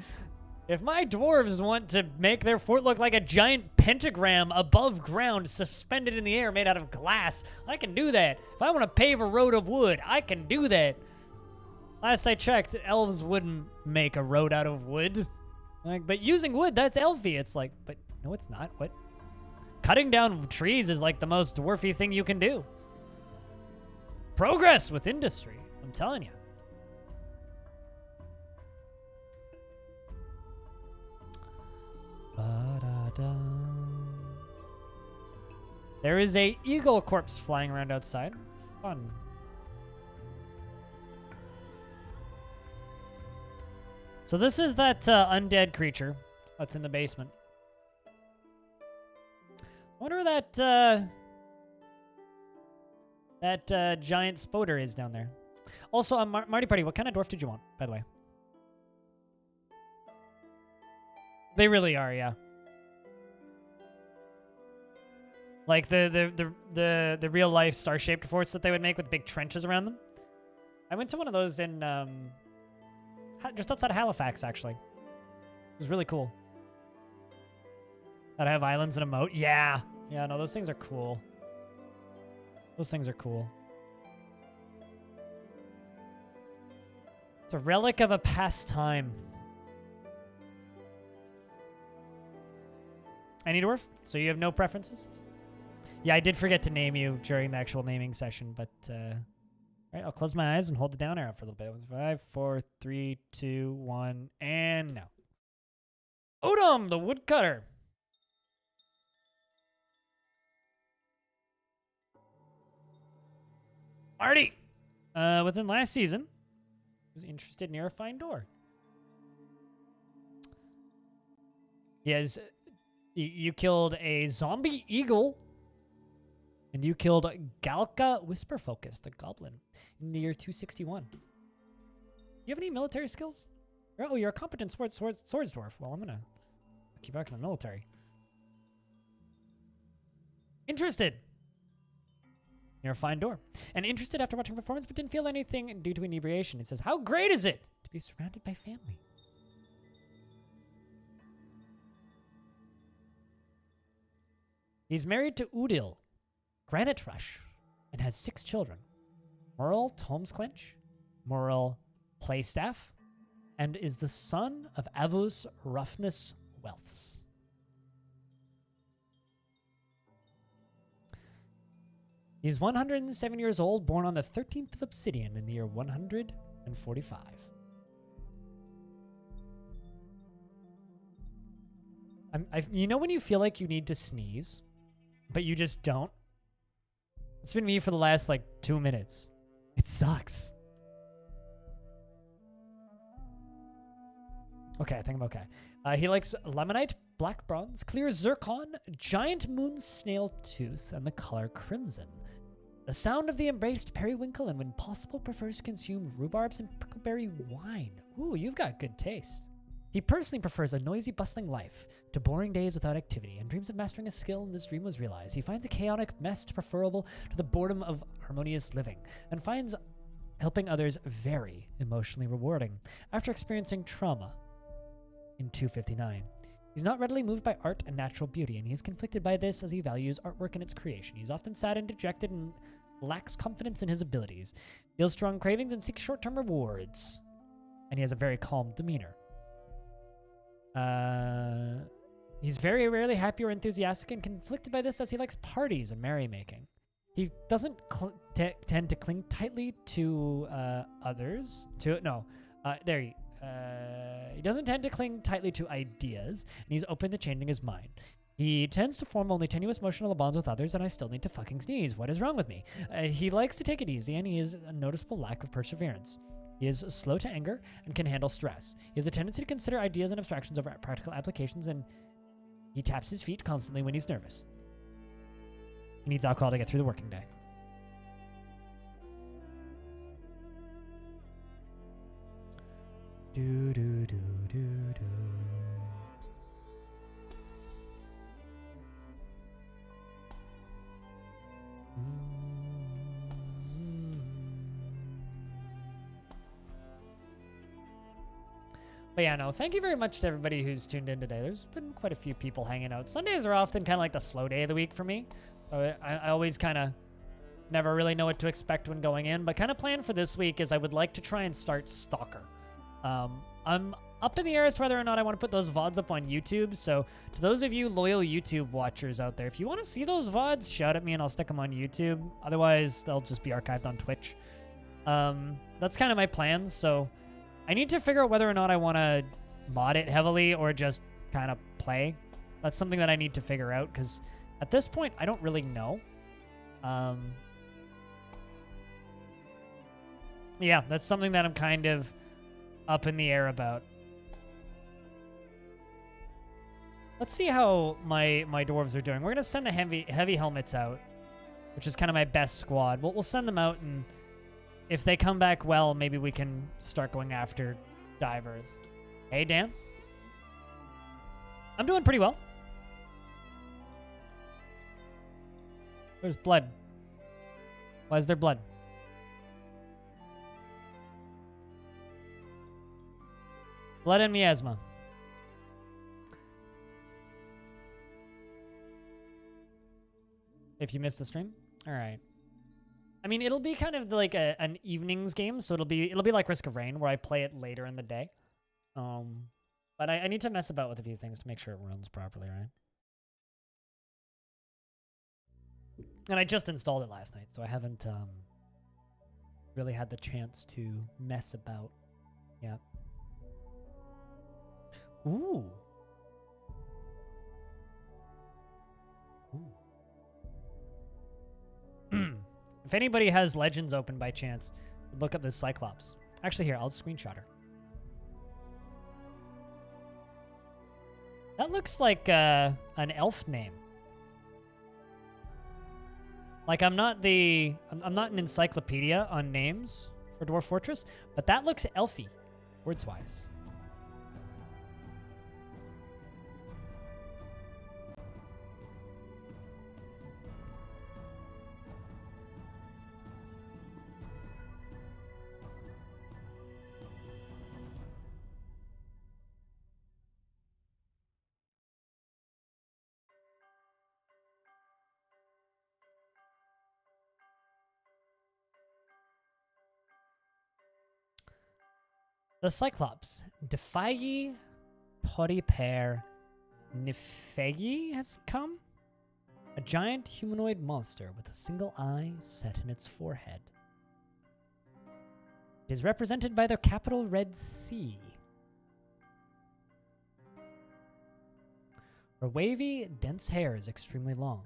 [SPEAKER 1] If my dwarves want to make their fort look like a giant pentagram above ground, suspended in the air, made out of glass, I can do that. If I want to pave a road of wood, I can do that. Last I checked, elves wouldn't make a road out of wood. Like, but using wood, that's elfy. It's like, but no, it's not. What? Cutting down trees is like the most dwarfy thing you can do. Progress with industry, I'm telling you. Ba-da-da. There is a eagle corpse flying around outside. Fun. So this is that undead creature that's in the basement. I wonder where that giant spoder is down there. Also, Marty Party, what kind of dwarf did you want, by the way? They really are, yeah. Like the real life star-shaped forts that they would make with big trenches around them. I went to one of those in just outside of Halifax, actually. It was really cool. That have islands and a moat. Yeah. Yeah, no, those things are cool. Those things are cool. It's a relic of a past time. Any dwarf? So you have no preferences? Yeah, I did forget to name you during the actual naming session, but all right, I'll close my eyes and hold the down arrow for a little bit. 5, 4, 3, 2, 1, and now. Odom, the woodcutter. Marty, within last season, was interested near a fine door. He has, you killed a zombie eagle, and you killed Galka Whisperfocus, the goblin, in the year 261. You have any military skills? Oh, you're a competent swords dwarf. Well, I'm gonna keep back in the military. Interested. Near a fine door. And interested after watching performance, but didn't feel anything due to inebriation. It says, how great is it to be surrounded by family? He's married to Udil, Granite Rush, and has 6 children. Merle Tomesclench, Merle Playstaff, and is the son of Avus Roughness Wealths. He's 107 years old, born on the 13th of Obsidian in the year 145. You know when you feel like you need to sneeze, but you just don't? It's been me for the last, like, 2 minutes. It sucks. Okay, I think I'm okay. He likes lemonite, black bronze, clear zircon, giant moon snail tooth, and the color crimson. The sound of the embraced periwinkle, and when possible, prefers to consume rhubarbs and prickleberry wine. Ooh, you've got good taste. He personally prefers a noisy, bustling life to boring days without activity, and dreams of mastering a skill when this dream was realized. He finds a chaotic mess preferable to the boredom of harmonious living, and finds helping others very emotionally rewarding. After experiencing trauma in 259, he's not readily moved by art and natural beauty, and he is conflicted by this as he values artwork and its creation. He's often sad and dejected and lacks confidence in his abilities, feels strong cravings, and seeks short-term rewards. And he has a very calm demeanor. He's very rarely happy or enthusiastic and conflicted by this as he likes parties and merrymaking. He doesn't tend to cling tightly to others. He doesn't tend to cling tightly to ideas, and he's open to changing his mind. He tends to form only tenuous emotional bonds with others, and I still need to fucking sneeze. What is wrong with me? He likes to take it easy, and he has a noticeable lack of perseverance. He is slow to anger and can handle stress. He has a tendency to consider ideas and abstractions over practical applications, and he taps his feet constantly when he's nervous. He needs alcohol to get through the working day. Do do do do do. But yeah, no, thank you very much to everybody who's tuned in today. There's been quite a few people hanging out. Sundays are often kind of like the slow day of the week for me. I always kind of never really know what to expect when going in, but kind of plan for this week is I would like to try and start Stalker. I'm up in the air as to whether or not I want to put those VODs up on YouTube. So to those of you loyal YouTube watchers out there, if you want to see those VODs, shout at me and I'll stick them on YouTube. Otherwise, they'll just be archived on Twitch. That's kind of my plans. So I need to figure out whether or not I want to mod it heavily or just kind of play. That's something that I need to figure out because at this point, I don't really know. Yeah, that's something that I'm kind of up in the air about. Let's see how my dwarves are doing. We're gonna send the heavy helmets out, which is kind of my best squad. We'll send them out, and if they come back well, maybe we can start going after divers. Hey, Dan. I'm doing pretty well. There's blood. Why is there blood? Blood and miasma. If you missed the stream, all right. I mean, it'll be kind of like an evenings game, so it'll be like Risk of Rain, where I play it later in the day. But I need to mess about with a few things to make sure it runs properly, right? And I just installed it last night, so I haven't really had the chance to mess about. Yeah. Ooh. Ooh. If anybody has Legends open by chance, look up this Cyclops. Actually, here, I'll screenshot her. That looks like an elf name. Like, I'm not an encyclopedia on names for Dwarf Fortress, but that looks elfy, words-wise. The Cyclops, Defagi Poripair Nifegi has come. A giant humanoid monster with a single eye set in its forehead. It is represented by the capital Red C. Her wavy, dense hair is extremely long.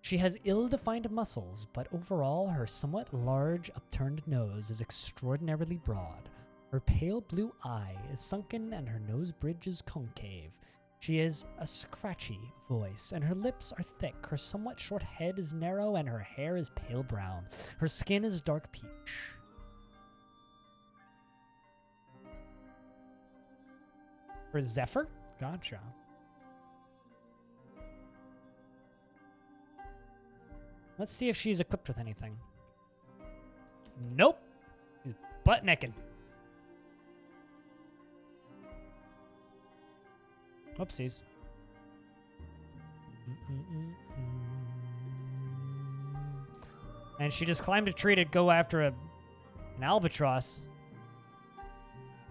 [SPEAKER 1] She has ill-defined muscles, but overall her somewhat large, upturned nose is extraordinarily broad. Her pale blue eye is sunken and her nose bridge is concave. She has a scratchy voice, and her lips are thick. Her somewhat short head is narrow, and her hair is pale brown. Her skin is dark peach. For Zephyr? Gotcha. Let's see if she's equipped with anything. Nope. She's butt naked. Whoopsies. And she just climbed a tree to go after an albatross.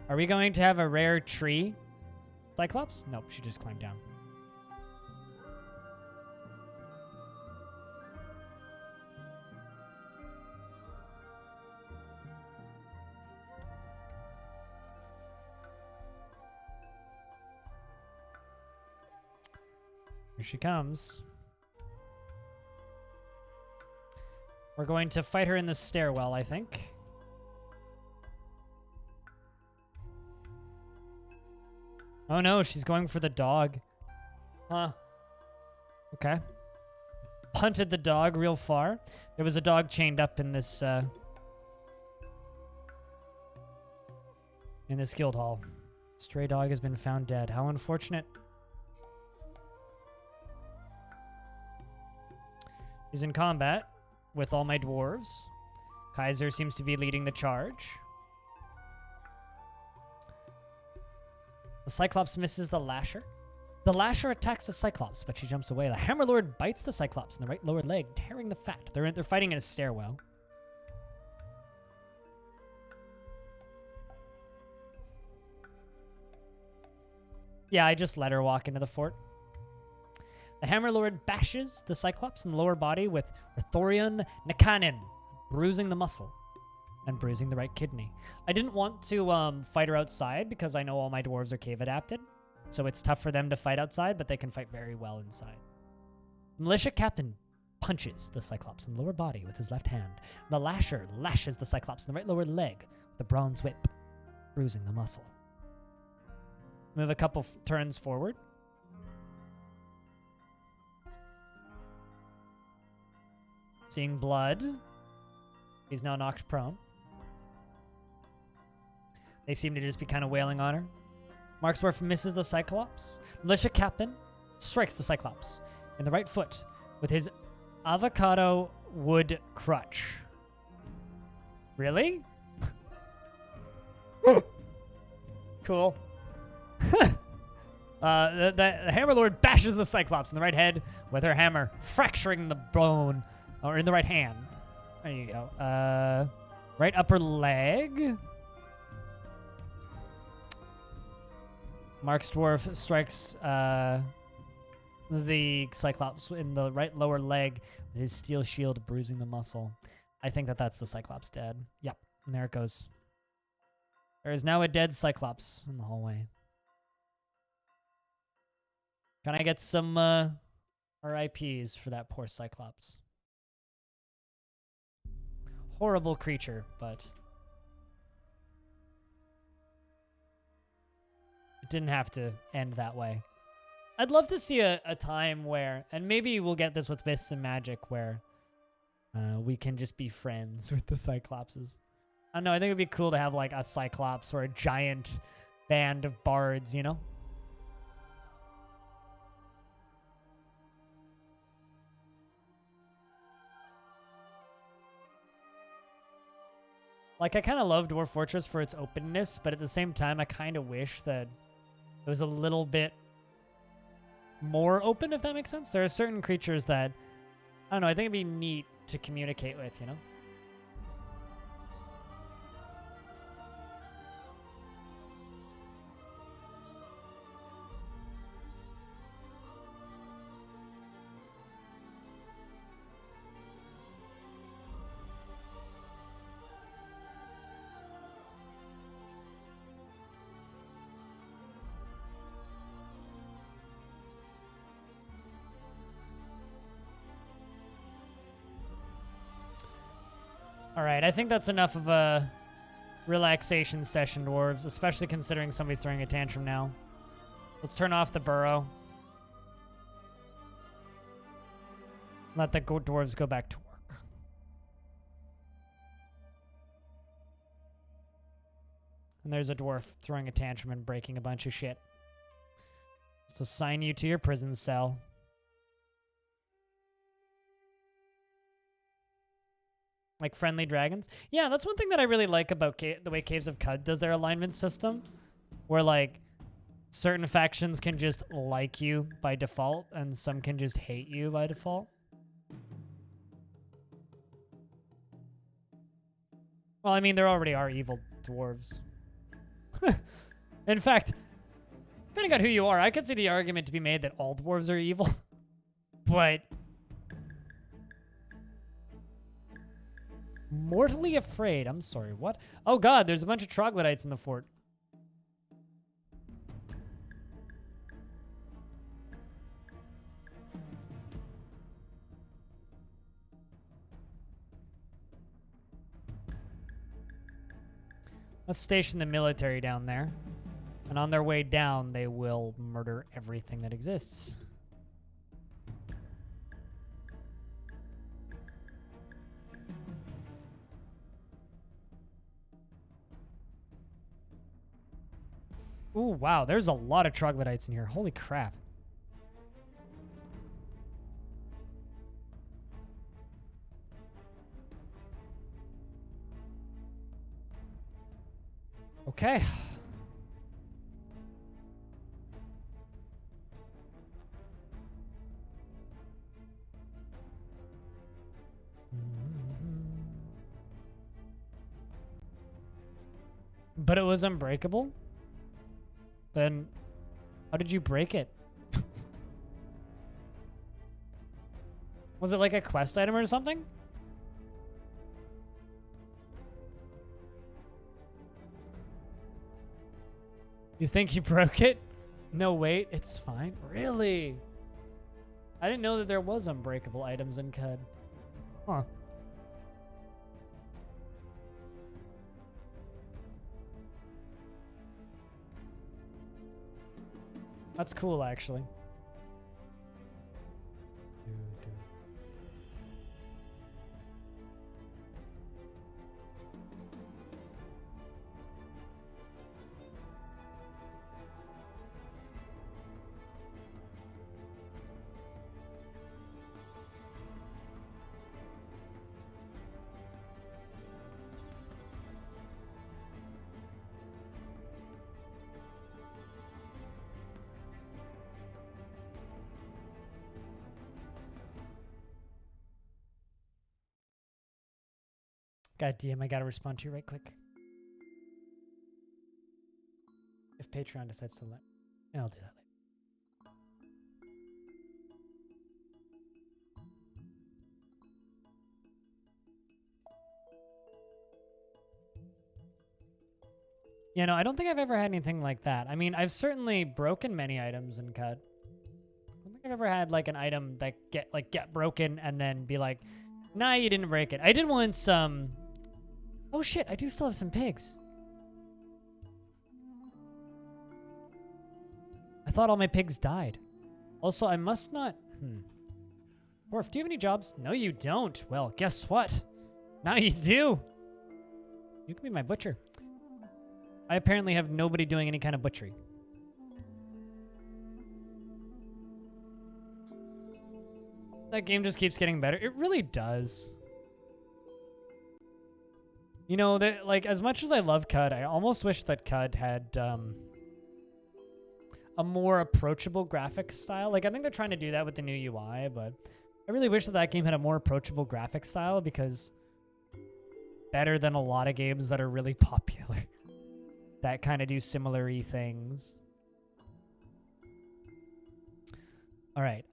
[SPEAKER 1] Are we going to have a rare tree Cyclops? Nope, she just climbed down. Here she comes. We're going to fight her in the stairwell, I think. Oh no, she's going for the dog. Huh. Okay. Punted the dog real far. There was a dog chained up in this guild hall. Stray dog has been found dead. How unfortunate. He's in combat with all my dwarves. Kaiser seems to be leading the charge. The Cyclops misses the Lasher. The Lasher attacks the Cyclops, but she jumps away. The Hammerlord bites the Cyclops in the right lower leg, tearing the fat. They're fighting in a stairwell. Yeah, I just let her walk into the fort. The Hammerlord bashes the Cyclops in the lower body with Thorian Nakanin, bruising the muscle and bruising the right kidney. I didn't want to fight her outside because I know all my dwarves are cave adapted, so it's tough for them to fight outside, but they can fight very well inside. Militia Captain punches the Cyclops in the lower body with his left hand. The Lasher lashes the Cyclops in the right lower leg with a bronze whip, bruising the muscle. Move a couple turns forward. Seeing blood. He's now knocked prone. They seem to just be kind of wailing on her. Marksdwarf misses the Cyclops. Militia Captain strikes the Cyclops in the right foot with his avocado wood crutch. Really? Cool. The Hammerlord bashes the Cyclops in the right head with her hammer, fracturing the bone, or in the right hand. There you go. Right upper leg. Marksdwarf strikes the Cyclops in the right lower leg with his steel shield, bruising the muscle. I think that's the Cyclops dead. Yep, and there it goes. There is now a dead Cyclops in the hallway. Can I get some RIPs for that poor Cyclops? Horrible creature, but it didn't have to end that way. I'd love to see a time where, and maybe we'll get this with Myths and Magic, where we can just be friends with the Cyclopses. I don't know, I think it'd be cool to have like a Cyclops or a giant band of bards, you know? Like, I kind of love Dwarf Fortress for its openness, but at the same time, I kind of wish that it was a little bit more open, if that makes sense. There are certain creatures that, I don't know, I think it'd be neat to communicate with, you know? All right, I think that's enough of a relaxation session, dwarves, especially considering somebody's throwing a tantrum now. Let's turn off the burrow. Let the dwarves go back to work. And there's a dwarf throwing a tantrum and breaking a bunch of shit. Let's assign you to your prison cell. Like friendly dragons. Yeah, that's one thing that I really like about the way Caves of Cud does their alignment system. Where, like, certain factions can just like you by default, and some can just hate you by default. Well, I mean, there already are evil dwarves. In fact, depending on who you are, I could see the argument to be made that all dwarves are evil. But mortally afraid. I'm sorry, what? Oh god, there's a bunch of troglodytes in the fort. Let's station the military down there. And on their way down, they will murder everything that exists. Ooh, wow, there's a lot of troglodytes in here. Holy crap. Okay. But it was unbreakable? Then how did you break it? Was it like a quest item or something? You think you broke it? No, wait, it's fine. Really? I didn't know that there was unbreakable items in CUD. Huh. That's cool, actually. God damn, I gotta respond to you right quick. If Patreon decides to let... Yeah, I'll do that later. Yeah, no, I don't think I've ever had anything like that. I mean, I've certainly broken many items in CUD. I don't think I've ever had, like, an item that get broken and then be like, nah, you didn't break it. I did once, Oh shit, I do still have some pigs. I thought all my pigs died. Also, I must not... Dwarf, do you have any jobs? No, you don't. Well, guess what? Now you do. You can be my butcher. I apparently have nobody doing any kind of butchery. That game just keeps getting better. It really does. You know, that, like, as much as I love CUD, I almost wish that CUD had a more approachable graphics style. Like, I think they're trying to do that with the new UI, but I really wish that that game had a more approachable graphics style, because better than a lot of games that are really popular that kind of do similar-y things. All right.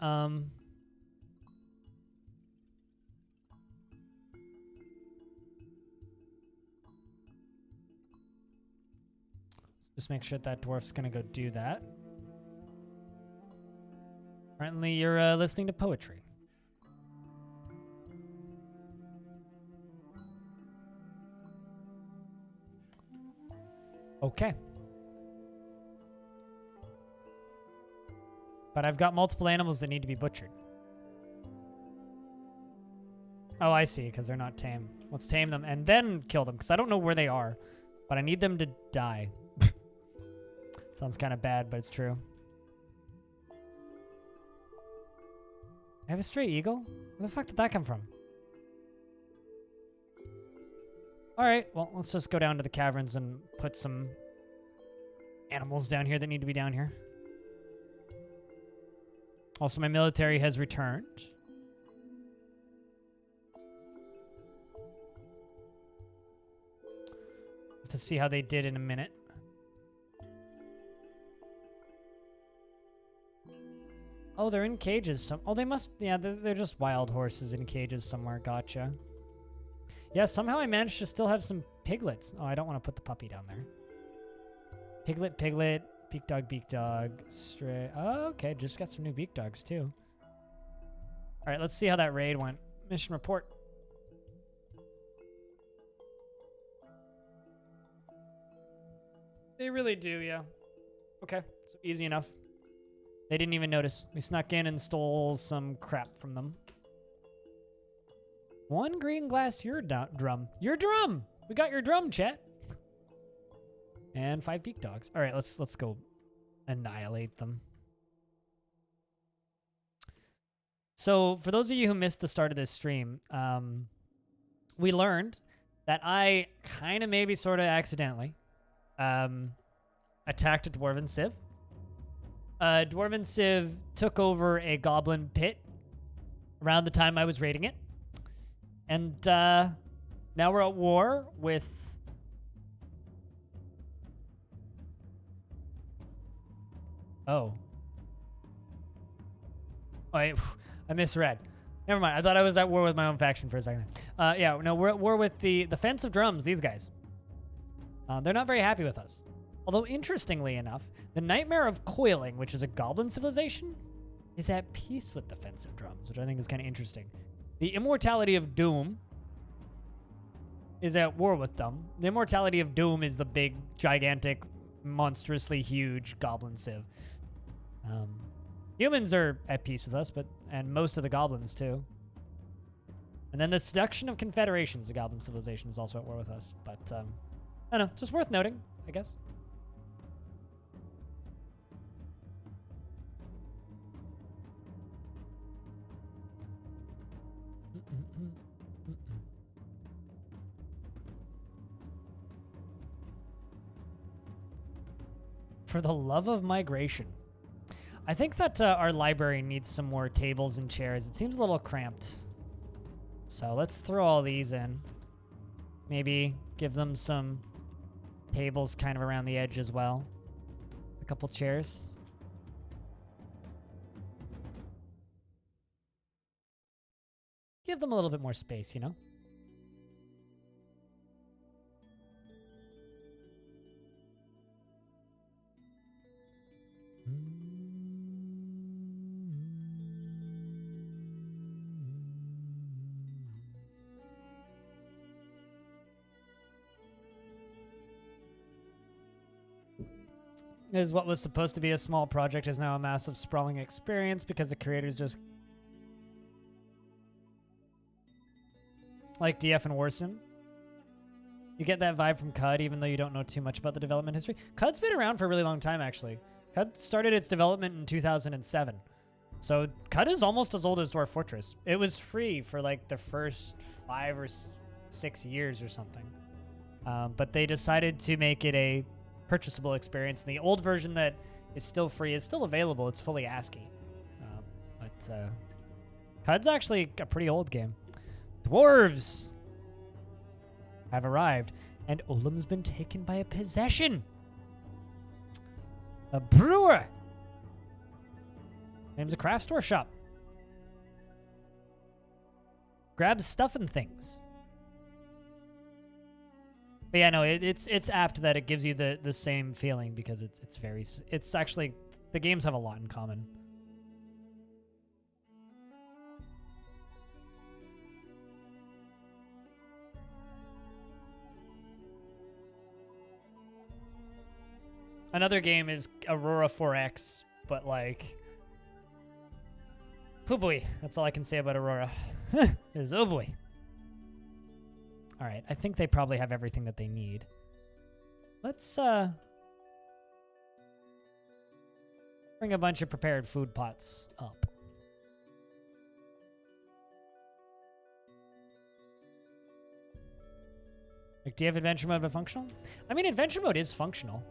[SPEAKER 1] Just make sure that dwarf's gonna go do that. Apparently you're listening to poetry. Okay. But I've got multiple animals that need to be butchered. Oh, I see, because they're not tame. Let's tame them and then kill them, because I don't know where they are. But I need them to die. Sounds kind of bad, but it's true. I have a stray eagle? Where the fuck did that come from? Alright, well, let's just go down to the caverns and put some animals down here that need to be down here. Also, my military has returned. To see how they did in a minute. Oh, they're in cages. Oh, they must... Yeah, they're just wild horses in cages somewhere. Gotcha. Yeah, somehow I managed to still have some piglets. Oh, I don't want to put the puppy down there. Piglet, piglet, beak dog, stray. Oh, okay, just got some new beak dogs, too. All right, let's see how that raid went. Mission report. They really do, yeah. Okay, so easy enough. They didn't even notice. We snuck in and stole some crap from them. 1 green glass, your drum. Your drum! We got your drum, chat. And 5 beak dogs. All right, let's go annihilate them. So for those of you who missed the start of this stream, we learned that I kind of maybe sort of accidentally attacked a Dwarven Civ. Dwarven Civ took over a goblin pit around the time I was raiding it. And now we're at war with... Oh. Wait, I misread. Never mind. I thought I was at war with my own faction for a second. Yeah, no, we're at war with the Fence of Drums, these guys. They're not very happy with us. Although, interestingly enough, the Nightmare of Coiling, which is a goblin civilization, is at peace with the Fence of Drums, which I think is kind of interesting. The Immortality of Doom is at war with them. The Immortality of Doom is the big, gigantic, monstrously huge goblin civ. Humans are at peace with us, and most of the goblins too. And then the Seduction of Confederations, the goblin civilization, is also at war with us. But, I don't know, just worth noting, I guess. For the love of migration. I think that our library needs some more tables and chairs. It seems a little cramped. So let's throw all these in. Maybe give them some tables kind of around the edge as well. A couple chairs. Give them a little bit more space, you know? Is what was supposed to be a small project is now a massive sprawling experience because the creators just like DF and Warsim. You get that vibe from CUD even though you don't know too much about the development history. CUD's been around for a really long time actually. CUD started its development in 2007. So CUD is almost as old as Dwarf Fortress. It was free for like the first 5 or 6 years or something. But they decided to make it a purchasable experience. And the old version that is still free is still available. It's fully ASCII. But CUD's actually a pretty old game. Dwarves have arrived, and Olim's been taken by a possession. A brewer. Name's a craft store shop. Grabs stuff and things. But yeah, no, it's apt that it gives you the same feeling because it's actually, the games have a lot in common. Another game is Aurora 4X, but like, oh boy, that's all I can say about Aurora. Is oh boy. All right, I think they probably have everything that they need. Let's bring a bunch of prepared food pots up. Like, do you have adventure mode but functional? I mean, adventure mode is functional.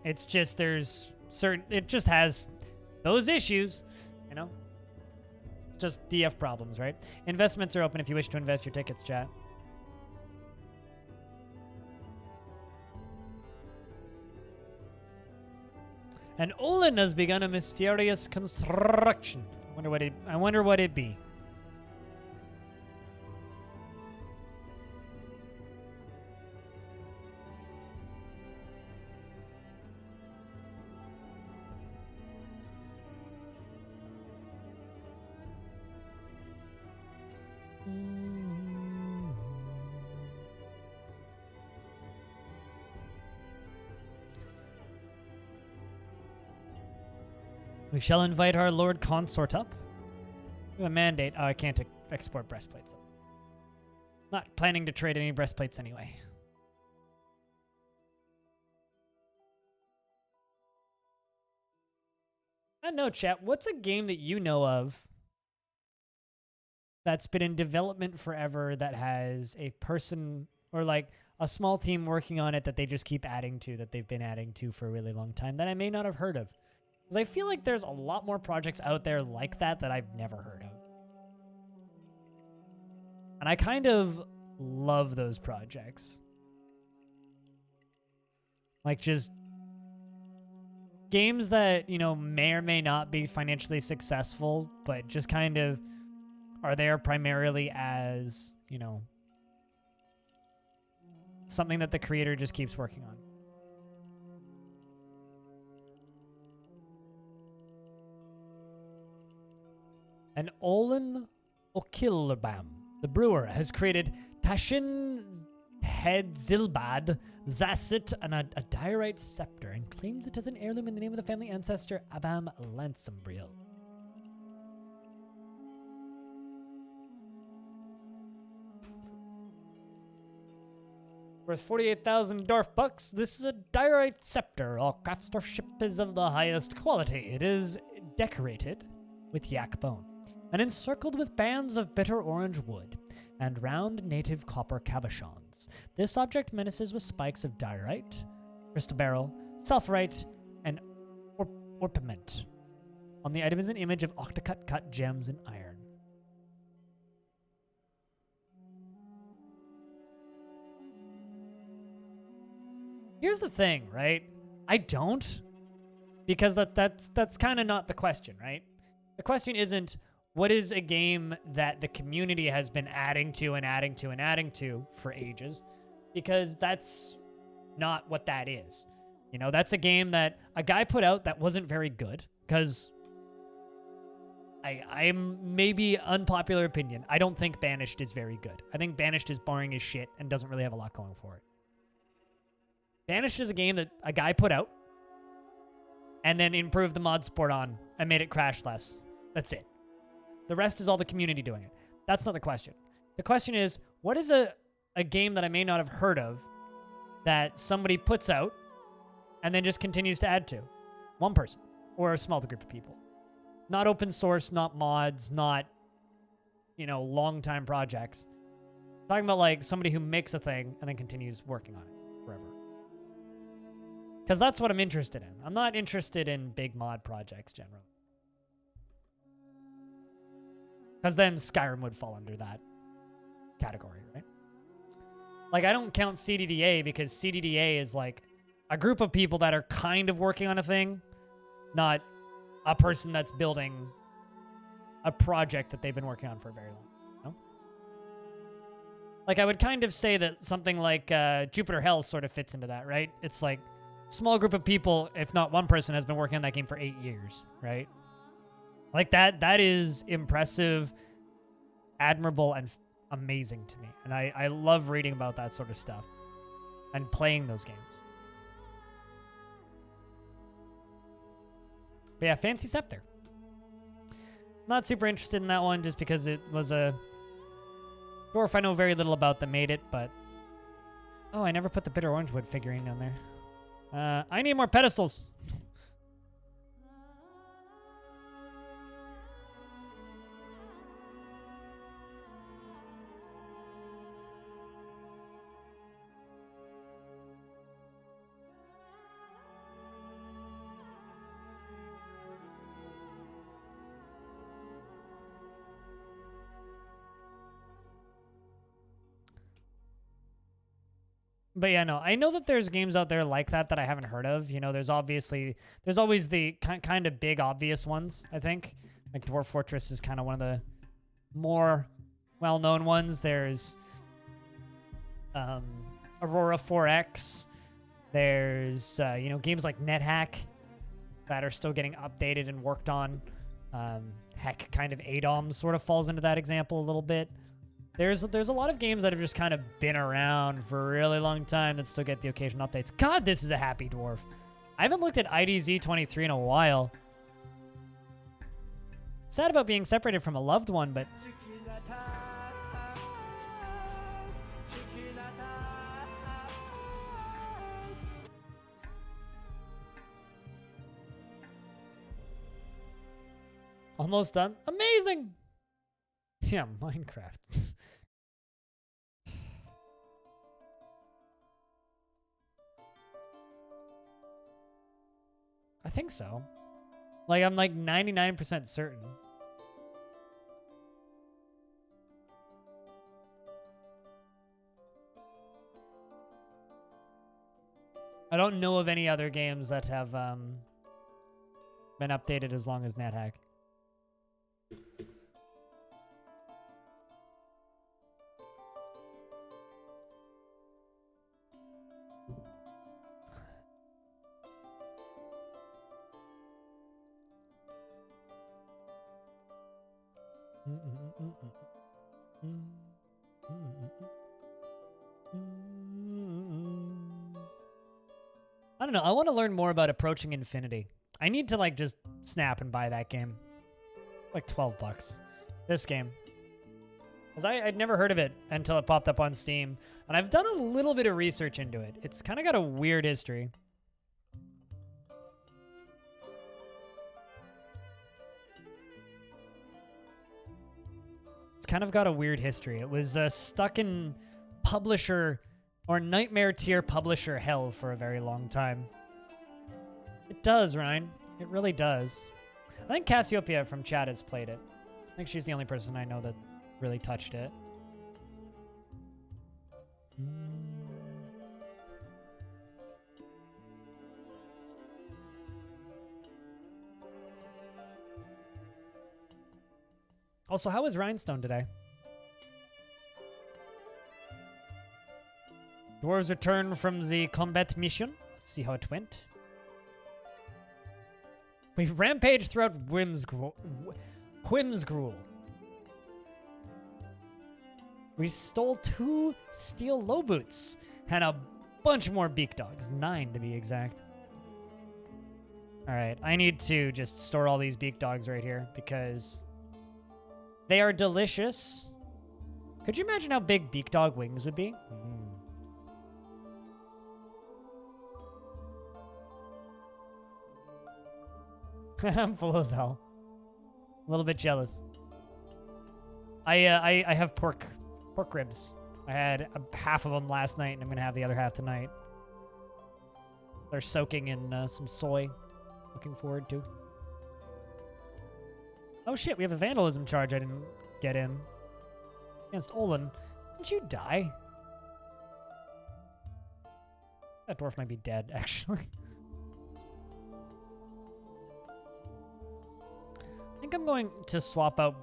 [SPEAKER 1] It's just there's certain, it just has those issues, you know? It's just DF problems, right? Investments are open if you wish to invest your tickets, chat. And Olin has begun a mysterious construction. I wonder what it be. We shall invite our Lord Consort up. We have a mandate. Oh, I can't export breastplates. Not planning to trade any breastplates anyway. I don't know, chat. What's a game that you know of that's been in development forever that has a person or like a small team working on it that they just keep adding to, that they've been adding to for a really long time that I may not have heard of? Because I feel like there's a lot more projects out there like that that I've never heard of. And I kind of love those projects. Like just games that, you know, may or may not be financially successful, but just kind of are there primarily as, you know, something that the creator just keeps working on. And Olin O'Killerbam, the brewer, has created Tashin Hedzilbad Zassit and a diorite scepter and claims it as an heirloom in the name of the family ancestor Abam Lansombriel. Worth 48,000 Dwarf bucks, this is a diorite scepter. All craftsmanship is of the highest quality. It is decorated with yak bone and encircled with bands of bitter orange wood and round native copper cabochons. This object menaces with spikes of diorite, crystal beryl, sulfurite, and orpiment. On the item is an image of octacut cut gems in iron. Here's the thing, right? I don't, because that's kind of not the question, right? The question isn't, what is a game that the community has been adding to and adding to and adding to for ages? Because that's not what that is. You know, that's a game that a guy put out that wasn't very good. Because I'm maybe unpopular opinion. I don't think Banished is very good. I think Banished is boring as shit and doesn't really have a lot going for it. Banished is a game that a guy put out and then improved the mod support on and made it crash less. That's it. The rest is all the community doing it. That's not the question. The question is, what is a game that I may not have heard of that somebody puts out and then just continues to add to? One person or a small group of people. Not open source, not mods, not, you know, long-time projects. I'm talking about like somebody who makes a thing and then continues working on it forever. Because that's what I'm interested in. I'm not interested in big mod projects generally. Because then Skyrim would fall under that category, right? Like, I don't count CDDA because CDDA is like a group of people that are kind of working on a thing, not a person that's building a project that they've been working on for very long. You know? Like, I would kind of say that something like Jupiter Hell sort of fits into that, right? It's like small group of people, if not one person, has been working on that game for 8 years, right? Like that is impressive, admirable, and amazing to me. And I love reading about that sort of stuff and playing those games. But yeah, Fancy Scepter. Not super interested in that one just because it was a dwarf I know very little about that made it, but... Oh, I never put the Bitter Orangewood figurine down there. I need more pedestals. But yeah, no, I know that there's games out there like that that I haven't heard of. You know, there's always the kind of big obvious ones, I think. Like Dwarf Fortress is kind of one of the more well-known ones. There's Aurora 4X. There's, you know, games like NetHack that are still getting updated and worked on. Heck, kind of ADOM sort of falls into that example a little bit. There's a lot of games that have just kind of been around for a really long time that still get the occasional updates. God, this is a happy dwarf. I haven't looked at IDZ23 in a while. Sad about being separated from a loved one, but... Almost done. Amazing! Yeah, Minecraft. I think so. Like, I'm like 99% certain. I don't know of any other games that have been updated as long as NetHack. I don't know. I want to learn more about approaching infinity. I need to like just snap and buy that game. Like $12. This game. Because I'd never heard of it until it popped up on Steam. And I've done a little bit of research into it. It's kind of got a weird history. It's kind of got a weird history. It was stuck in publisher or nightmare tier publisher hell for a very long time. It does, Ryan. It really does. I think Cassiopeia from chat has played it. I think she's the only person I know that really touched it. Also, how was Rhinestone today? Dwarves return from the combat mission. Let's see how it went. We rampaged throughout Whimsgruel. We stole 2 steel low boots and a bunch more beak dogs. 9 to be exact. Alright, I need to just store all these beak dogs right here because they are delicious. Could you imagine how big beak dog wings would be? I'm full as hell. A little bit jealous. I have pork ribs. I had half of them last night, and I'm gonna have the other half tonight. They're soaking in some soy. Looking forward to. Oh shit, we have a vandalism charge I didn't get in. Against Olin. Didn't you die? That dwarf might be dead, actually. I think I'm going to swap out...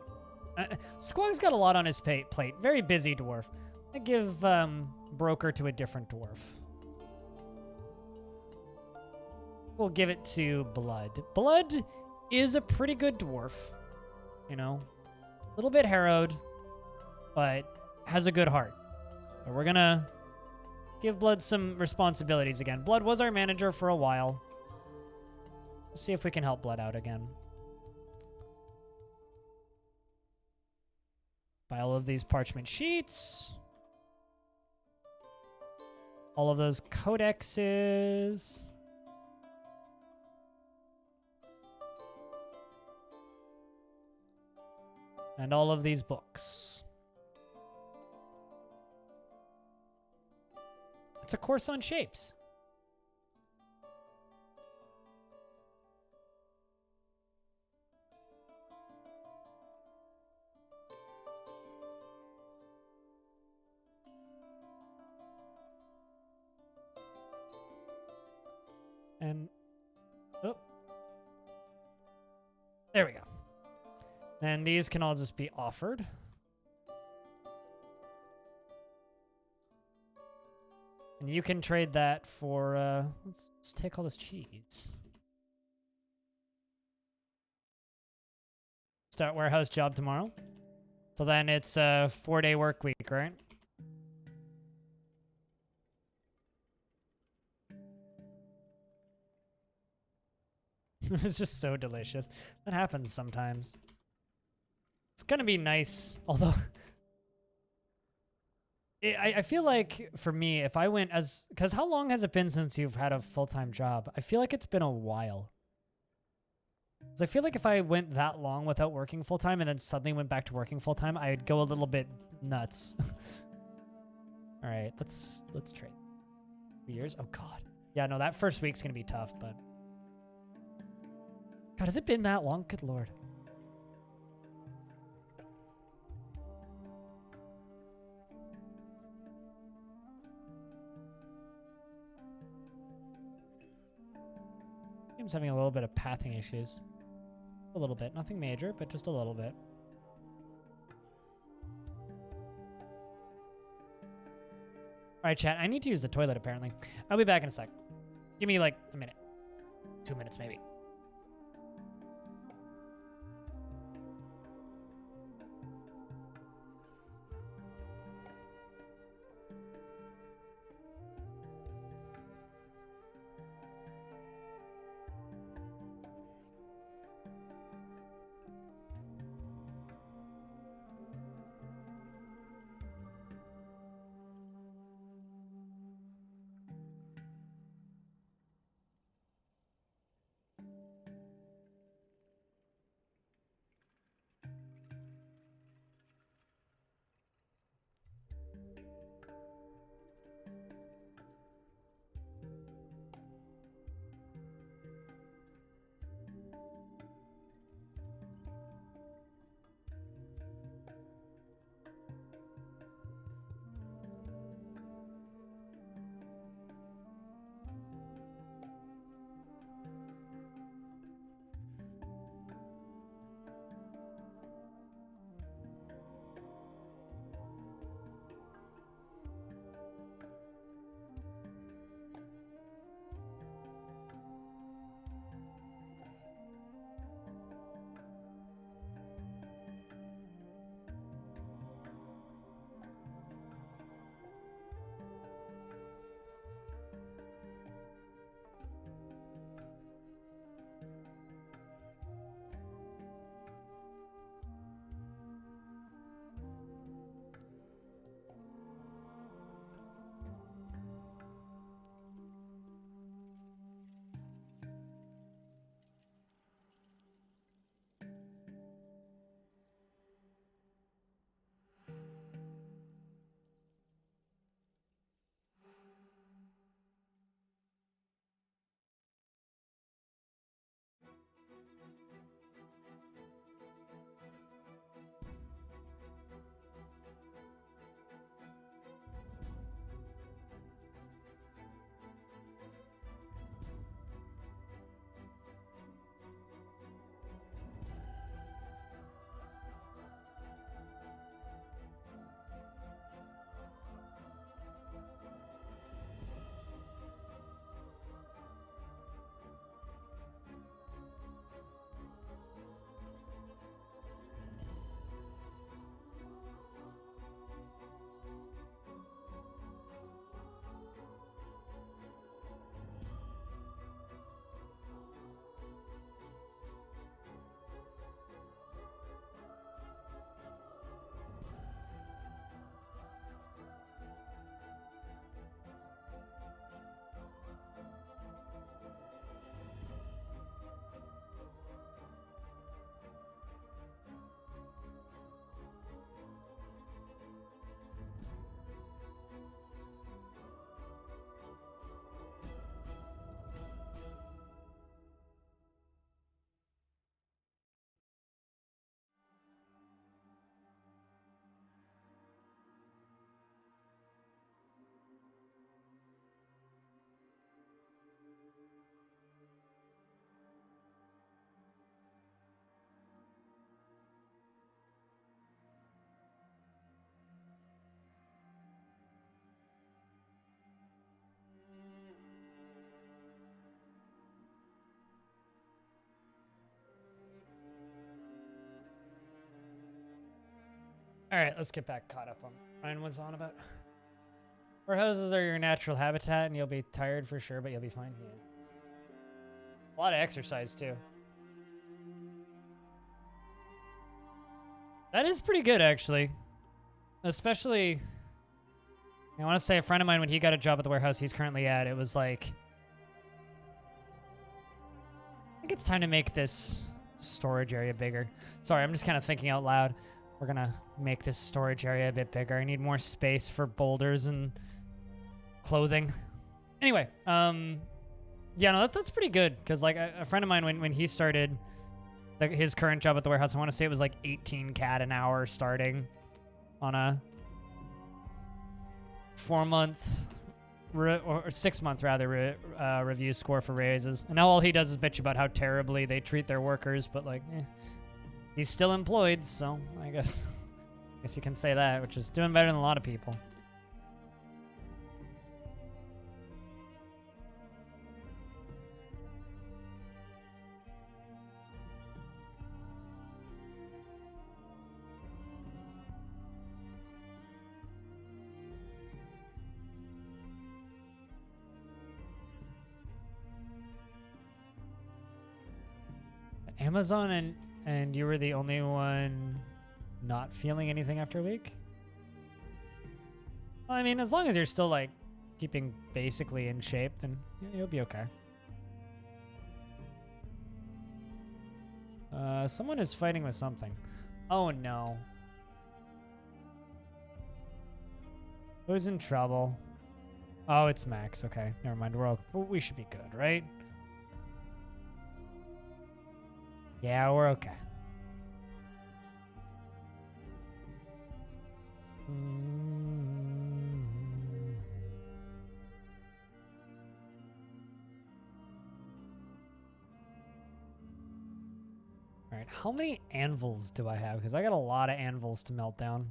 [SPEAKER 1] Squog's got a lot on his plate. Very busy dwarf. I give Broker to a different dwarf. We'll give it to Blood. Blood is a pretty good dwarf. You know? A little bit harrowed, but has a good heart. But we're gonna give Blood some responsibilities again. Blood was our manager for a while. Let's see if we can help Blood out again. Buy all of these parchment sheets. All of those codexes. And all of these books. It's a course on shapes. And, oh. There we go. And these can all just be offered. And you can trade that for, let's take all this cheese. Start warehouse job tomorrow. So then it's a 4-day work week, right? It's just so delicious. That happens sometimes. It's gonna be nice, although I feel like for me, if I went as, because how long has it been since you've had a full-time job? I feel like it's been a while. Because I feel like if I went that long without working full-time and then suddenly went back to working full-time, I'd go a little bit nuts. All right, let's trade. 3 years? Oh God. Yeah, no, that first week's gonna be tough, but God, has it been that long? Good Lord. Game's having a little bit of pathing issues. A little bit. Nothing major, but just a little bit. All right, chat. I need to use the toilet, apparently. I'll be back in a sec. Give me, like, a minute. 2 minutes, maybe. All right, let's get back caught up on what Ryan was on about. Warehouses are your natural habitat, and you'll be tired for sure, but you'll be fine. Yeah. A lot of exercise, too. That is pretty good, actually. Especially, I want to say a friend of mine, when he got a job at the warehouse he's currently at, it was like, I think it's time to make this storage area bigger. Sorry, I'm just kind of thinking out loud. We're going to make this storage area a bit bigger. I need more space for boulders and clothing. Anyway, yeah, no, that's pretty good. Because, like, a friend of mine, when he started his current job at the warehouse, I want to say it was like 18 CAD an hour starting on a 4-month or 6-month rather review score for raises. And now all he does is bitch about how terribly they treat their workers, but like, he's still employed, so I guess you can say that, which is doing better than a lot of people. Amazon and you were the only one not feeling anything after a week? Well, I mean, as long as you're still like keeping basically in shape, then you'll be okay. Someone is fighting with something. Oh no. Who's in trouble? Oh, it's Max. Okay, never mind. We should be good, right? Yeah, we're okay. All right, how many anvils do I have? Because I got a lot of anvils to melt down.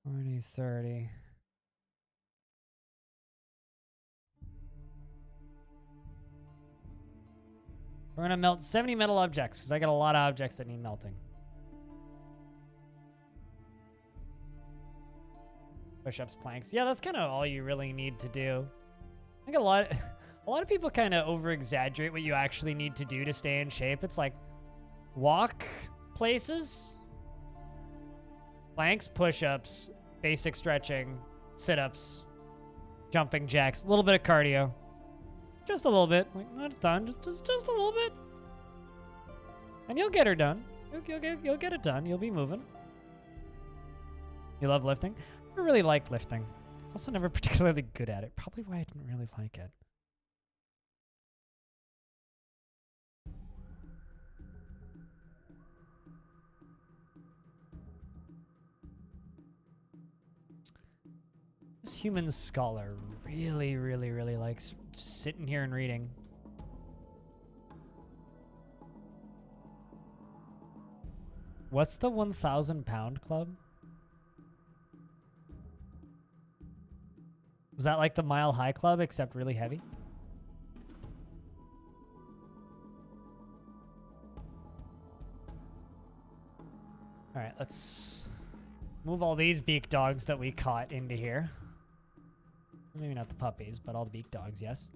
[SPEAKER 1] 20, 30. We're gonna melt 70 metal objects because I got a lot of objects that need melting. Push-ups, planks. Yeah, that's kind of all you really need to do. I think a lot of people kind of over-exaggerate what you actually need to do to stay in shape. It's like walk places, planks, push-ups, basic stretching, sit-ups, jumping jacks, a little bit of cardio. Just a little bit, like not a ton, just a little bit, and you'll get her done. You'll get it done. You'll be moving. You love lifting? I really like lifting. I was also never particularly good at it. Probably why I didn't really like it. This human scholar really likes just sitting here and reading. What's the 1,000 pound club? Is that like the Mile High Club except really heavy? All right, let's move all these beak dogs that we caught into here. Maybe not the puppies, but all the beak dogs, yes.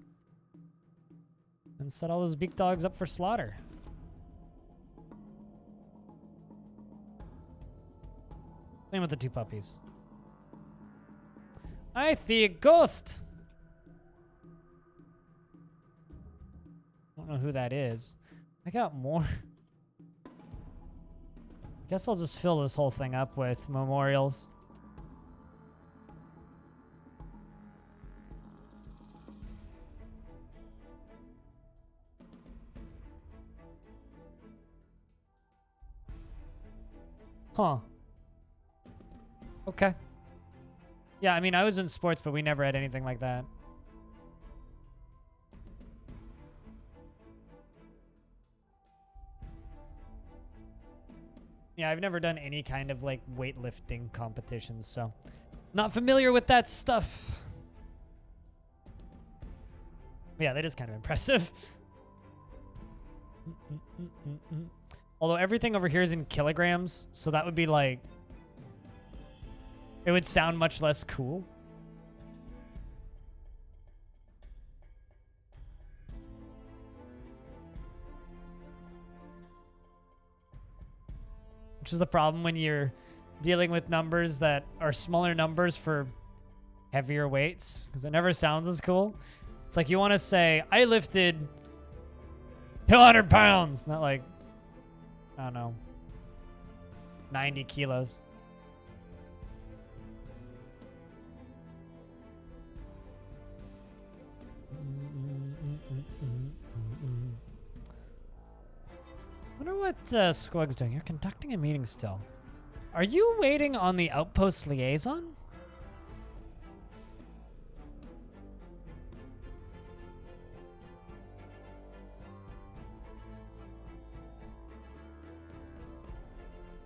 [SPEAKER 1] And set all those beak dogs up for slaughter. Same with the 2 puppies. I see a ghost! Don't know who that is. I got more. I guess I'll just fill this whole thing up with memorials. Huh. Okay. Yeah, I mean, I was in sports, but we never had anything like that. Yeah, I've never done any kind of, like, weightlifting competitions, so not familiar with that stuff. Yeah, that is kind of impressive. Although everything over here is in kilograms, so that would be like... It would sound much less cool. Which is the problem when you're dealing with numbers that are smaller numbers for heavier weights, because it never sounds as cool. It's like you want to say, I lifted 200 pounds, not like, I don't know, 90 kilos. I wonder what Squug's doing. You're conducting a meeting still. Are you waiting on the outpost liaison?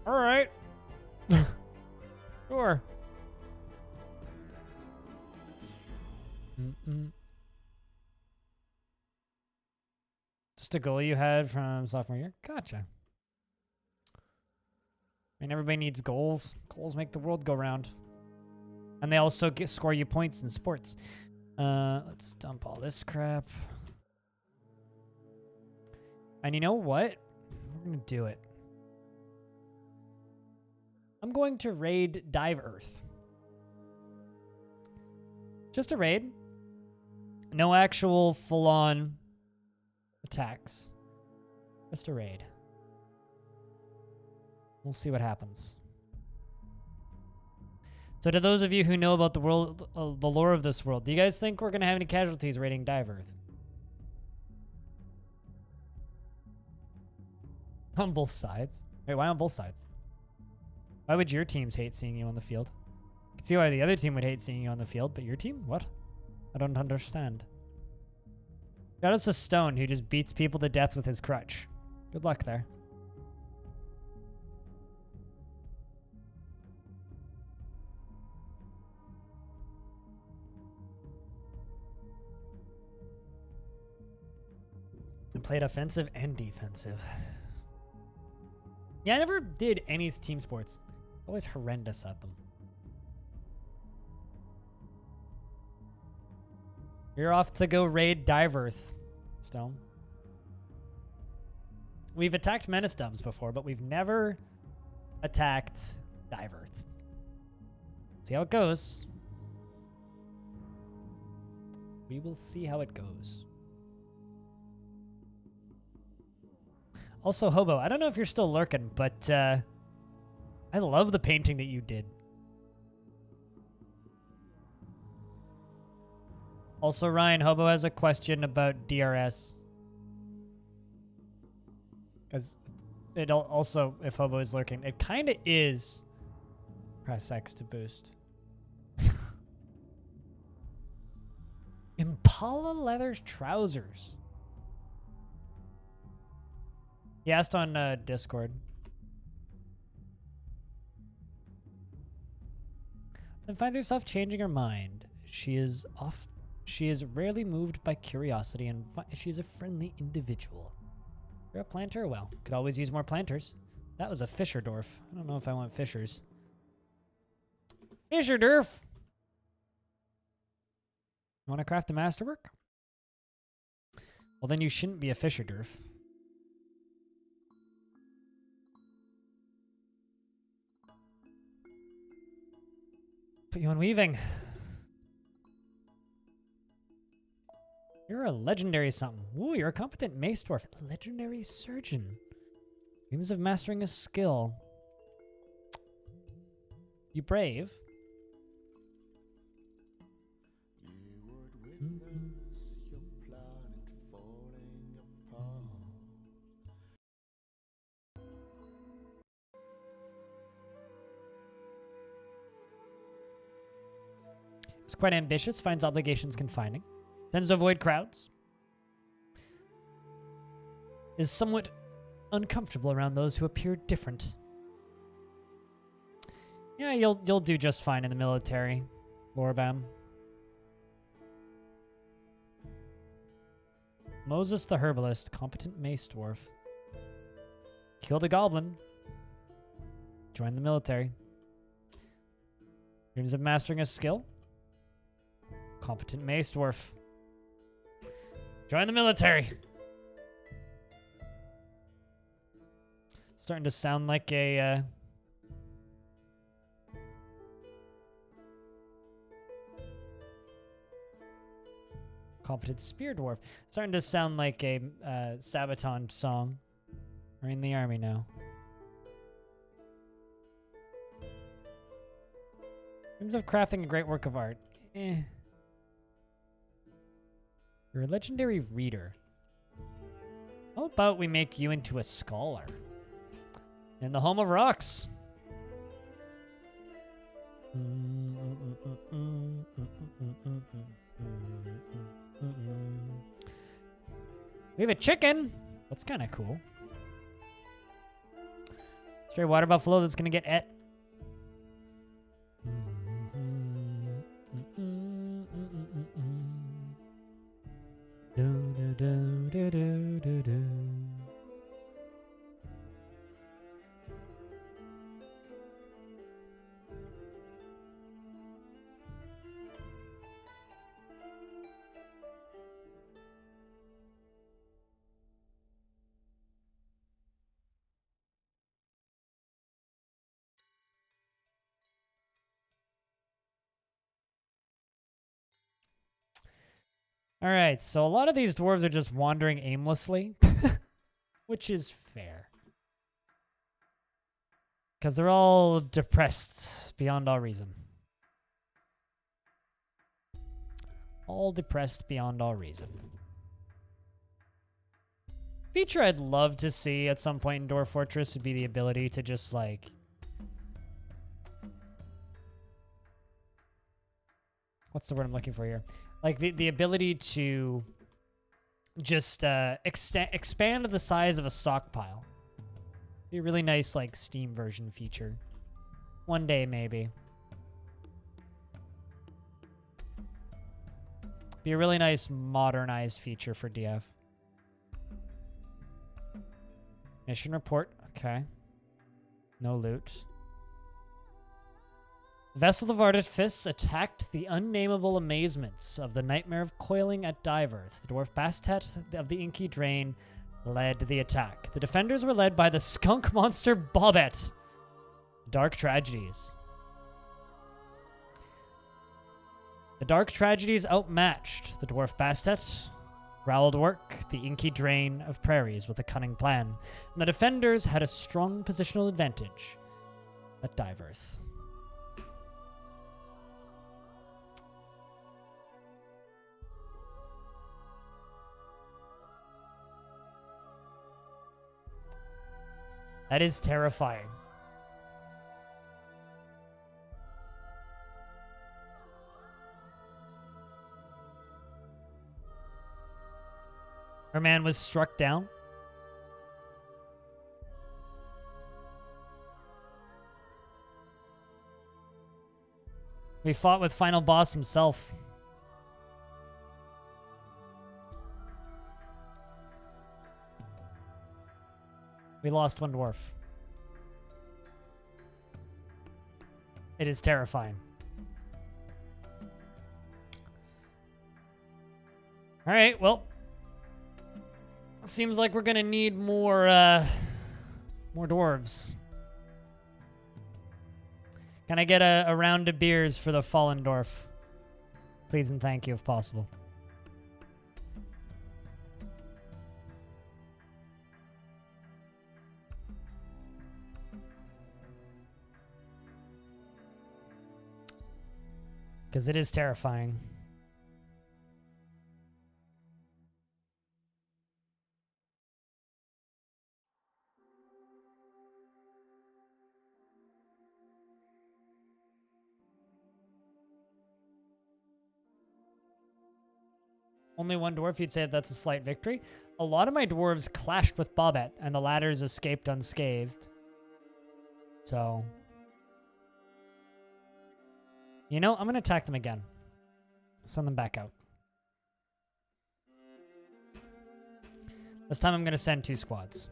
[SPEAKER 1] All right. Sure. Just a goal you had from sophomore year? Gotcha. I mean, everybody needs goals. Goals make the world go round. And they also score you points in sports. Let's dump all this crap. And you know what? We're going to do it. I'm going to raid Dive Earth. Just a raid. No actual full-on attacks. Just a raid. We'll see what happens. So to those of you who know about the world, the lore of this world, do you guys think we're going to have any casualties raiding Dive Earth? On both sides? Wait, why on both sides? Why would your teams hate seeing you on the field? I can see why the other team would hate seeing you on the field, but your team? What? I don't understand. Got us a stone who just beats people to death with his crutch. Good luck there. I played offensive and defensive. Yeah, I never did any team sports. Always horrendous at them. You're off to go raid Dive Earth, Stone. We've attacked Menace Dubs before, but we've never attacked Dive Earth. See how it goes. We will see how it goes. Also, Hobo, I don't know if you're still lurking, but I love the painting that you did. Also, Ryan, Hobo has a question about DRS. Because it also, if Hobo is lurking, it kind of is press X to boost. Impala leather trousers. He asked on Discord. Then finds herself changing her mind. She is rarely moved by curiosity, and she is a friendly individual. You're a planter? Well, could always use more planters. That was a Fisher Dwarf. I don't know if I want Fishers. Fisher Dwarf! You want to craft a masterwork? Well, then you shouldn't be a Fisher Dwarf. Put you on weaving. You're a legendary something. Ooh, you're a competent mace dwarf. Legendary surgeon. Dreams of mastering a skill. You brave. He's quite ambitious, finds obligations confining. Tends to avoid crowds. Is somewhat uncomfortable around those who appear different. Yeah, you'll do just fine in the military, Lorbam. Moses the Herbalist, competent mace dwarf. Kill the goblin. Join the military. Dreams of mastering a skill. Competent mace dwarf. Join the military. Starting to sound like a competent spear dwarf. Starting to sound like a Sabaton song. We're in the army now. Dreams of crafting a great work of art. You're a legendary reader. How about we make you into a scholar? In the home of rocks. We have a chicken. That's kind of cool. Stray water buffalo that's going to get et. All right, so a lot of these dwarves are just wandering aimlessly, which is fair. Because they're all depressed beyond all reason. All depressed beyond all reason. Feature I'd love to see at some point in Dwarf Fortress would be the ability to just like... What's the word I'm looking for here? Like the ability to just expand the size of a stockpile. Be a really nice like Steam version feature. One day maybe. Be a really nice modernized feature for DF. Mission report. Okay. No loot. Vessel of Artifice attacked the unnameable amazements of the Nightmare of Coiling at Diverth. The dwarf Bastet of the Inky Drain led the attack. The defenders were led by the skunk monster Bobbet. Dark Tragedies. The Dark Tragedies outmatched the dwarf Bastet. Growled work the Inky Drain of Prairies with a cunning plan. And the defenders had a strong positional advantage at Diverth. That is terrifying. Our man was struck down. We fought with Final Boss himself. We lost one dwarf. It is terrifying. All right, well, seems like we're gonna need more dwarves. Can I get a round of beers for the fallen dwarf? Please and thank you if possible. Because it is terrifying. Only one dwarf, you'd say that's a slight victory. A lot of my dwarves clashed with Bobbet, and the ladders escaped unscathed. So... You know, I'm going to attack them again. Send them back out. This time I'm going to send 2 squads.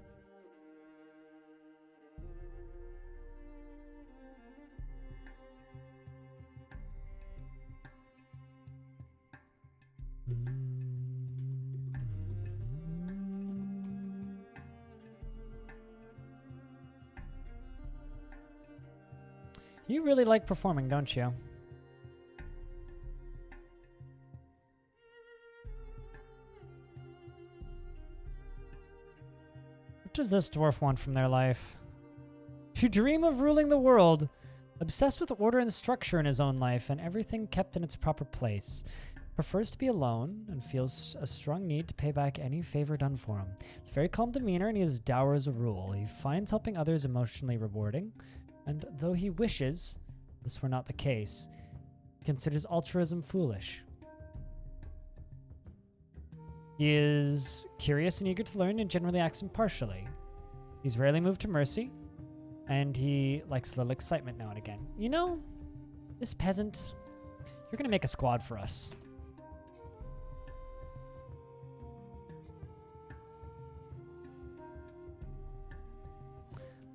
[SPEAKER 1] You really like performing, don't you? What does this dwarf want from their life? To dream of ruling the world, obsessed with order and structure in his own life and everything kept in its proper place. Prefers to be alone and feels a strong need to pay back any favor done for him. It's very calm demeanor and he is dour as a rule. He finds helping others emotionally rewarding, and though he wishes this were not the case, he considers altruism foolish. He is curious and eager to learn and generally acts impartially. He's rarely moved to mercy, and he likes a little excitement now and again. You know, this peasant, you're going to make a squad for us.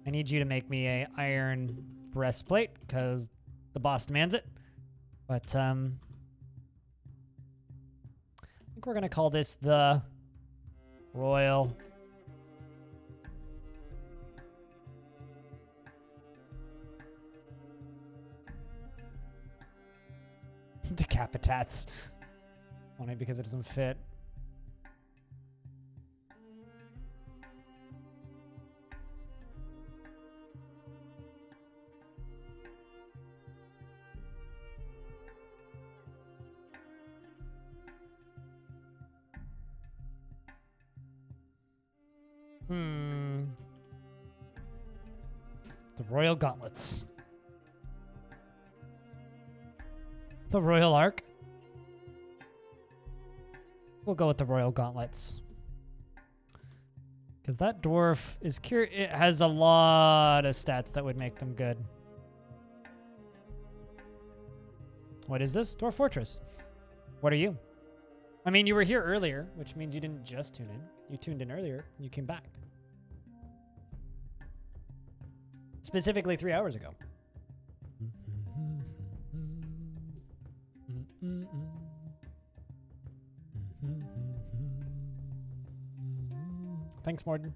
[SPEAKER 1] I need you to make me a iron breastplate because the boss demands it. But I think we're going to call this the Royal Decapitats. Only because it doesn't fit. The Royal Gauntlets. The Royal Arc. We'll go with the Royal Gauntlets. Because that dwarf is it has a lot of stats that would make them good. What is this? Dwarf Fortress. What are you? I mean, you were here earlier, which means you didn't just tune in. You tuned in earlier, and you came back. Specifically 3 hours ago. Thanks, Morden.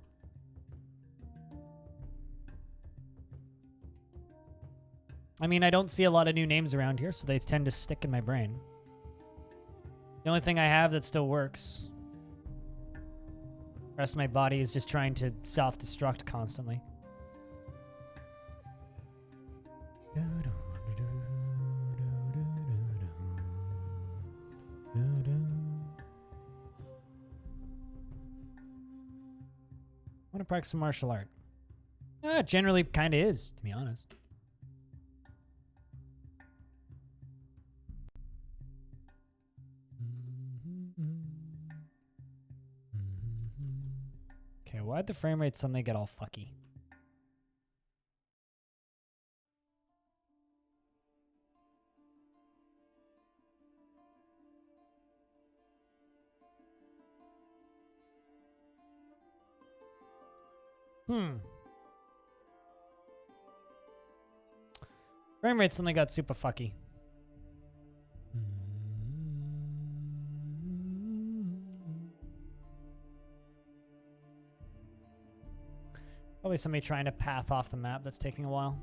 [SPEAKER 1] I mean, I don't see a lot of new names around here, so they tend to stick in my brain. The only thing I have that still works. The rest of my body is just trying to self-destruct constantly. I want to practice some martial art. It generally kind of is, to be honest. Okay, why'd the frame rate suddenly get all fucky? Frame rate suddenly got super fucky. Probably somebody trying to path off the map that's taking a while.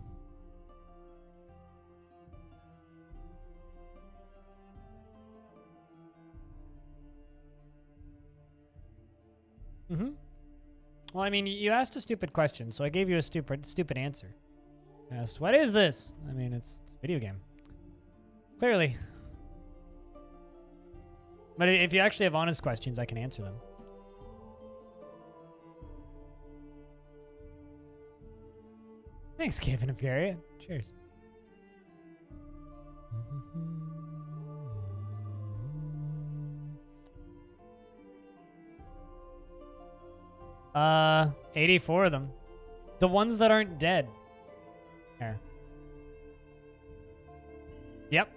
[SPEAKER 1] Well, I mean, you asked a stupid question, so I gave you a stupid answer. I asked, what is this? I mean, it's a video game. Clearly. But if you actually have honest questions, I can answer them. Thanks, Kevin and Furia. Cheers. 84 of them. The ones that aren't dead. There. Yep.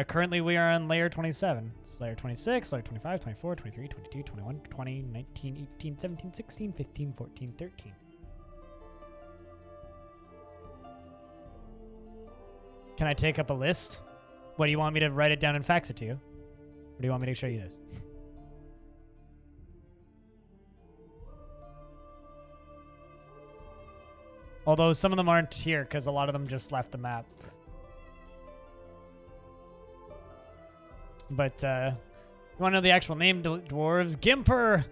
[SPEAKER 1] Currently we are on layer 27. So layer 26, layer 25, 24, 23, 22, 21, 20, 19, 18, 17, 16, 15, 14, 13. Can I take up a list? What, do you want me to write it down and fax it to you? Or do you want me to show you this? Although some of them aren't here because a lot of them just left the map. But you want to know the actual name, dwarves? Gimper,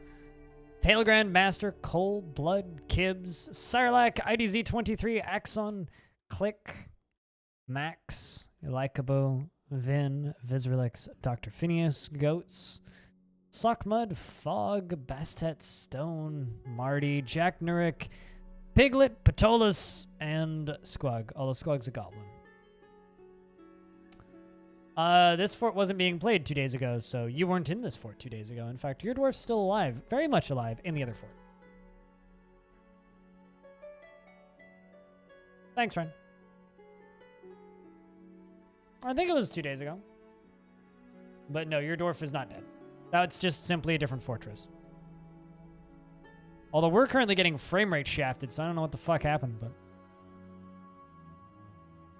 [SPEAKER 1] Tailgrand Master, Cold Blood, Kibbs, Sarlacc, IDZ-23, Axon, Click, Max, Elikabo, Vin, Visrelix, Dr. Phineas, Goats, Sockmud, Fog, Bastet, Stone, Marty, Jack Nurik, Piglet, Patolus, and Squug. Although Squug's a goblin. This fort wasn't being played 2 days ago, so you weren't in this fort 2 days ago. In fact, your dwarf's still alive, very much alive, in the other fort. Thanks, friend. I think it was 2 days ago. But no, your dwarf is not dead. That's just simply a different fortress. Although we're currently getting frame rate shafted, so I don't know what the fuck happened, but...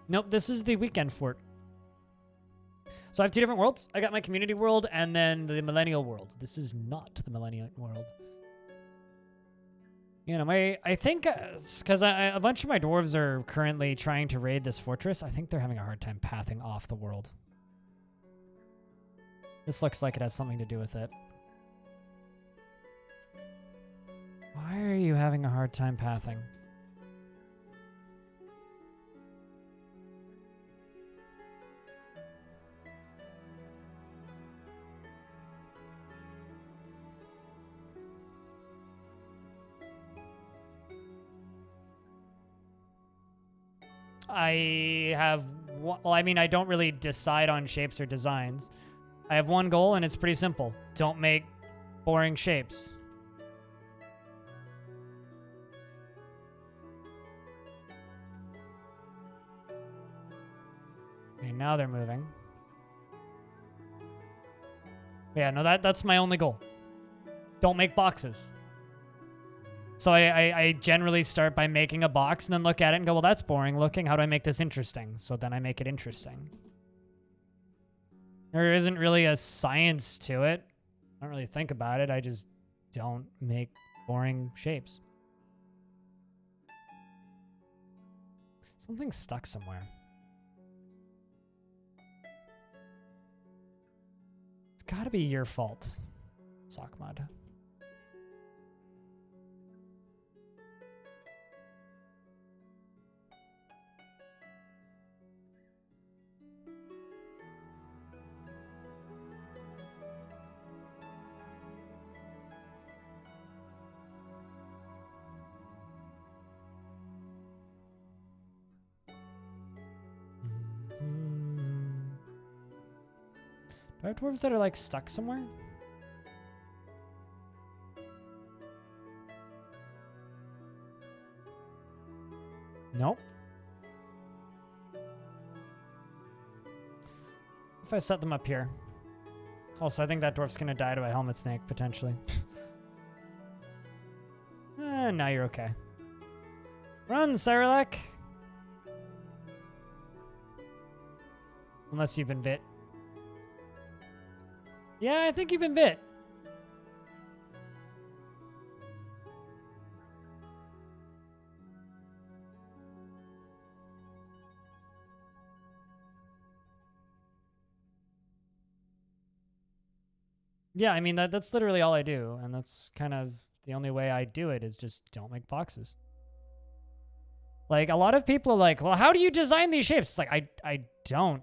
[SPEAKER 1] Nope, this is the weekend fort. So I have 2 different worlds. I got my community world and then the millennial world. This is not the millennial world. You know, I think, because a bunch of my dwarves are currently trying to raid this fortress, I think they're having a hard time pathing off the world. This looks like it has something to do with it. Why are you having a hard time pathing? I have, well, I mean, I don't really decide on shapes or designs. I have one goal, and it's pretty simple. Don't make boring shapes. Okay, now they're moving. Yeah, no, that's my only goal. Don't make boxes. So I generally start by making a box and then look at it and go, well, that's boring looking. How do I make this interesting? So then I make it interesting. There isn't really a science to it. I don't really think about it. I just don't make boring shapes. Something's stuck somewhere. It's gotta be your fault, Sockmud. Do I have dwarves that are like stuck somewhere? Nope. If I set them up here. Also, I think that dwarf's gonna die to a helmet snake, potentially. Now you're okay. Run, Sarlacc! Unless you've been bit. Yeah, I think you've been bit. Yeah, I mean, that's literally all I do, and that's kind of the only way I do it is just don't make boxes. Like, a lot of people are like, well, how do you design these shapes? It's like, I don't.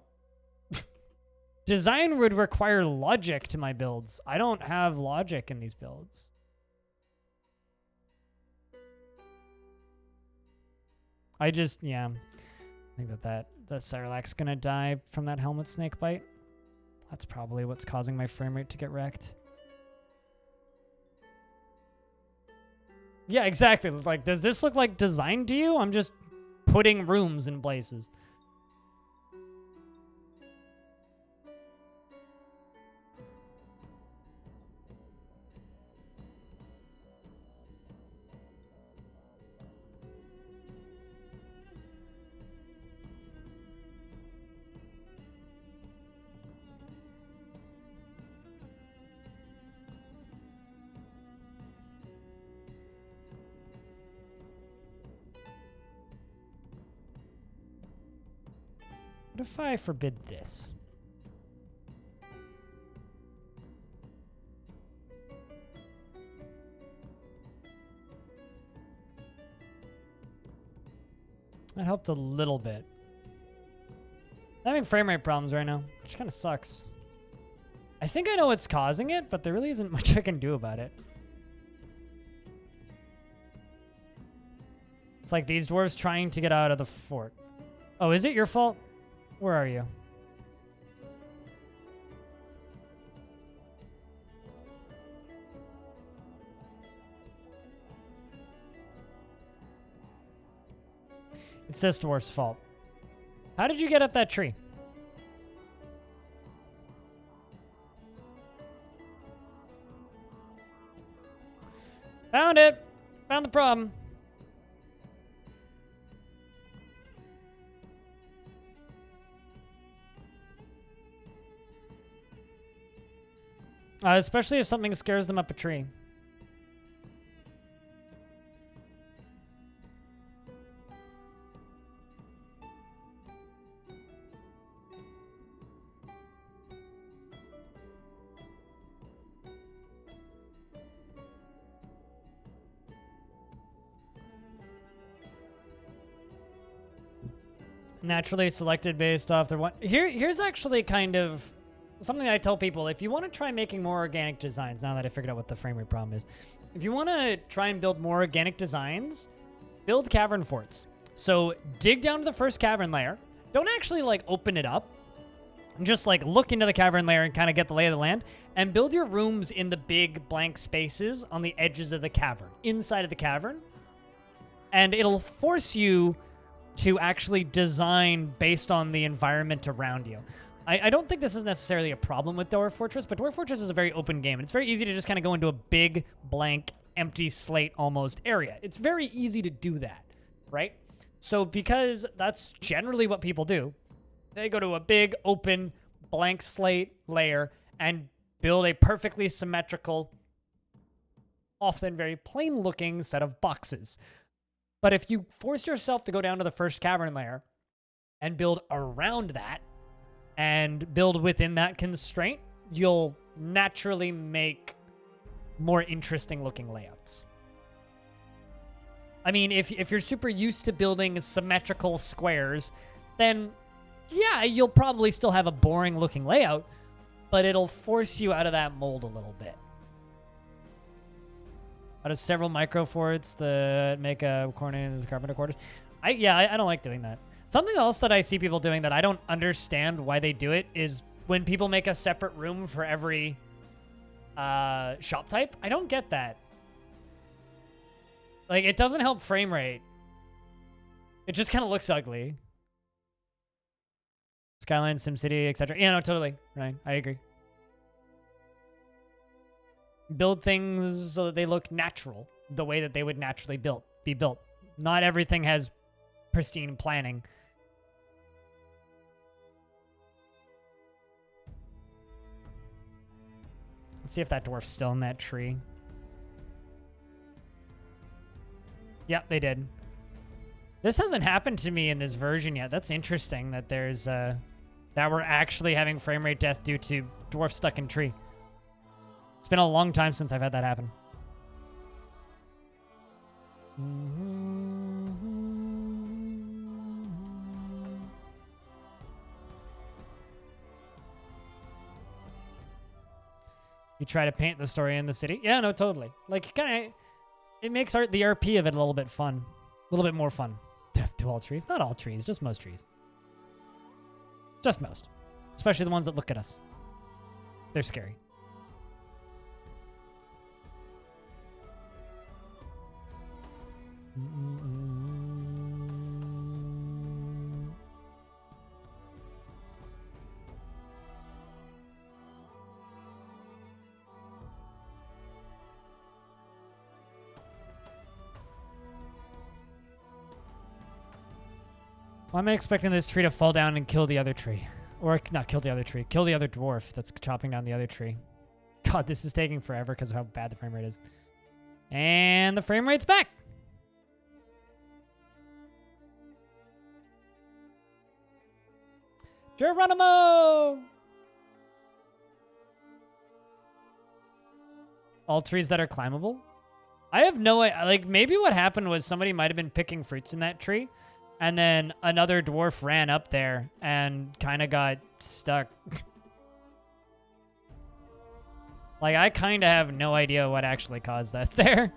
[SPEAKER 1] Design would require logic to my builds. I don't have logic in these builds. I just, yeah. I think that Sarlacc's gonna die from that helmet snake bite. That's probably what's causing my frame rate to get wrecked. Yeah, exactly. Like, does this look like design to you? I'm just putting rooms in places. What if I forbid this? That helped a little bit. I'm having frame rate problems right now, which kind of sucks. I think I know what's causing it, but there really isn't much I can do about it. It's like these dwarves trying to get out of the fort. Oh, is it your fault? Where are you? It's this dwarf's fault. How did you get up that tree? Found it. Found the problem. Especially if something scares them up a tree. Naturally selected based off their one. Here's actually kind of something I tell people. If you want to try making more organic designs, now that I figured out what the frame rate problem is, if you want to try and build more organic designs, build cavern forts. So dig down to the first cavern layer. Don't actually like open it up. Just like look into the cavern layer and kind of get the lay of the land, and build your rooms in the big blank spaces on the edges of the cavern, inside of the cavern. And it'll force you to actually design based on the environment around you. I don't think this is necessarily a problem with Dwarf Fortress, but Dwarf Fortress is a very open game, and it's very easy to just kind of go into a big, blank, empty slate almost area. It's very easy to do that, right? So because that's generally what people do, they go to a big, open, blank slate layer and build a perfectly symmetrical, often very plain-looking set of boxes. But if you force yourself to go down to the first cavern layer and build around that and build within that constraint, you'll naturally make more interesting looking layouts. I mean, if you're super used to building symmetrical squares, then yeah, you'll probably still have a boring looking layout, but it'll force you out of that mold a little bit. Out of several micro forts that make a corner as carpenter quarters. I don't like doing that. Something else that I see people doing that I don't understand why they do it is when people make a separate room for every shop type. I don't get that. Like, it doesn't help frame rate. It just kind of looks ugly. Skyline, SimCity, etc. Yeah, no, totally. Right, I agree. Build things so that they look natural, the way that they would naturally be built. Not everything has pristine planning. Let's see if that dwarf's still in that tree. Yep, they did. This hasn't happened to me in this version yet. That's interesting that there's that we're actually having frame rate death due to dwarf stuck in tree. It's been a long time since I've had that happen. You try to paint the story in the city? Yeah, no, totally. Like, kind of, it makes the RP of it a little bit fun. A little bit more fun. Death to all trees. Not all trees, just most trees. Just most. Especially the ones that look at us. They're scary. Why am I expecting this tree to fall down and kill the other tree? Or not kill the other tree. Kill the other dwarf that's chopping down the other tree. God, this is taking forever because of how bad the frame rate is. And the frame rate's back. Geronimo! All trees that are climbable? I have no idea. Like, maybe what happened was somebody might have been picking fruits in that tree, and then another dwarf ran up there and kind of got stuck. Like, I kind of have no idea what actually caused that there.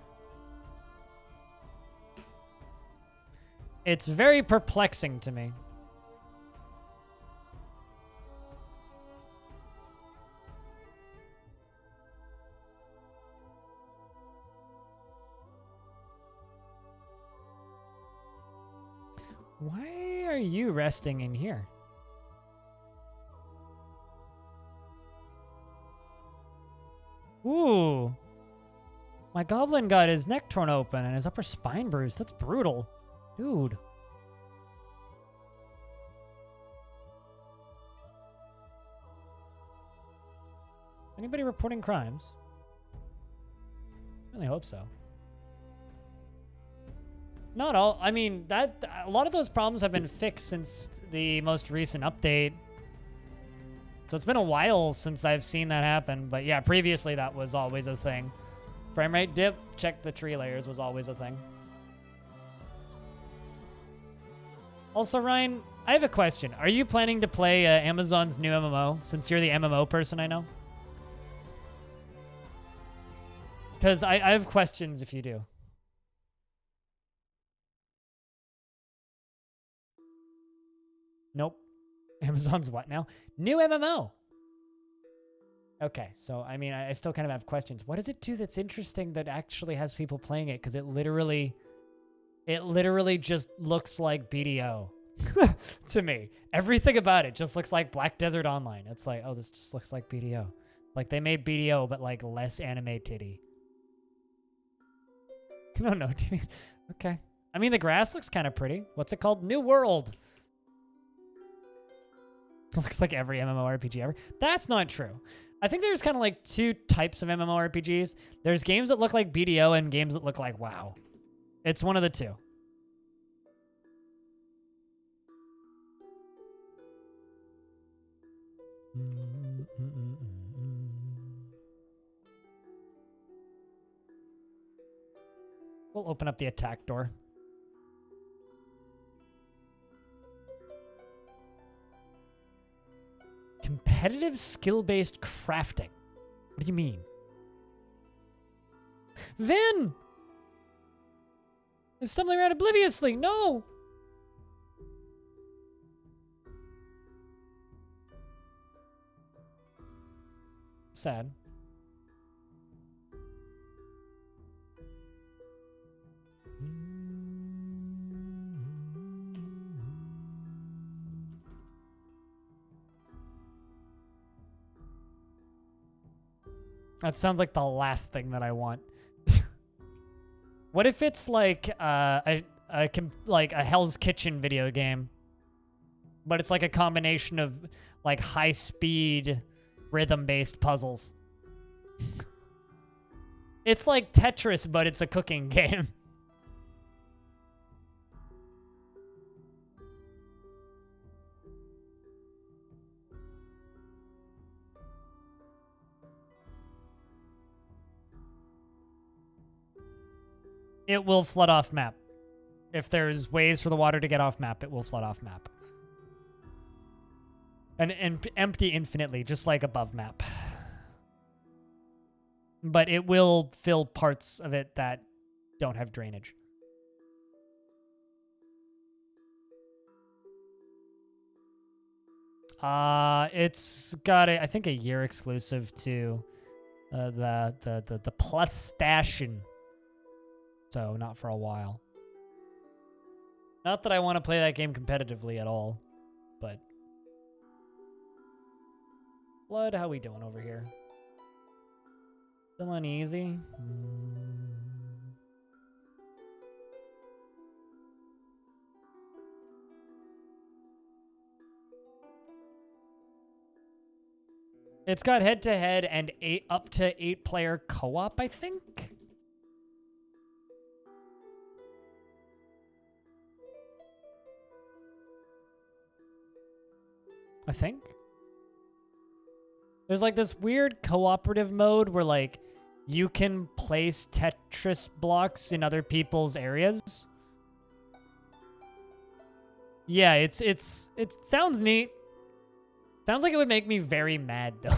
[SPEAKER 1] It's very perplexing to me. Why are you resting in here? Ooh. My goblin got his neck torn open and his upper spine bruised. That's brutal. Dude. Anybody reporting crimes? I really hope so. Not all. I mean, a lot of those problems have been fixed since the most recent update. So it's been a while since I've seen that happen. But yeah, previously that was always a thing. Frame rate dip, check the tree layers was always a thing. Also, Ryan, I have a question. Are you planning to play Amazon's new MMO, since you're the MMO person I know? Because I have questions if you do. Nope. Amazon's what now? New MMO. Okay, so I mean, I still kind of have questions. What does it do that's interesting that actually has people playing it? Because it literally just looks like BDO to me. Everything about it just looks like Black Desert Online. It's like, oh, this just looks like BDO. Like they made BDO, but like less anime titty. No, dude. Okay. I mean, the grass looks kind of pretty. What's it called? New World. Looks like every MMORPG ever. That's not true. I think there's kind of like two types of MMORPGs. There's games that look like BDO and games that look like WoW. It's one of the two. We'll open up the attack door. Competitive skill-based crafting. What do you mean? Vin! It's stumbling around obliviously. No! Sad. That sounds like the last thing that I want. What if it's like a Hell's Kitchen video game, but it's like a combination of like high-speed, rhythm-based puzzles? It's like Tetris, but it's a cooking game. It will flood off map. If there's ways for the water to get off map, it will flood off map. And empty infinitely, just like above map. But it will fill parts of it that don't have drainage. It's got I think a year exclusive to the Plus Station. So not for a while. Not that I want to play that game competitively at all, but Blood, how we doing over here? Still uneasy? It's got head-to-head and up to 8-player co-op, I think? I think. There's like this weird cooperative mode where like you can place Tetris blocks in other people's areas. Yeah, it sounds neat. Sounds like it would make me very mad though.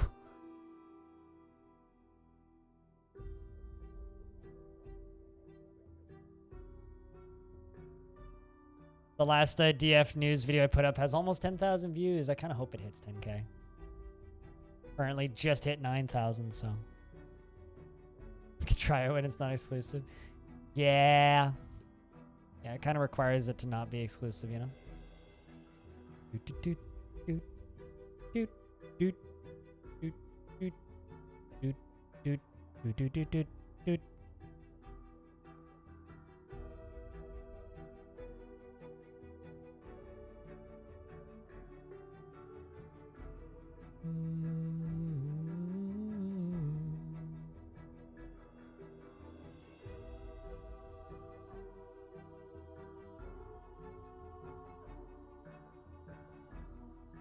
[SPEAKER 1] The last DF news video I put up has almost 10,000 views. I kind of hope it hits 10K. Currently just hit 9,000, so. You can try it when it's not exclusive. Yeah. Yeah, it kind of requires it to not be exclusive, you know? Doot, doot, doot, doot, doot, doot, doot, doot, doot, doot, doot, doot, doot.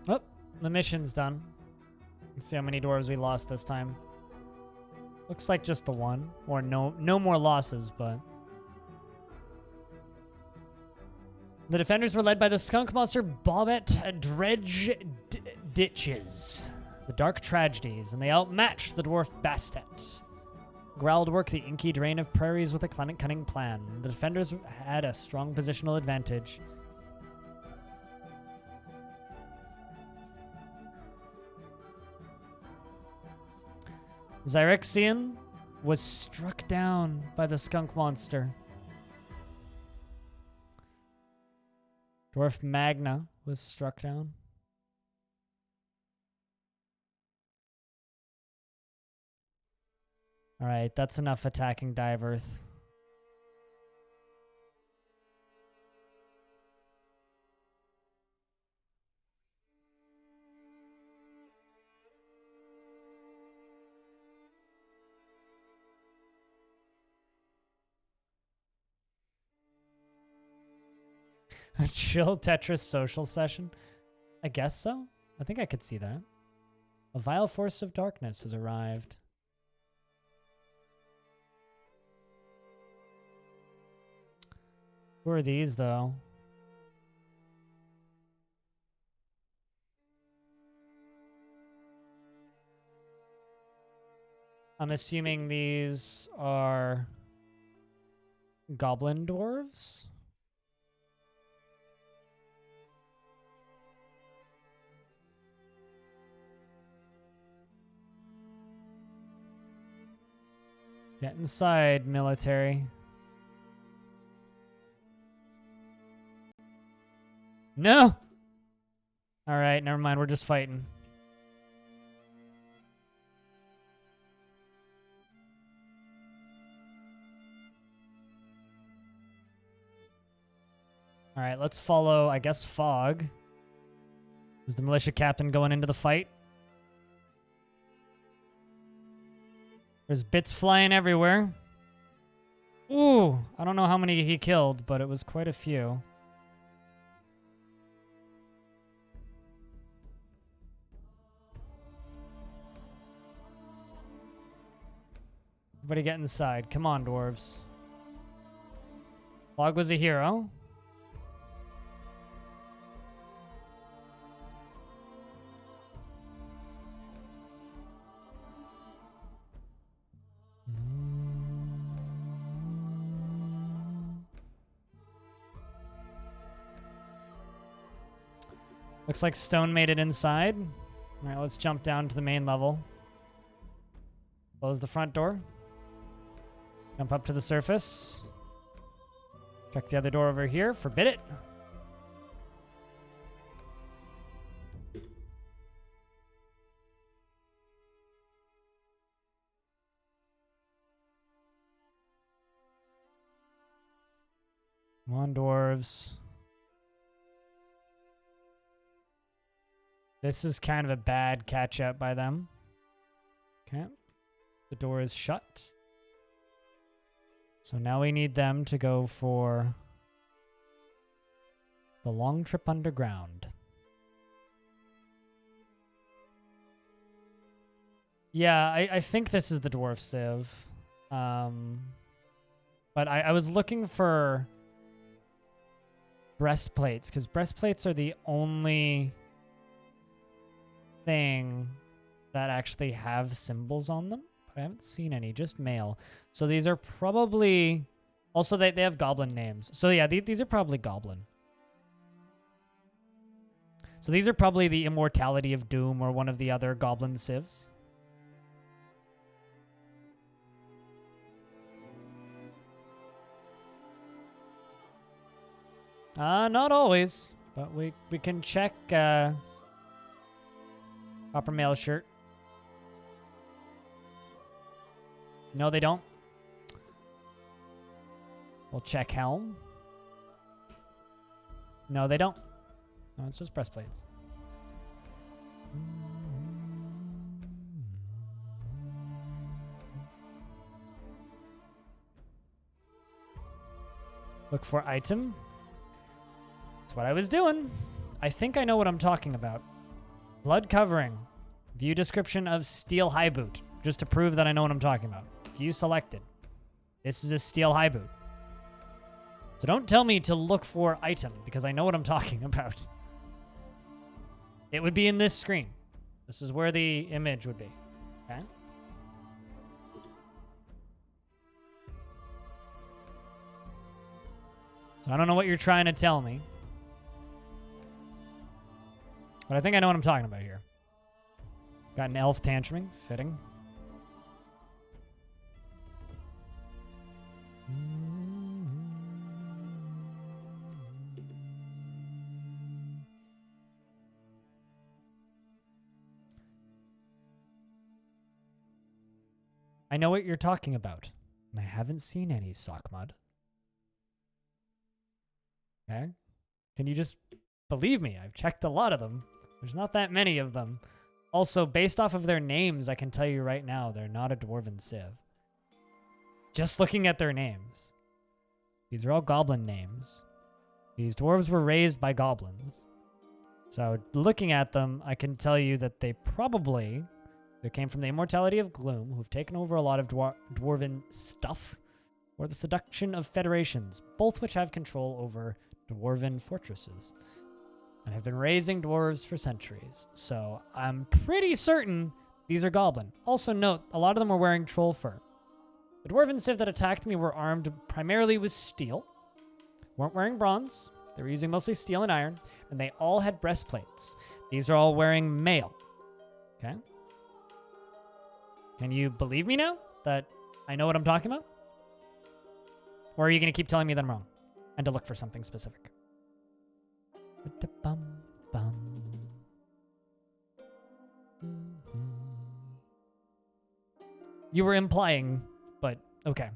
[SPEAKER 1] Oh, the mission's done. Let's see how many dwarves we lost this time. Looks like just the one, or no more losses, but the defenders were led by the skunk monster Bobbet Dredge Ditches, the dark tragedies, and they outmatched the dwarf Bastet. Growled work the inky drain of prairies with a cunning plan. The defenders had a strong positional advantage. Zyrexian was struck down by the skunk monster. Dwarf Magna was struck down. All right, that's enough attacking Diverth. A chill Tetris social session? I guess so. I think I could see that. A vile force of darkness has arrived. Who are these, though? I'm assuming these are goblin dwarves? Get inside, military. No! Alright, never mind. We're just fighting. Alright, let's follow, I guess, Fog. Who's the militia captain going into the fight? There's bits flying everywhere. Ooh, I don't know how many he killed, but it was quite a few. Everybody get inside. Come on, dwarves. Fog was a hero. Looks like Stone made it inside. All right, let's jump down to the main level. Close the front door. Jump up to the surface. Check the other door over here. Forbid it. Come on, dwarves. This is kind of a bad catch-up by them. Okay. The door is shut. So now we need them to go for the long trip underground. Yeah, I think this is the dwarf civ. But I was looking for breastplates, because breastplates are the only thing that actually have symbols on them. But I haven't seen any, just mail. So these are probably... Also, they have goblin names. So yeah, these are probably goblin. So these are probably the Immortality of Doom or one of the other goblin civs. Not always, but we can check Copper Mail Shirt. No, they don't. We'll check Helm. No, they don't. No, it's just breastplates. Look for item. That's what I was doing. I think I know what I'm talking about. Blood covering. View description of steel high boot. Just to prove that I know what I'm talking about. View selected. This is a steel high boot. So don't tell me to look for item, because I know what I'm talking about. It would be in this screen. This is where the image would be. Okay? So I don't know what you're trying to tell me. But I think I know what I'm talking about here. Got an elf tantruming. Fitting. I know what you're talking about. And I haven't seen any sock mud. Okay? Can you just believe me? I've checked a lot of them. There's not that many of them. Also, based off of their names, I can tell you right now, they're not a dwarven civ. Just looking at their names. These are all goblin names. These dwarves were raised by goblins. So looking at them, I can tell you that they probably... They came from the Immortality of Gloom, who've taken over a lot of dwarven stuff, or the Seduction of Federations, both which have control over dwarven fortresses, and have been raising dwarves for centuries. So I'm pretty certain these are goblin. Also note, a lot of them were wearing troll fur. The dwarven civ that attacked me were armed primarily with steel, weren't wearing bronze, they were using mostly steel and iron, and they all had breastplates. These are all wearing mail. Okay? Can you believe me now that I know what I'm talking about? Or are you going to keep telling me that I'm wrong and to look for something specific? You were implying, but okay.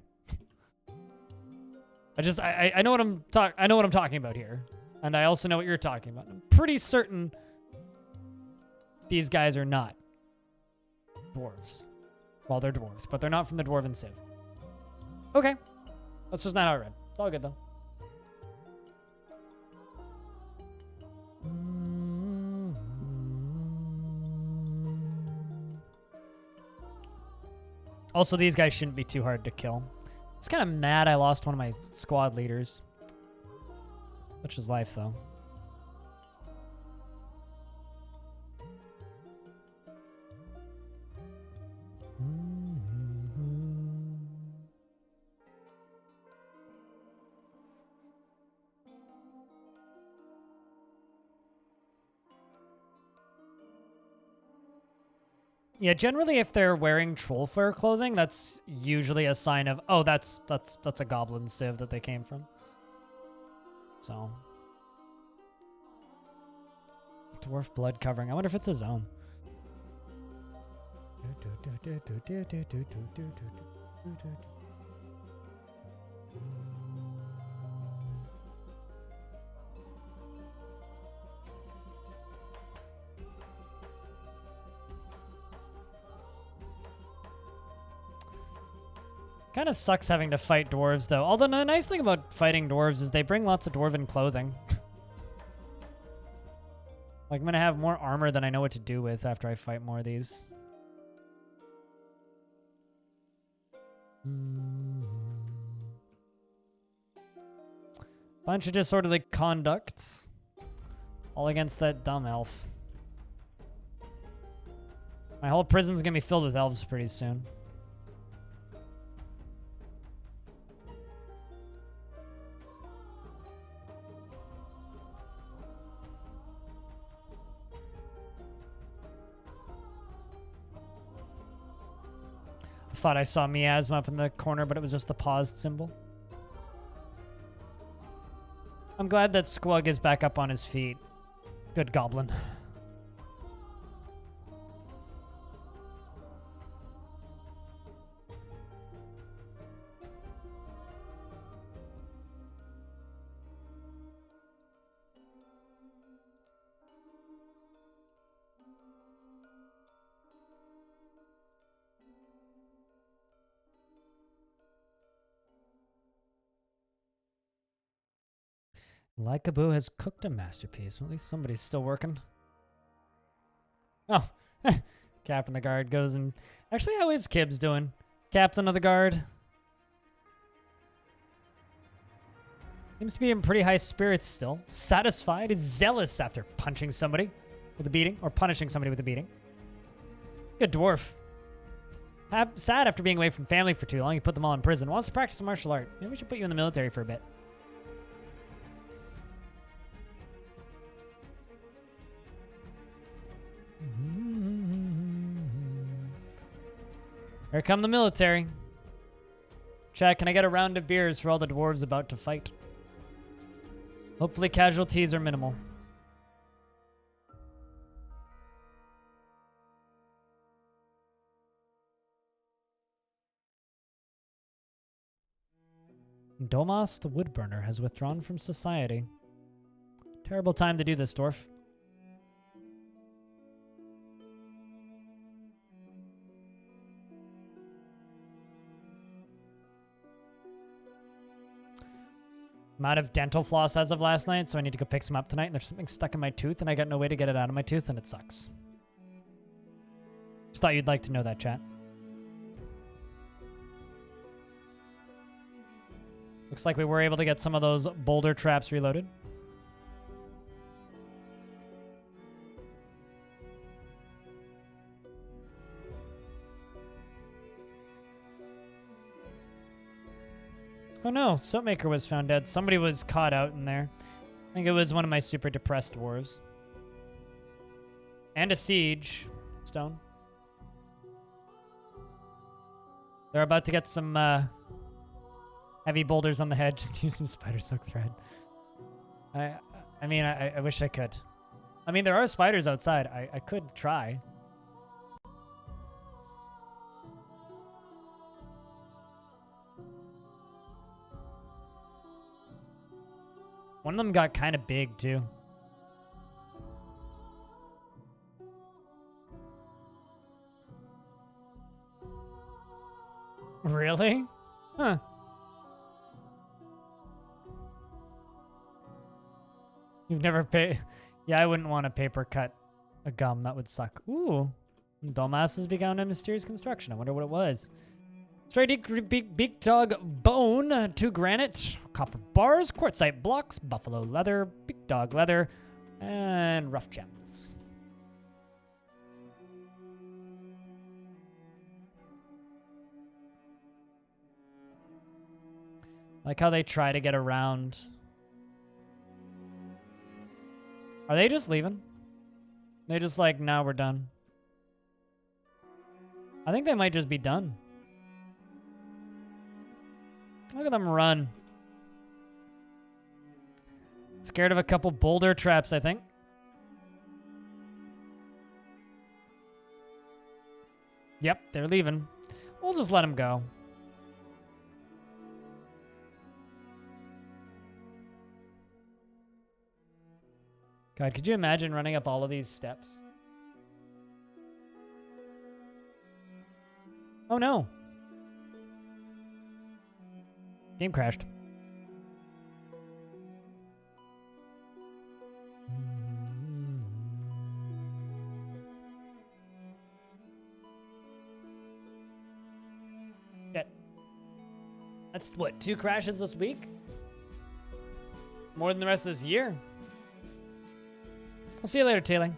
[SPEAKER 1] I know what I'm talking about here, and I also know what you're talking about. I'm pretty certain these guys are not dwarves. Well, they're dwarves, but they're not from the dwarven civ. Okay. That's just not how I read. It's all good, though. Also, these guys shouldn't be too hard to kill. I was kind of mad I lost one of my squad leaders. Such is life, though. Yeah, generally if they're wearing troll fur clothing, that's usually a sign of, oh, that's a goblin civ that they came from. So. Dwarf blood covering. I wonder if it's his own. Kind of sucks having to fight dwarves, though. Although the nice thing about fighting dwarves is they bring lots of dwarven clothing. Like, I'm going to have more armor than I know what to do with after I fight more of these. Bunch of disorderly conduct. All against that dumb elf. My whole prison's gonna be filled with elves pretty soon. I thought I saw miasma up in the corner, but it was just the paused symbol. I'm glad that Squug is back up on his feet. Good goblin. Lycaboo has cooked a masterpiece. Well, at least somebody's still working. Oh, Captain of the Guard goes and... Actually, how is Kibbs doing? Captain of the Guard. Seems to be in pretty high spirits still. Satisfied, is zealous after punching somebody with a beating, or punishing somebody with a beating. Good dwarf. Sad after being away from family for too long. You put them all in prison. Wants to practice a martial art. Maybe we should put you in the military for a bit. Here come the military. Chat, can I get a round of beers for all the dwarves about to fight? Hopefully casualties are minimal. Domas the Woodburner has withdrawn from society. Terrible time to do this, Dwarf. I'm out of dental floss as of last night, so I need to go pick some up tonight, and there's something stuck in my tooth, and I got no way to get it out of my tooth, and it sucks. Just thought you'd like to know that, chat. Looks like we were able to get some of those boulder traps reloaded. Oh no, Soapmaker was found dead. Somebody was caught out in there. I think it was one of my super depressed dwarves. And a siege stone. They're about to get some heavy boulders on the head. Just use some spider silk thread. I mean, I wish I could. I mean, there are spiders outside. I could try. One of them got kind of big, too. Really? Huh. You've never paid... Yeah, I wouldn't want to paper cut a gum. That would suck. Ooh. Domas has begun a mysterious construction. I wonder what it was. Straight big dog bone, 2 granite, copper bars, quartzite blocks, buffalo leather, big dog leather, and rough gems. Like how they try to get around. Are they just leaving? They just like, now we're done. I think they might just be done. Look at them run. Scared of a couple boulder traps, I think. Yep, they're leaving. We'll just let them go. God, could you imagine running up all of these steps? Oh no. Game crashed. Shit. That's what, 2 crashes this week? More than the rest of this year. We'll see you later, Tailing.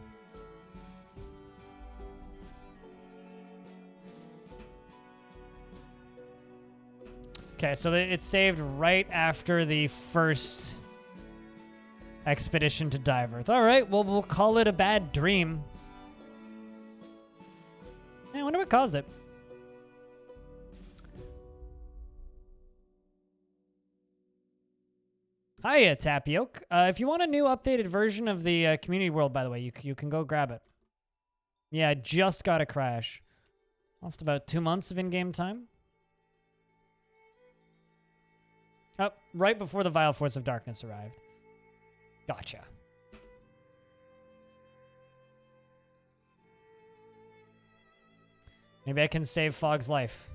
[SPEAKER 1] Okay, so it's saved right after the first expedition to Diverth. All right, well, we'll call it a bad dream. I wonder what caused it. Hiya, Tapioca. If you want a new updated version of the community world, by the way, you can go grab it. Yeah, I just got a crash. Lost about 2 months of in-game time. Oh, right before the Vile Force of Darkness arrived. Gotcha. Maybe I can save Fogg's life.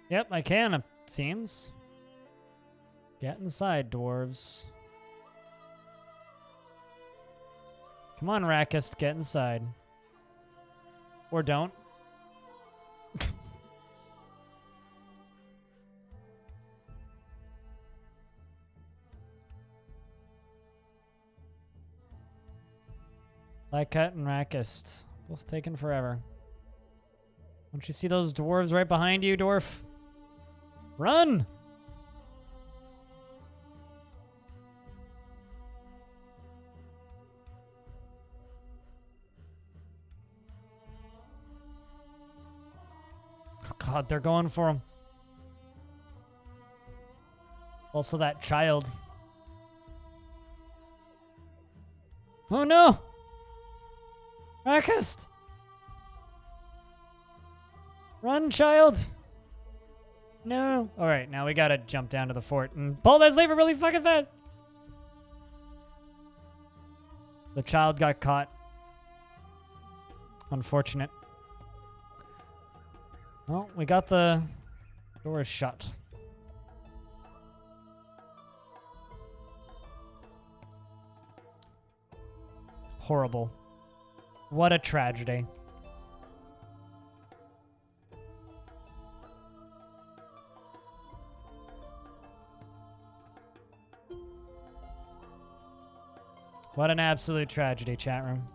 [SPEAKER 1] Yep, I can, it seems. Get inside, dwarves. Come on, Rakist, get inside. Or don't. Lycut and Rakist. Both taking forever. Don't you see those dwarves right behind you, Dwarf? Run! Oh God, they're going for him. Also that child. Oh no! Rakist! Run, child! No. Alright, now we gotta jump down to the fort and pull that lever really fucking fast! The child got caught. Unfortunate. Well, we got the doors shut. Horrible. What a tragedy. What an absolute tragedy, chat room.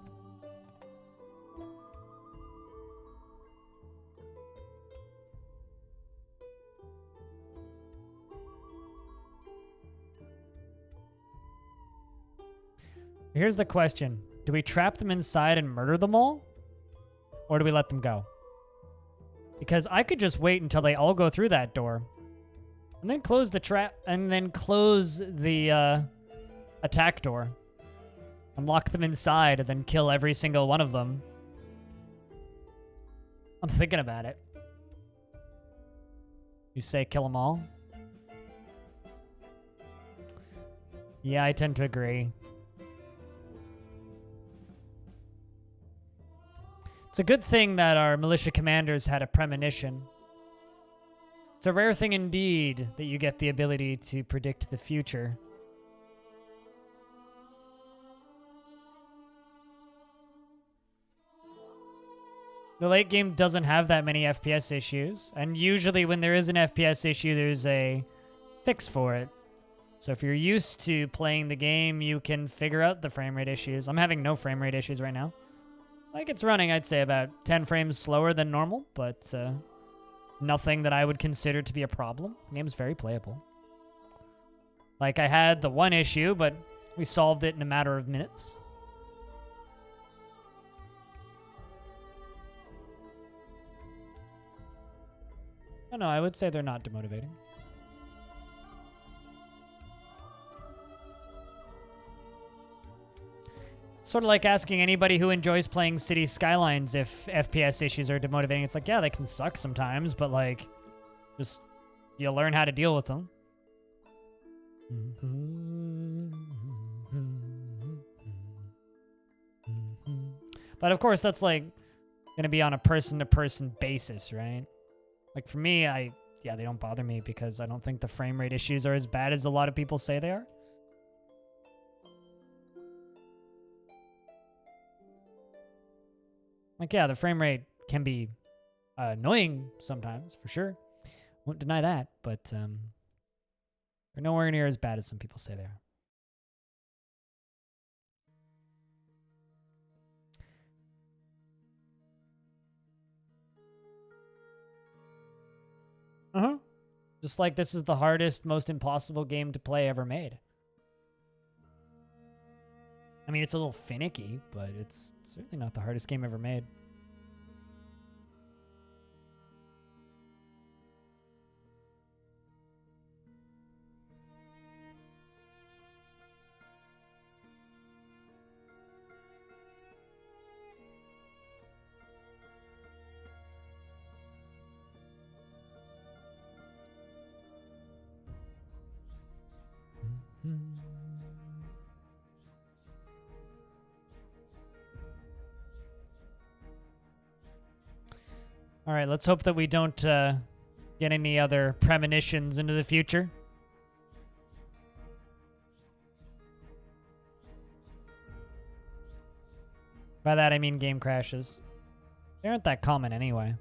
[SPEAKER 1] Here's the question. Do we trap them inside and murder them all? Or do we let them go? Because I could just wait until they all go through that door. And then close the trap, and then close the attack door. And lock them inside and then kill every single one of them. I'm thinking about it. You say kill them all? Yeah, I tend to agree. It's a good thing that our militia commanders had a premonition. It's a rare thing indeed that you get the ability to predict the future. The late game doesn't have that many FPS issues, and usually when there is an FPS issue, there's a fix for it. So if you're used to playing the game, you can figure out the frame rate issues. I'm having no frame rate issues right now. Like, it's running, I'd say, about 10 frames slower than normal, but nothing that I would consider to be a problem. The game's very playable. Like, I had the one issue, but we solved it in a matter of minutes. No, I would say they're not demotivating. Sort of like asking anybody who enjoys playing City Skylines if FPS issues are demotivating. It's like, yeah, they can suck sometimes, but like, just you learn how to deal with them. But of course, that's like going to be on a person-to-person basis, right? Like for me, I yeah, they don't bother me because I don't think the frame rate issues are as bad as a lot of people say they are. Like, yeah, the frame rate can be annoying sometimes, for sure. Won't deny that, but they're nowhere near as bad as some people say they are. Uh-huh. Just like this is the hardest, most impossible game to play ever made. I mean, it's a little finicky, but it's certainly not the hardest game ever made. All right, let's hope that we don't get any other premonitions into the future. By that, I mean game crashes. They aren't that common anyway.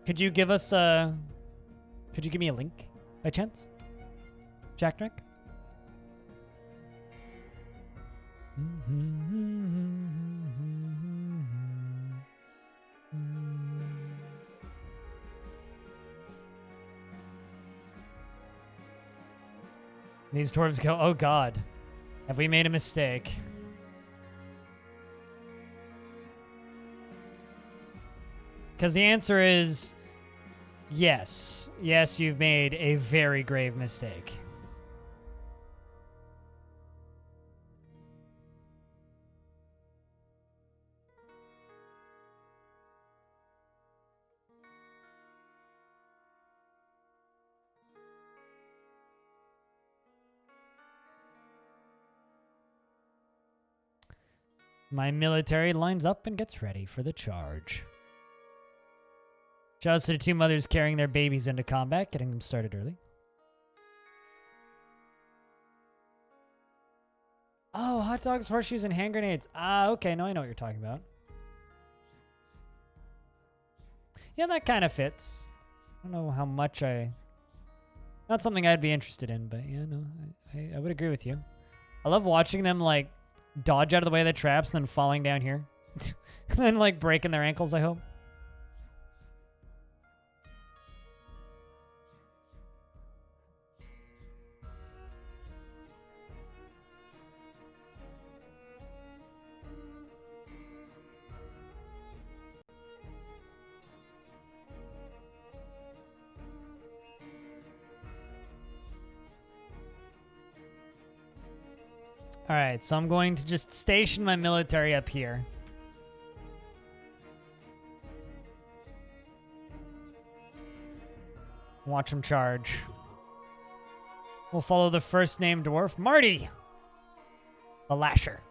[SPEAKER 1] Could you give us could you give me a link by chance? Jack Drink? These dwarves go, oh god, have we made a mistake? Because the answer is yes. Yes, you've made a very grave mistake. My military lines up and gets ready for the charge. Shouts to the two mothers carrying their babies into combat, getting them started early. Oh, hot dogs, horseshoes, and hand grenades. Ah, okay, no, I know what you're talking about. Yeah, that kind of fits. I don't know how much Not something I'd be interested in, but yeah, no, I would agree with you. I love watching them, like, dodge out of the way of the traps and then falling down here. And then, like, breaking their ankles, I hope. All right, so I'm going to just station my military up here. Watch them charge. We'll follow the first name dwarf, Marty, the Lasher.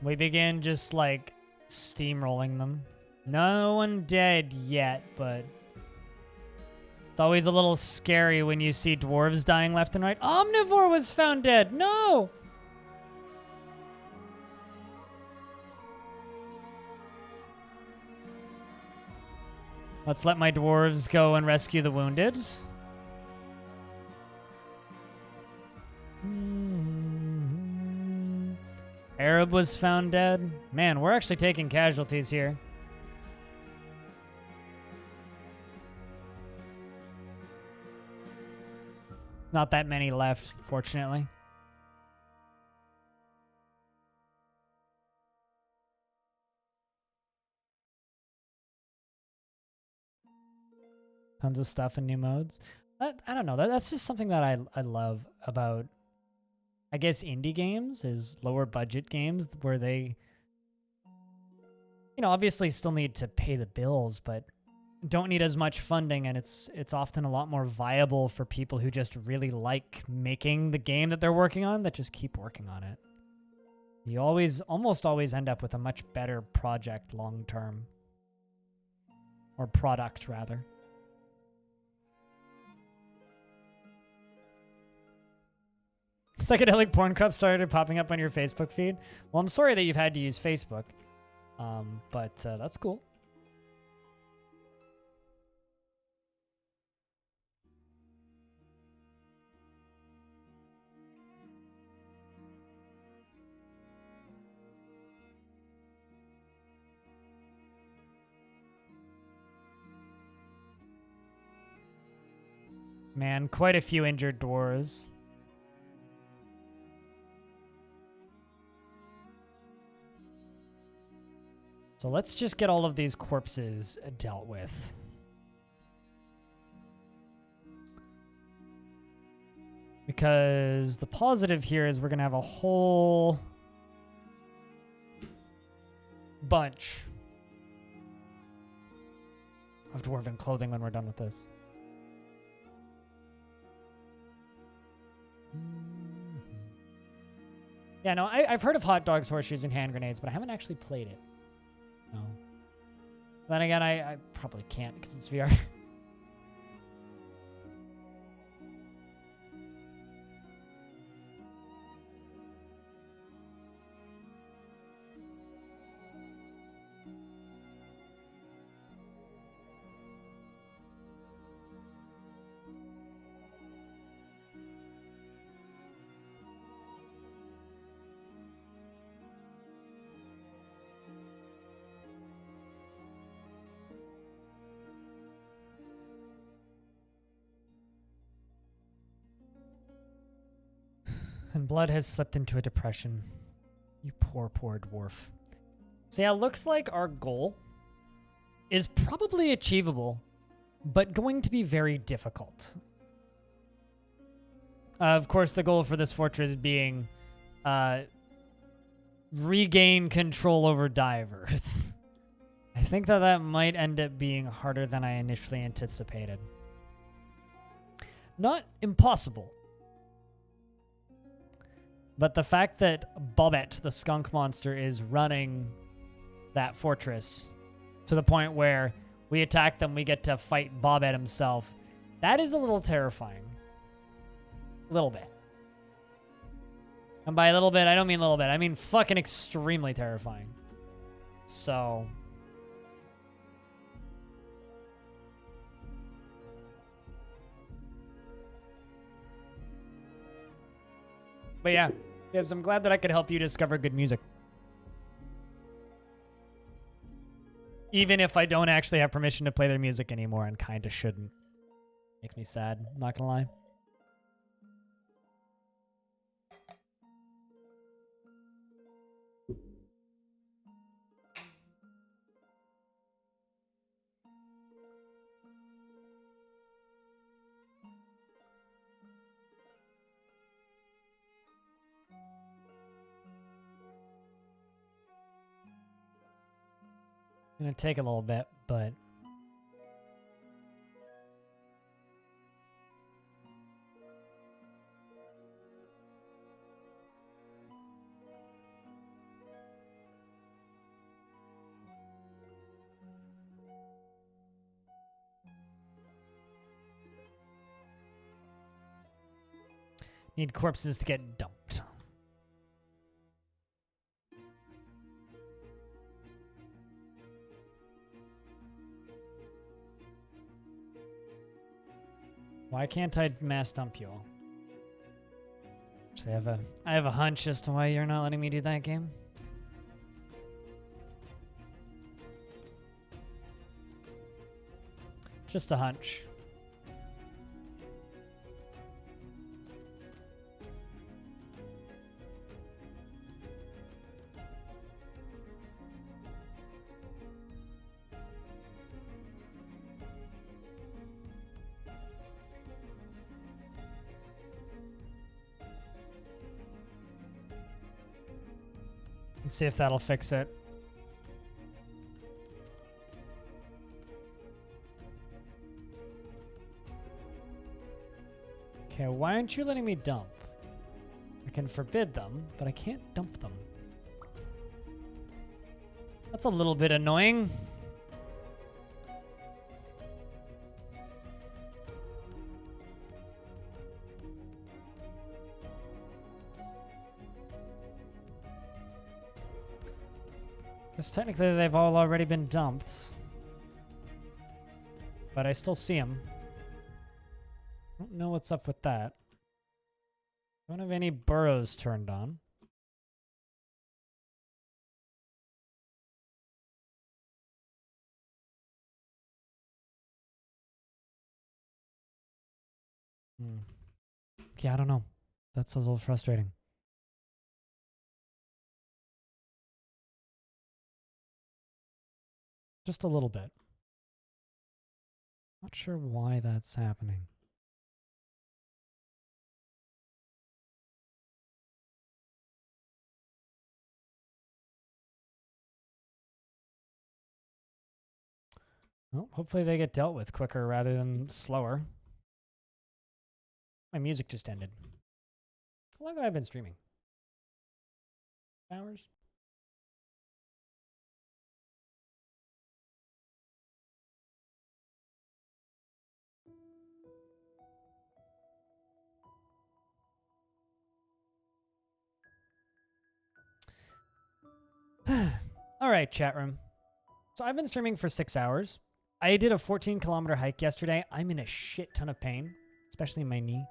[SPEAKER 1] We begin just like steamrolling them. No one dead yet, but it's always a little scary when you see dwarves dying left and right. Omnivore was found dead. No! Let's let my dwarves go and rescue the wounded. Arab was found dead. Man, we're actually taking casualties here. Not that many left, fortunately. Tons of stuff in new modes. I don't know. That's just something that I love about I guess, indie games, is lower budget games where they, obviously still need to pay the bills, but don't need as much funding, and it's often a lot more viable for people who just really like making the game that they're working on, that just keep working on it. You almost always end up with a much better project long term. Or product, rather. Psychedelic porn cup started popping up on your Facebook feed. Well, I'm sorry that you've had to use Facebook, but that's cool. Man, quite a few injured dwarves. So let's just get all of these corpses dealt with. Because the positive here is we're going to have a whole bunch of dwarven clothing when we're done with this. Yeah, no, I've heard of hot dogs, horseshoes, and hand grenades, but I haven't actually played it. No. Then again, I probably can't because it's VR. And blood has slipped into a depression. You poor, poor dwarf. So yeah, looks like our goal is probably achievable, but going to be very difficult. Of course, the goal for this fortress being regain control over Diverth. I think that might end up being harder than I initially anticipated. Not impossible. But the fact that Bobbet, the skunk monster, is running that fortress to the point where we attack them, we get to fight Bobbet himself, that is a little terrifying. A little bit. And by a little bit, I don't mean a little bit. I mean fucking extremely terrifying. So... But yeah, Gibbs, I'm glad that I could help you discover good music. Even if I don't actually have permission to play their music anymore and kind of shouldn't. Makes me sad, I'm not gonna lie. Gonna take a little bit, but need corpses to get dumped. Why can't I mass dump you all? Actually, I have a hunch as to why you're not letting me do that game. Just a hunch. Let's see if that'll fix it. Okay, why aren't you letting me dump? I can forbid them, but I can't dump them. That's a little bit annoying. Because technically they've all already been dumped. But I still see them. I don't know what's up with that. Don't have any burrows turned on. Yeah, I don't know. That's a little frustrating. Just a little bit. Not sure why that's happening. Well, hopefully they get dealt with quicker rather than slower. My music just ended. How long have I been streaming? Hours? All right, chat room. So I've been streaming for 6 hours. I did a 14-kilometer hike yesterday. I'm in a shit ton of pain, especially in my knee,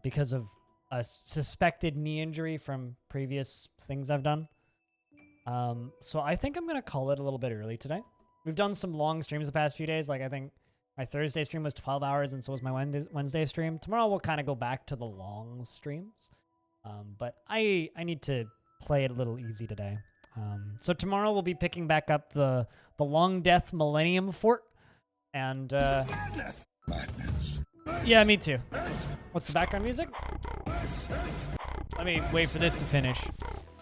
[SPEAKER 1] because of a suspected knee injury from previous things I've done. So I think I'm going to call it a little bit early today. We've done some long streams the past few days. Like, I think my Thursday stream was 12 hours, and so was my Wednesday stream. Tomorrow we'll kind of go back to the long streams. But I need to play it a little easy today. So tomorrow we'll be picking back up the Long Death Millennium Fort. And, yeah, me too. What's the background music? Let me wait for this to finish.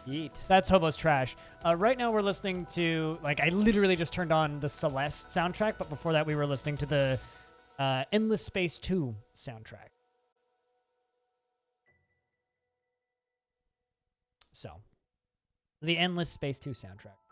[SPEAKER 1] Yeet. That's Hobo's Trash. Right now we're listening to, like, I literally just turned on the Celeste soundtrack, but before that we were listening to the Endless Space 2 soundtrack. So, the Endless Space 2 soundtrack.